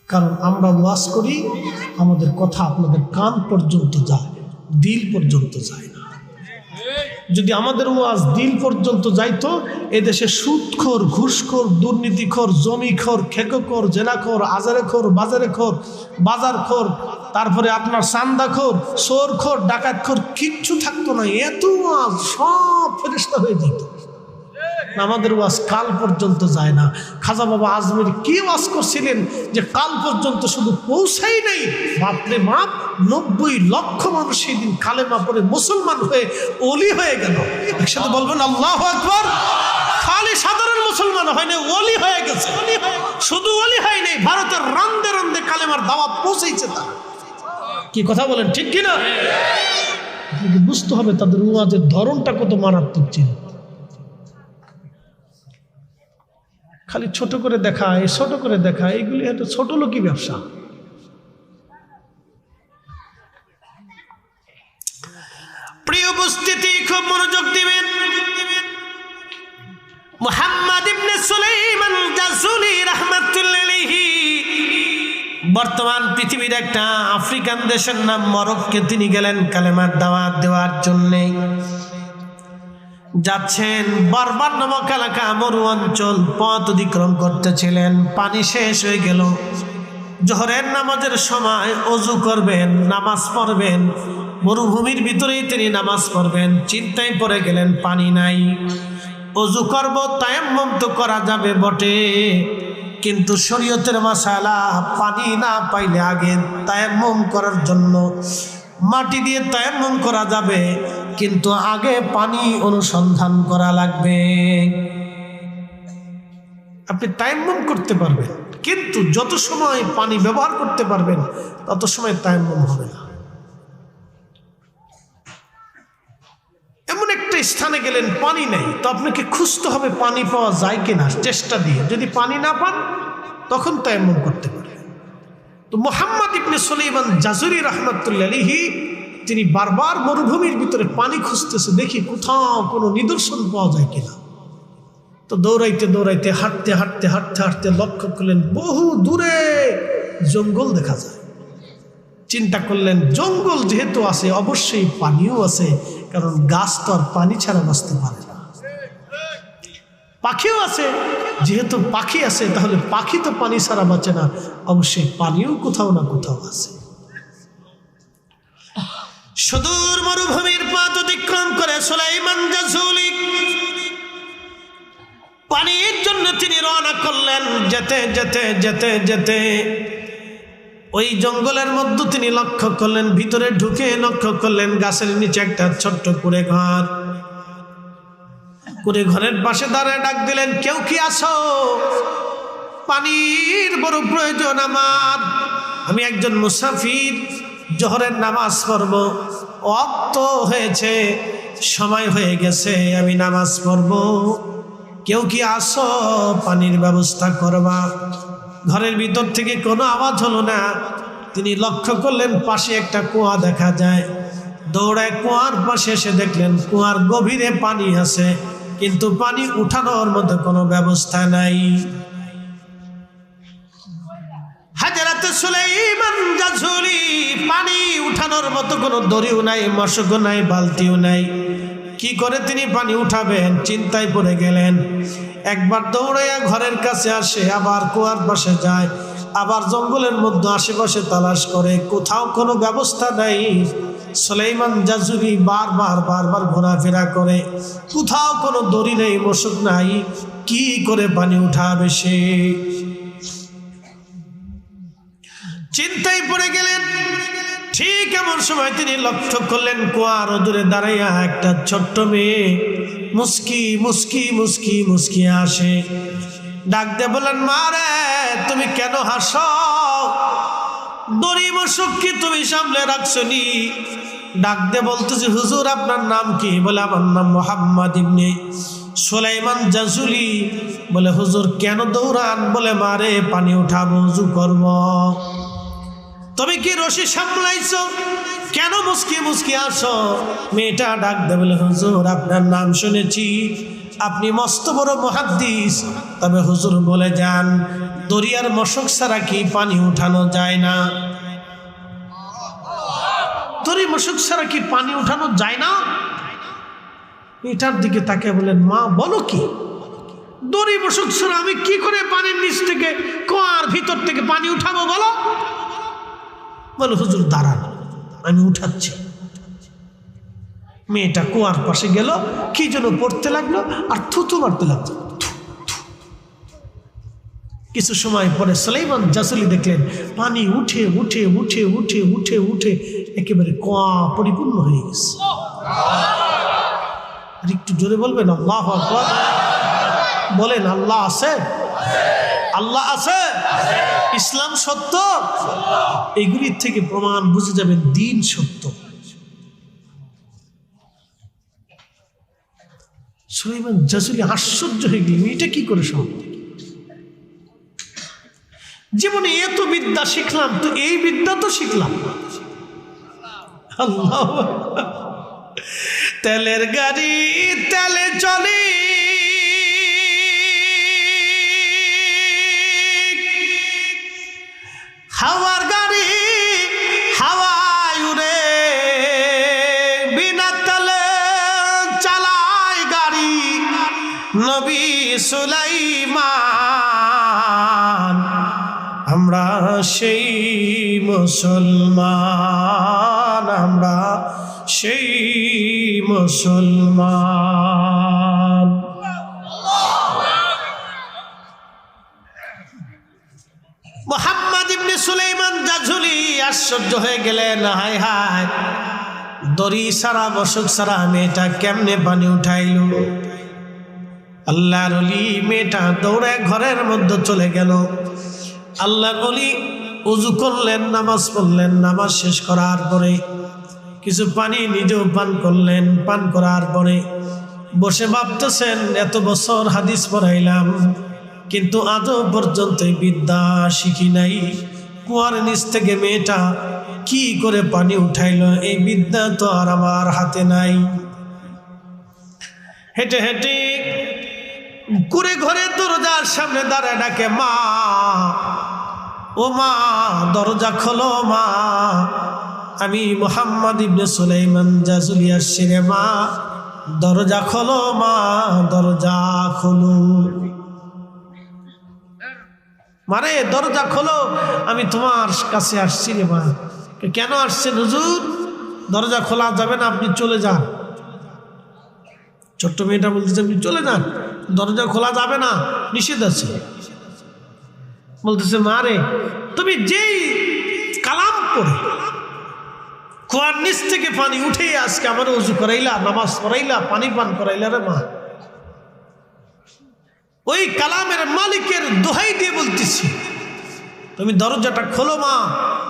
কারণ আমরা ওয়াজ করি, আমাদের কথা আপনাদের কান পর্যন্ত যায়, দিল পর্যন্ত যায় না। যদি আমাদের ওয়াজ দিল পর্যন্ত যাইতো, এদেশে সুদখোর, ঘুষখোর, দুর্নীতিখোর, জমিখোর, খেকোখোর, জেনাখোর, আজারেখোর, বাজারেখোর, বাজারখোর, তারপরে আপনার চান্দাখোর, চোরখোর, ডাকাতখোর কিচ্ছু থাকতো না। এত ওয়াজ সব ফেরেশতা হয়ে যেত। আমাদের ওয়াজ কাল পর্যন্ত যায় না। খাজা বাবা আজমির কি ওয়াজ করছিলেন যে কাল পর্যন্ত শুধু পৌঁছাই নাই, বাপরে বাপ 90 লক্ষ মানুষ সেই দিন কালেমা পড়ে মুসলমান হয়ে ওলি হয়ে গেল। একসাথে বলবেন আল্লাহু আকবার। খালি সাধারণ মুসলমান হয় না, ওলি হয়ে গেছে। শুধু ওলি হয় নাই, ভারতের রান্দে রান্দে কালেমার দাওয়াত পৌঁছেছে। তা কি কথা বলেন ঠিক কিনা? আপনাকে বুঝতে হবে তাদের ওয়াজের ধরনটা কত মারাত্মক ছিল। খালি ছোট করে দেখা, ছোট করে দেখা, এগুলি একটা ছোট লোকই ব্যবসা। প্রিয় উপস্থিতি, খুব মনোযোগ দিবেন। মুহাম্মদ ইবনে সুলাইমান জাসুলি রাহমাতুল্লাহি আলাইহি বর্তমান পৃথিবীর একটা আফ্রিকান দেশের নাম মরক্কোতে তিনি গেলেন কালেমার দাওয়াত দেওয়ার জন্যে। যাচ্ছেন, বারবার নামক এলাকা মরু অঞ্চল পথ অতিক্রম করতেছিলেন। পানি শেষ হয়ে গেল। জোহরের নামাজের সময় ওযু করবেন, নামাজ পড়বেন, মরুভূমির ভিতরেই তিনি নামাজ পড়বেন। চিন্তায় পড়ে গেলেন পানি নাই। ওযু করব, তায়াম্মুম তো করা যাবে বটে, কিন্তু শরীয়তের মাসালা পানি না পাইলে আগে তায়াম্মুম করার জন্য মাটি দিয়ে তায়াম্মুম করা যাবে, কিন্তু আগে পানি অনুসন্ধান করা লাগবে। আপনি তায়াম্মুম করতে পারবেন, কিন্তু যত সময় পানি ব্যবহার করতে পারবেন তত সময় তায়াম্মুম হবে না। এমন একটা স্থানে গেলেন, পানি নেই, তো আপনাকে খুঁজতে হবে পানি পাওয়া যায় কিনা, চেষ্টা দিয়ে। যদি পানি না পান তখন তায়াম্মুম করতে পারবেন। তো মুহাম্মদ ইবনে সুলাইমান জাসুলি রাহমাতুল্লাহি আলাইহি তিনি বারবার মরুভূমির ভিতরে পানি খুঁজতেছে, দেখি কোথাও কোনো নিদর্শন পাওয়া যায় কিনা। তো দৌড়াইতে দৌড়াইতে, হাঁটতে হাঁটতে হাঁটতে হাঁটতে লক্ষ্য করলেন বহু দূরে জঙ্গল দেখা যায়। চিন্তা করলেন জঙ্গল যেহেতু আছে অবশ্যই পানিও আছে, কারণ গাছ তো আর পানি ছাড়া বাঁচতে পারে না। পাখিও আছে, যেহেতু পাখি আছে তাহলে পাখি তো পানি ছাড়া বাঁচে না, অবশ্যই পানিও কোথাও না কোথাও আছে। সুদূর মরুভূমির পথ অতিক্রম করে সুলাইমান জাসুলি পানির জন্য তিনি রওনা করলেন। যেতে যেতে যেতে যেতে ওই জঙ্গলের মধ্যে তিনি লক্ষ্য করলেন, ভিতরে ঢুকে লক্ষ্য করলেন গাছের নিচে একটা ছোট্ট কুড়ে ঘর। কুড়ে ঘরের পাশে দাঁড়ায় ডাক দিলেন, কেউ কি আছো? পানির বড় প্রয়োজন আমার, আমি একজন মুসাফির, জোহরের নামাজ পড়ব, ওয়াক্ত হয়েছে, সময় হয়ে গেছে, আমি নামাজ পড়ব, কেউ কি আসো, পানির ব্যবস্থা করবা। ঘরের ভিতর থেকে কোনো আওয়াজ হলো না। তিনি লক্ষ্য করলেন পাশে একটা কুয়া দেখা যায়। দৌড়ায় কুয়ার পাশে এসে দেখলেন কুয়ার গভীরে পানি আছে, কিন্তু পানি উঠানোর মতো কোনো ব্যবস্থা নাই। হাজরাতে সুলাইমান জাযুলি পানি উঠানোর মতো কোনো দড়িও নাই, মশকও নাই, বালতিও নাই। কি করে তিনি পানি উঠাবেন চিন্তায় পড়ে গেলেন। একবার দৌড়াইয়া ঘরের কাছে আসে, আবার কুয়ার পাশে যায়, আবার জঙ্গলের মধ্যে আশেপাশে তালাশ করে, কোথাও কোনো ব্যবস্থা নাই। সুলাইমান জাযুলি বারবার ঘোরাফেরা করে, কোথাও কোনো দড়ি নেই, মশক নাই, কি করে পানি উঠাবে সে? চিন্তায় পড়ে গেলেন। ঠিক এমন সময় তিনি লক্ষ্য করলেন কুয়ার দূরে দাঁড়াইয়া একটা ছোট্ট মেয়ে মুস্কি মুস্কি মুস্কি মুস্কি আসে। ডাক দিয়ে বলেন, মা রে তুমি কেন হাসো? দড়ি মশক কি তুমি সামলে রাখছো নি? ডাক দিয়ে বলতেছি, হুজুর আপনার নাম কি? বলে, আমার নাম মুহাম্মদ ইবনে সুলাইমান জাযুলি। বলে, হুজুর কেন দৌড়ান? বলে, মারে পানি উঠাবো, উযু করব। তুমি কি রশি সামলাইছো? কেন মুস্কি মুস্কি আসো? মেয়েটা ডাক দে বলে, হুজুর আপনার নাম শুনেছি, আপনি মস্ত বড় মুহাদ্দিস, তবে হুজুর বলে যান দরিয়ার মশক ছাড়া কি পানি উঠানো যায় না? দড়ি মশক ছাড়া কি পানি উঠানো যায় না? মেয়েটার দিকে তাকে বলেন, মা বলো কি? দড়ি মশক ছাড়া আমি কি করে পানির নিচ থেকে, কুয়ার ভিতর থেকে পানি উঠাবো বলো? বলো, হুজুর দাঁড়ান আমি উঠাচ্ছি। মেয়েটা কুয়ার পাশে গেল, কি যেন পড়তে লাগলো আর থুতু মারতে লাগলো। কিছু সময় পরে সুলাইমান জাযুলি দেখলেন পানি উঠে উঠে উঠে উঠে উঠে উঠে একেবারে কুয়া পরিপূর্ণ হয়ে গেছে। আর একটু জোরে বলবেন আল্লাহু আকবার। বলেন, আল্লাহ আছে? আল্লাহ আছে? ইসলাম সত্য? এগুলির থেকে প্রমাণ বুঝে যাবেন দ্বীন সত্য। সুলাইমান জাযুলি আশ্চর্য হয়ে গেলেন, এটা কি করে সম্ভব? জীবনে এত বিদ্যা শিখলাম, তো এই বিদ্যা তো শিখলাম। আল্লাহ, তেলের গাড়ি তেলে চলে, হাওয়ার গাড়ি হাওয়ায় উড়ে, বিনা তেলে চালায় গাড়ি নবী সুলাইমান। আমরা সেই মুসলমান, আমরা সেই মুসলমান। মুহাম্মদ ইবনে সুলাইমান জাযুলি আশ্চর্য হয়ে গেলেন, হায় হায়, দড়ি সারা মশক সারা মেয়েটা কেমনে পানি উঠাইল? আল্লাহর ওলি মেয়েটা দৌড়ে ঘরের মধ্যে চলে গেল। আল্লাহর ওলি উযু করলেন, নামাজ পড়লেন, নামাজ শেষ করার পরে কিছু পানি নিজেও পান করলেন। পান করার পরে বসে ভাবতেছেন, এত বছর হাদিস পড়াইলাম কিন্তু আজও পর্যন্ত বিদ্যা শিখি নাই। কুয়ার নিচ থেকে মেয়েটা কি করে পানি উঠাইলো, এই বিদ্যা তো আর আমার হাতে নাই। হেঁটে হেঁটে করে ঘরে দরজার সামনে দাঁড়ায় ডাকে, মা ও মা দরজা খোলো মা, আমি মুহাম্মদ ইবনে সুলাইমান জাযুলি আসছি রে মা, দরজা খোলো মা, দরজা খোলো। মারে দরজা খোলো, আমি তোমার কাছে আসছি রে মা। কেন আসছেন হুজুর? দরজা খোলা যাবে না, আপনি চলে যান। ছোট্ট মেয়েটা বলতেছে, আপনি চলে যান, দরজা খোলা যাবে না, নিষেধ আছে। বলতেছে, মা রে তুমি যেই কালাম করে কুয়ার নিচ থেকে পানি উঠে আজকে আমার উযু করাইলা, নামাজ পড়াইলা, পানি পান করাইলা রে মা, ওই কালামের মালিকের দোহাই দিয়ে বলতেছি তুমি দরজাটা খোলো মা,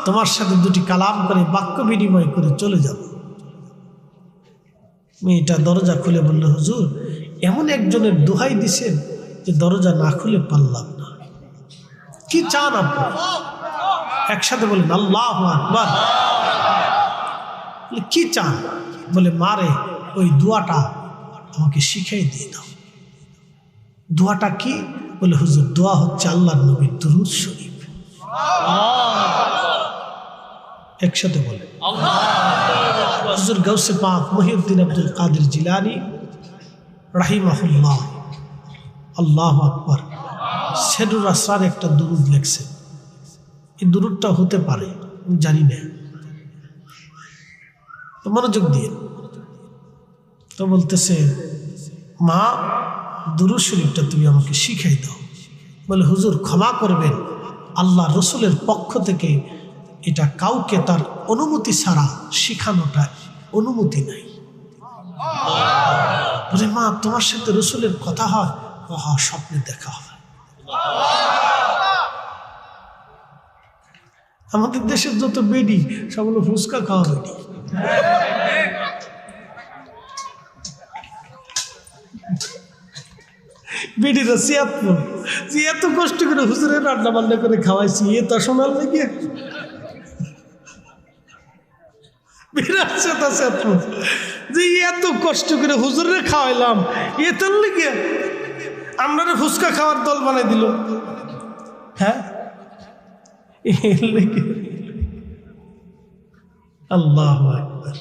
তোমার সাথে দুটি কালাম করে বাক্য বিনিময় করে চলে যাব। মেয়েটা দরজা খুলে বলল, হুজুর এমন একজনের দোহাই দিছেন যে দরজা না খুলে পারলাম না। কি চান আপনি? একসাথে বলেন আল্লাহু আকবার। কি চান? বলে মারে ওই দোয়াটা আমাকে শিখিয়ে দিয়ে দাও। দোয়াটা কি? বলে হুজুর দোয়া হচ্ছে আল্লাহর নবীর দুরূদ শরীফ। একসাথে বলে হুজুর গাউসে পাক মহিউদ্দিন আব্দুল কাদের জিলানী রাহিমাহুল্লাহ, আল্লাহু আকবার, সেরুর আসরার একটা দুরূদ লেখছেন। এই দুরূদটা হতে পারে আমি জানি না, তো মনোযোগ দিয়ে। তো বলতেছে মা দুরূদ শরীফটা তুমি আমাকে শিখাই দাও। বলে হুজুর ক্ষমা করবেন, আল্লাহ রসুলের পক্ষ থেকে এটা কাউকে তার অনুমতি ছাড়া শিখানোটা অনুমতি নাই। বলে মা তোমার সাথে রসুলের কথা হয়? স্বপ্নে দেখা হয়। আমাদের দেশের যত বেডি সব হলো ফুচকা খাওয়া বেডি। বেডিরা সিয়াত্তর, যে এত কষ্ট করে হুজুরের রান্না বান্না করে খাওয়াইছি, এ তো শোনার লেগে যে এত কষ্ট করে হুজুরে খাওয়াইলাম, এ তোর লেগে আপনারা ফুচকা খাওয়ার দল বানাই দিল। হ্যাঁ, আল্লাহু আকবার।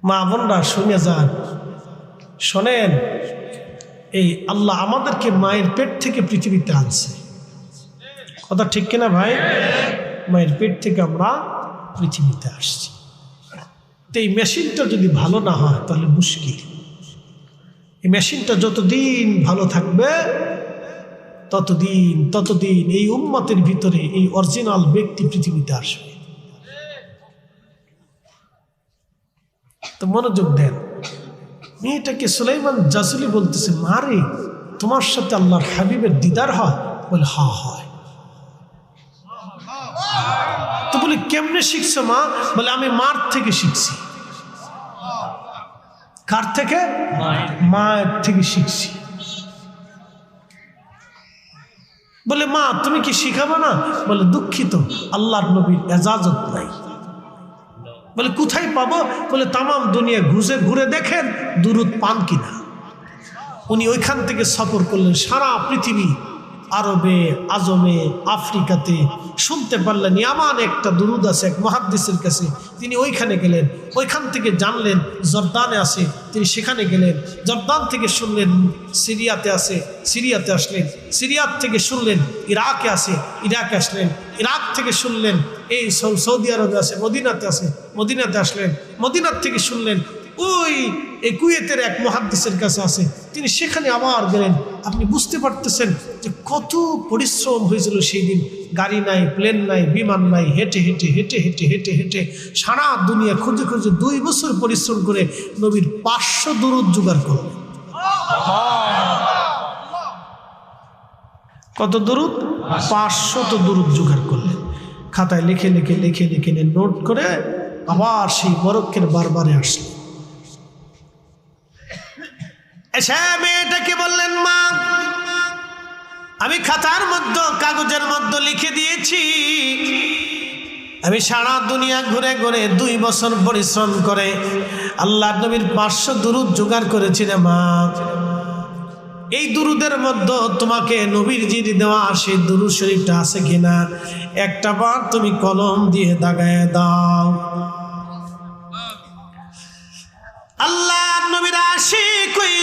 মা বোনরা শুনে যান, শোনেন, এই আল্লাহ আমাদেরকে মায়ের পেট থেকে পৃথিবীতে আনছে, কথা ঠিক কিনা ভাই? মায়ের পেট থেকে আমরা পৃথিবীতে আসছি। তো এই মেশিনটা যদি ভালো না হয় তাহলে মুশকিল। এই মেশিনটা যতদিন ভালো থাকবে ততদিন এই উম্মতের ভিতরে এই অরিজিনাল ব্যক্তি পৃথিবীতে আসবে। তো মনোযোগ দেন। মেয়েটাকে সুলাইমান জাসুলি বলতেছে মারে তোমার সাথে আল্লাহর হাবিবের দিদার হয়? বলে হ্যাঁ হয়। তো বলে কেমনে শিখছো মা? বলে আমি মার থেকে শিখছি। কার থেকে? মায়ের থেকে শিখছি। বলে মা তুমি কি শিখাবো না? বলে দুঃখিত, আল্লাহর নবীর এজাজত নাই। বলে কোথায় পাবো? বলে তামাম দুনিয়া ঘুরে দেখেন দুরূদ পান কিনা। উনি ওইখান থেকে সফর করলেন সারা পৃথিবী, আরবে, আজমে, আফ্রিকাতে। শুনতে পারলেন ইয়ামান একটা দুরূদ আছে এক মুহাদ্দিসের কাছে, তিনি ওইখানে গেলেন। ওইখান থেকে জানলেন জর্দানে আছে, তিনি সেখানে গেলেন। জর্দান থেকে শুনলেন সিরিয়াতে আছে, সিরিয়াতে আসলেন। সিরিয়াত থেকে শুনলেন ইরাকে আছে, ইরাকে আসলেন। ইরাক থেকে শুনলেন এই সৌদি আরবে আছে, মদিনাতে আছে, মদিনাতে আসলেন। মদিনার থেকে শুনলেন ওই কুয়েতের এক মুহাদ্দিসের কাছে আছে, তিনি সেখানে আবার গেলেন। আপনি বুঝতে পারতেছেন যে কত পরিশ্রম হয়েছিল সেই দিন। গাড়ি নাই, প্লেন নাই, বিমান নাই, হেঁটে হেঁটে হেঁটে হেঁটে হেঁটে হেঁটে সারা দুনিয়া খুঁজে খুঁজে 2 বছর পরিশ্রম করে নবীর 500 দুরূদ জোগাড় করলেন। কত দুরূদ? 500 দুরূদ জোগাড় করলেন। খাতায় লিখে লিখে লিখে লিখে নোট করে আবার সেই বরক্ষের বারবারে আসলেন। এসে মেয়েটাকে বললেন মা আমি খাতার মধ্যে কাগজের মধ্যে লিখে দিয়েছি, আমি সারা দুনিয়া ঘুরে ঘুরে 2 বছর পরিশ্রম করে আল্লাহ নবীর 500 দুরূদ জোগাড় করেছি রে মা। এই দুরূদের মধ্যে তোমাকে নবীর জির দেওয়া সেই দুরূদ শরীফটা আছে কিনা একটা বার তুমি কলম দিয়ে দাগায় দাও। আল্লাহ নবীর আশিক ওই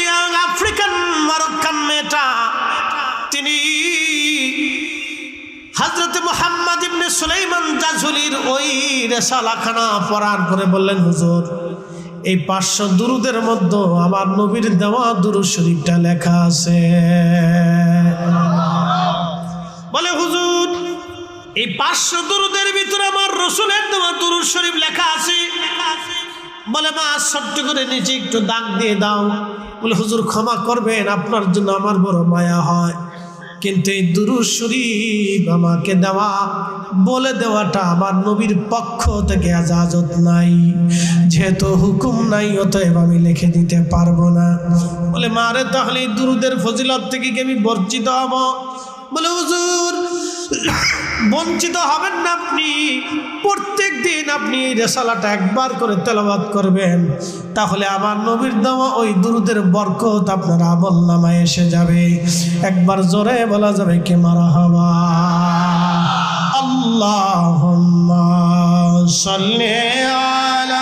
আফ্রিকান মরক্কান মেয়েটা, তিনি হযরত মুহাম্মদ ইবনে সুলাইমান জাসুলির ওই রিসালাখানা পড়ার পরে বললেন হুজুর এই 500 দুরূদের মধ্যে আমার নবীর দেওয়া দুরূদ শরীফটা লেখা আছে। বলে হুজুর এই 500 দুরূদের ভিতরে আমার রাসূলের দেওয়া দুরূদ শরীফ লেখা আছে। বলে মা ছোট্ট করে নিচে একটু দাগ দিয়ে দাও। বলে হুজুর ক্ষমা করবেন, আপনার জন্য আমার বড় মায়া হয়, কিন্তু এই দুরূদ শরীফ আমাকে দেওয়া বলে দেওয়াটা আমার নবীর পক্ষ থেকে ইজাজত নাই, যেহেতু হুকুম নাই অতএব আমি লিখে দিতে পারবো না। বলে মারে তাহলে এই দুরূদের ফজিলত থেকে কি আমি বঞ্চিত হব? বলে হুজুর বঞ্চিত হবেন না। আপনি প্রত্যেক দিন আপনি রিসালাটা একবার করে তেলাওয়াত করবেন, তাহলে আমার নবীর দেওয়া ওই দুরুদের বরকত আপনার আমলনামায় এসে যাবে। একবার জোরে বলা যাবে কি মারহাবা। আল্লাহুম্মা সাল্লি আলা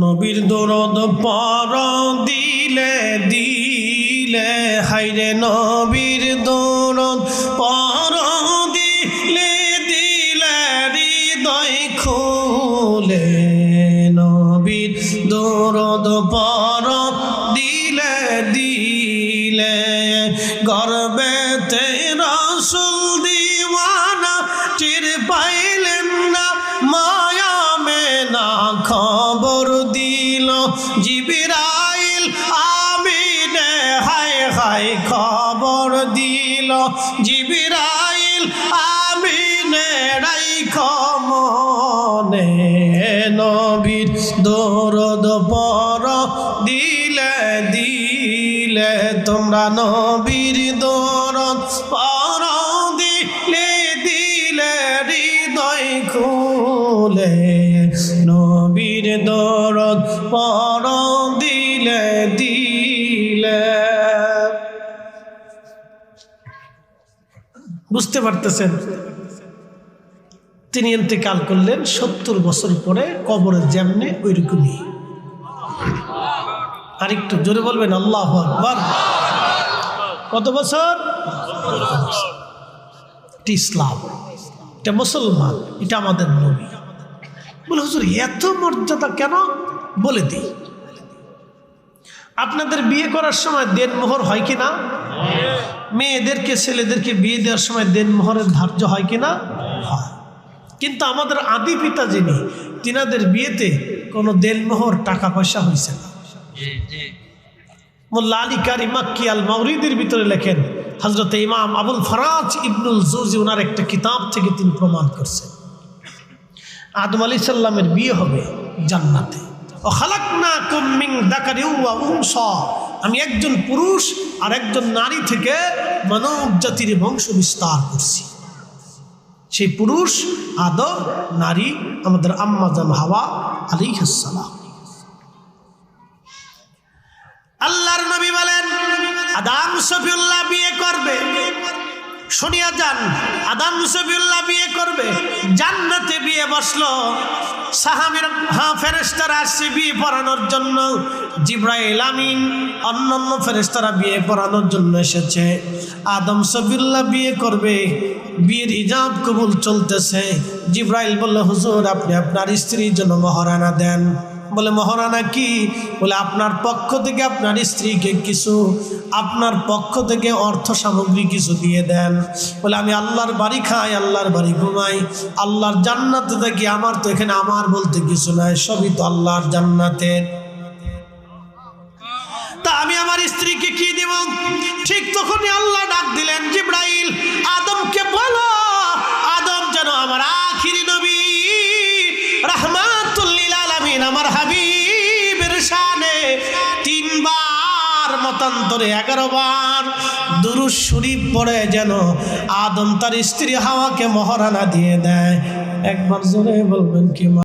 নবীর দরদ পর দিলে দিলে, হায়রে নবীর দরদ পর দিলে দিলে, হৃদয় খুলে নবীর দরদ পর দিলে দিলে, গর্বেতে রাসূল দিওয়ানা চির পাইলেন না, মায়া মেনা খবর দিল জিবরাইল আমিনে, হায় হায় খবর দিল জিবরাইল আমিনে, রাইখো মনে নবীর দরদ পর দিলে দিলে, তোমরা নবীর দরদ পর দিলে দিলে, হৃদয় খুলে নবীর দরদ পর দিলে দিলে। বুঝতে পারতেছেন, তিনি ইন্তেকাল করলেন 70 বছর পরে, কবরে যেমনে ওইরকমই। আরেকটু জোরে বলবেন আল্লাহু আকবার। কত বছর? এটা ইসলাম, এটা মুসলমান, এটা আমাদের নবী। বলে হুজুর এত মর্যাদা কেন? বলে দিই, আপনাদের বিয়ে করার সময় দেনমোহর হয় কিনা? মেয়েদেরকে ছেলেদেরকে বিয়ে দেওয়ার সময় দেনমোহরের ধার্য হয় কিনা? হয়। কিন্তু আমাদের আদি পিতা যিনি, তিনাদের বিয়েতে কোনো দেনমোহর টাকা পয়সা হয়েছে না। মোল্লা আলী কারি মাক্কি আল মাওরিদির ভিতরে লেখেন, হযরত ইমাম আবুল ফারাজ ইবনুল জুজি ওনার একটা কিতাব থেকে তিনি প্রমাণ করছেন, আদম আলাইহিস সালামের বিয়ে হবে জান্নাতে। ও খালাকনাকুম মিন যাকারিন ওয়া উনসা, আমি একজন পুরুষ আর একজন নারী থেকে মানব জাতির বংশ বিস্তার করছি। সেই পুরুষ আদম, নারী আমাদের আম্মা জান হাওয়া আলাইহিস সালাম। আল্লাহর নবী বলেন আদম সফিউল্লাহ বিয়ে করবে, শুনিয়া যান, আদম সফিউল্লাহ বিয়ে করবে, জান্নাতে বিয়ে বসলো। সাহাবীর ফেরেশতারা আসছে বিয়ে পড়ানোর জন্য, জিবরাইল আমিন অন্যান্য ফেরেশতারা বিয়ে পড়ানোর জন্য এসেছে। আদম সফিউল্লাহ বিয়ে করবে, বিয়ের ইজাব কবুল চলতেছে। জিবরাইল বলল হুজুর আপনি আপনার স্ত্রীর জন্য মহারানা দেন। বলে মহারানা কি? বলে আপনার পক্ষ থেকে আপনার স্ত্রীকে কিছু, আপনার পক্ষ থেকে অর্থ সামগ্রী কিছু দিয়ে দেন। বলে আমি আল্লাহর বাড়ি খাই, আল্লাহর বাড়ি ঘুমাই, আল্লাহর জান্নাতে থাকি, আমার তো এখানে আমার বলতে কিছু নাই, সবই তো আল্লাহর জান্নাতের। তা আমি আমার স্ত্রীকে কি দিব? ঠিক তখনই আল্লাহ ডাক দিলেন জিবরাইল আদমকে বলো, আদম যেন আমার আখিরি নবী রাহমাতুল লিল আলামিন আমার হাবিবের শানে 3 বার মতান্তরে 11 বার দুরূদ শরীফ পড়ে যেন আদম তার স্ত্রী হাওয়াকে মহারানা দিয়ে দেয়। একবার জোরে বলবেন কি?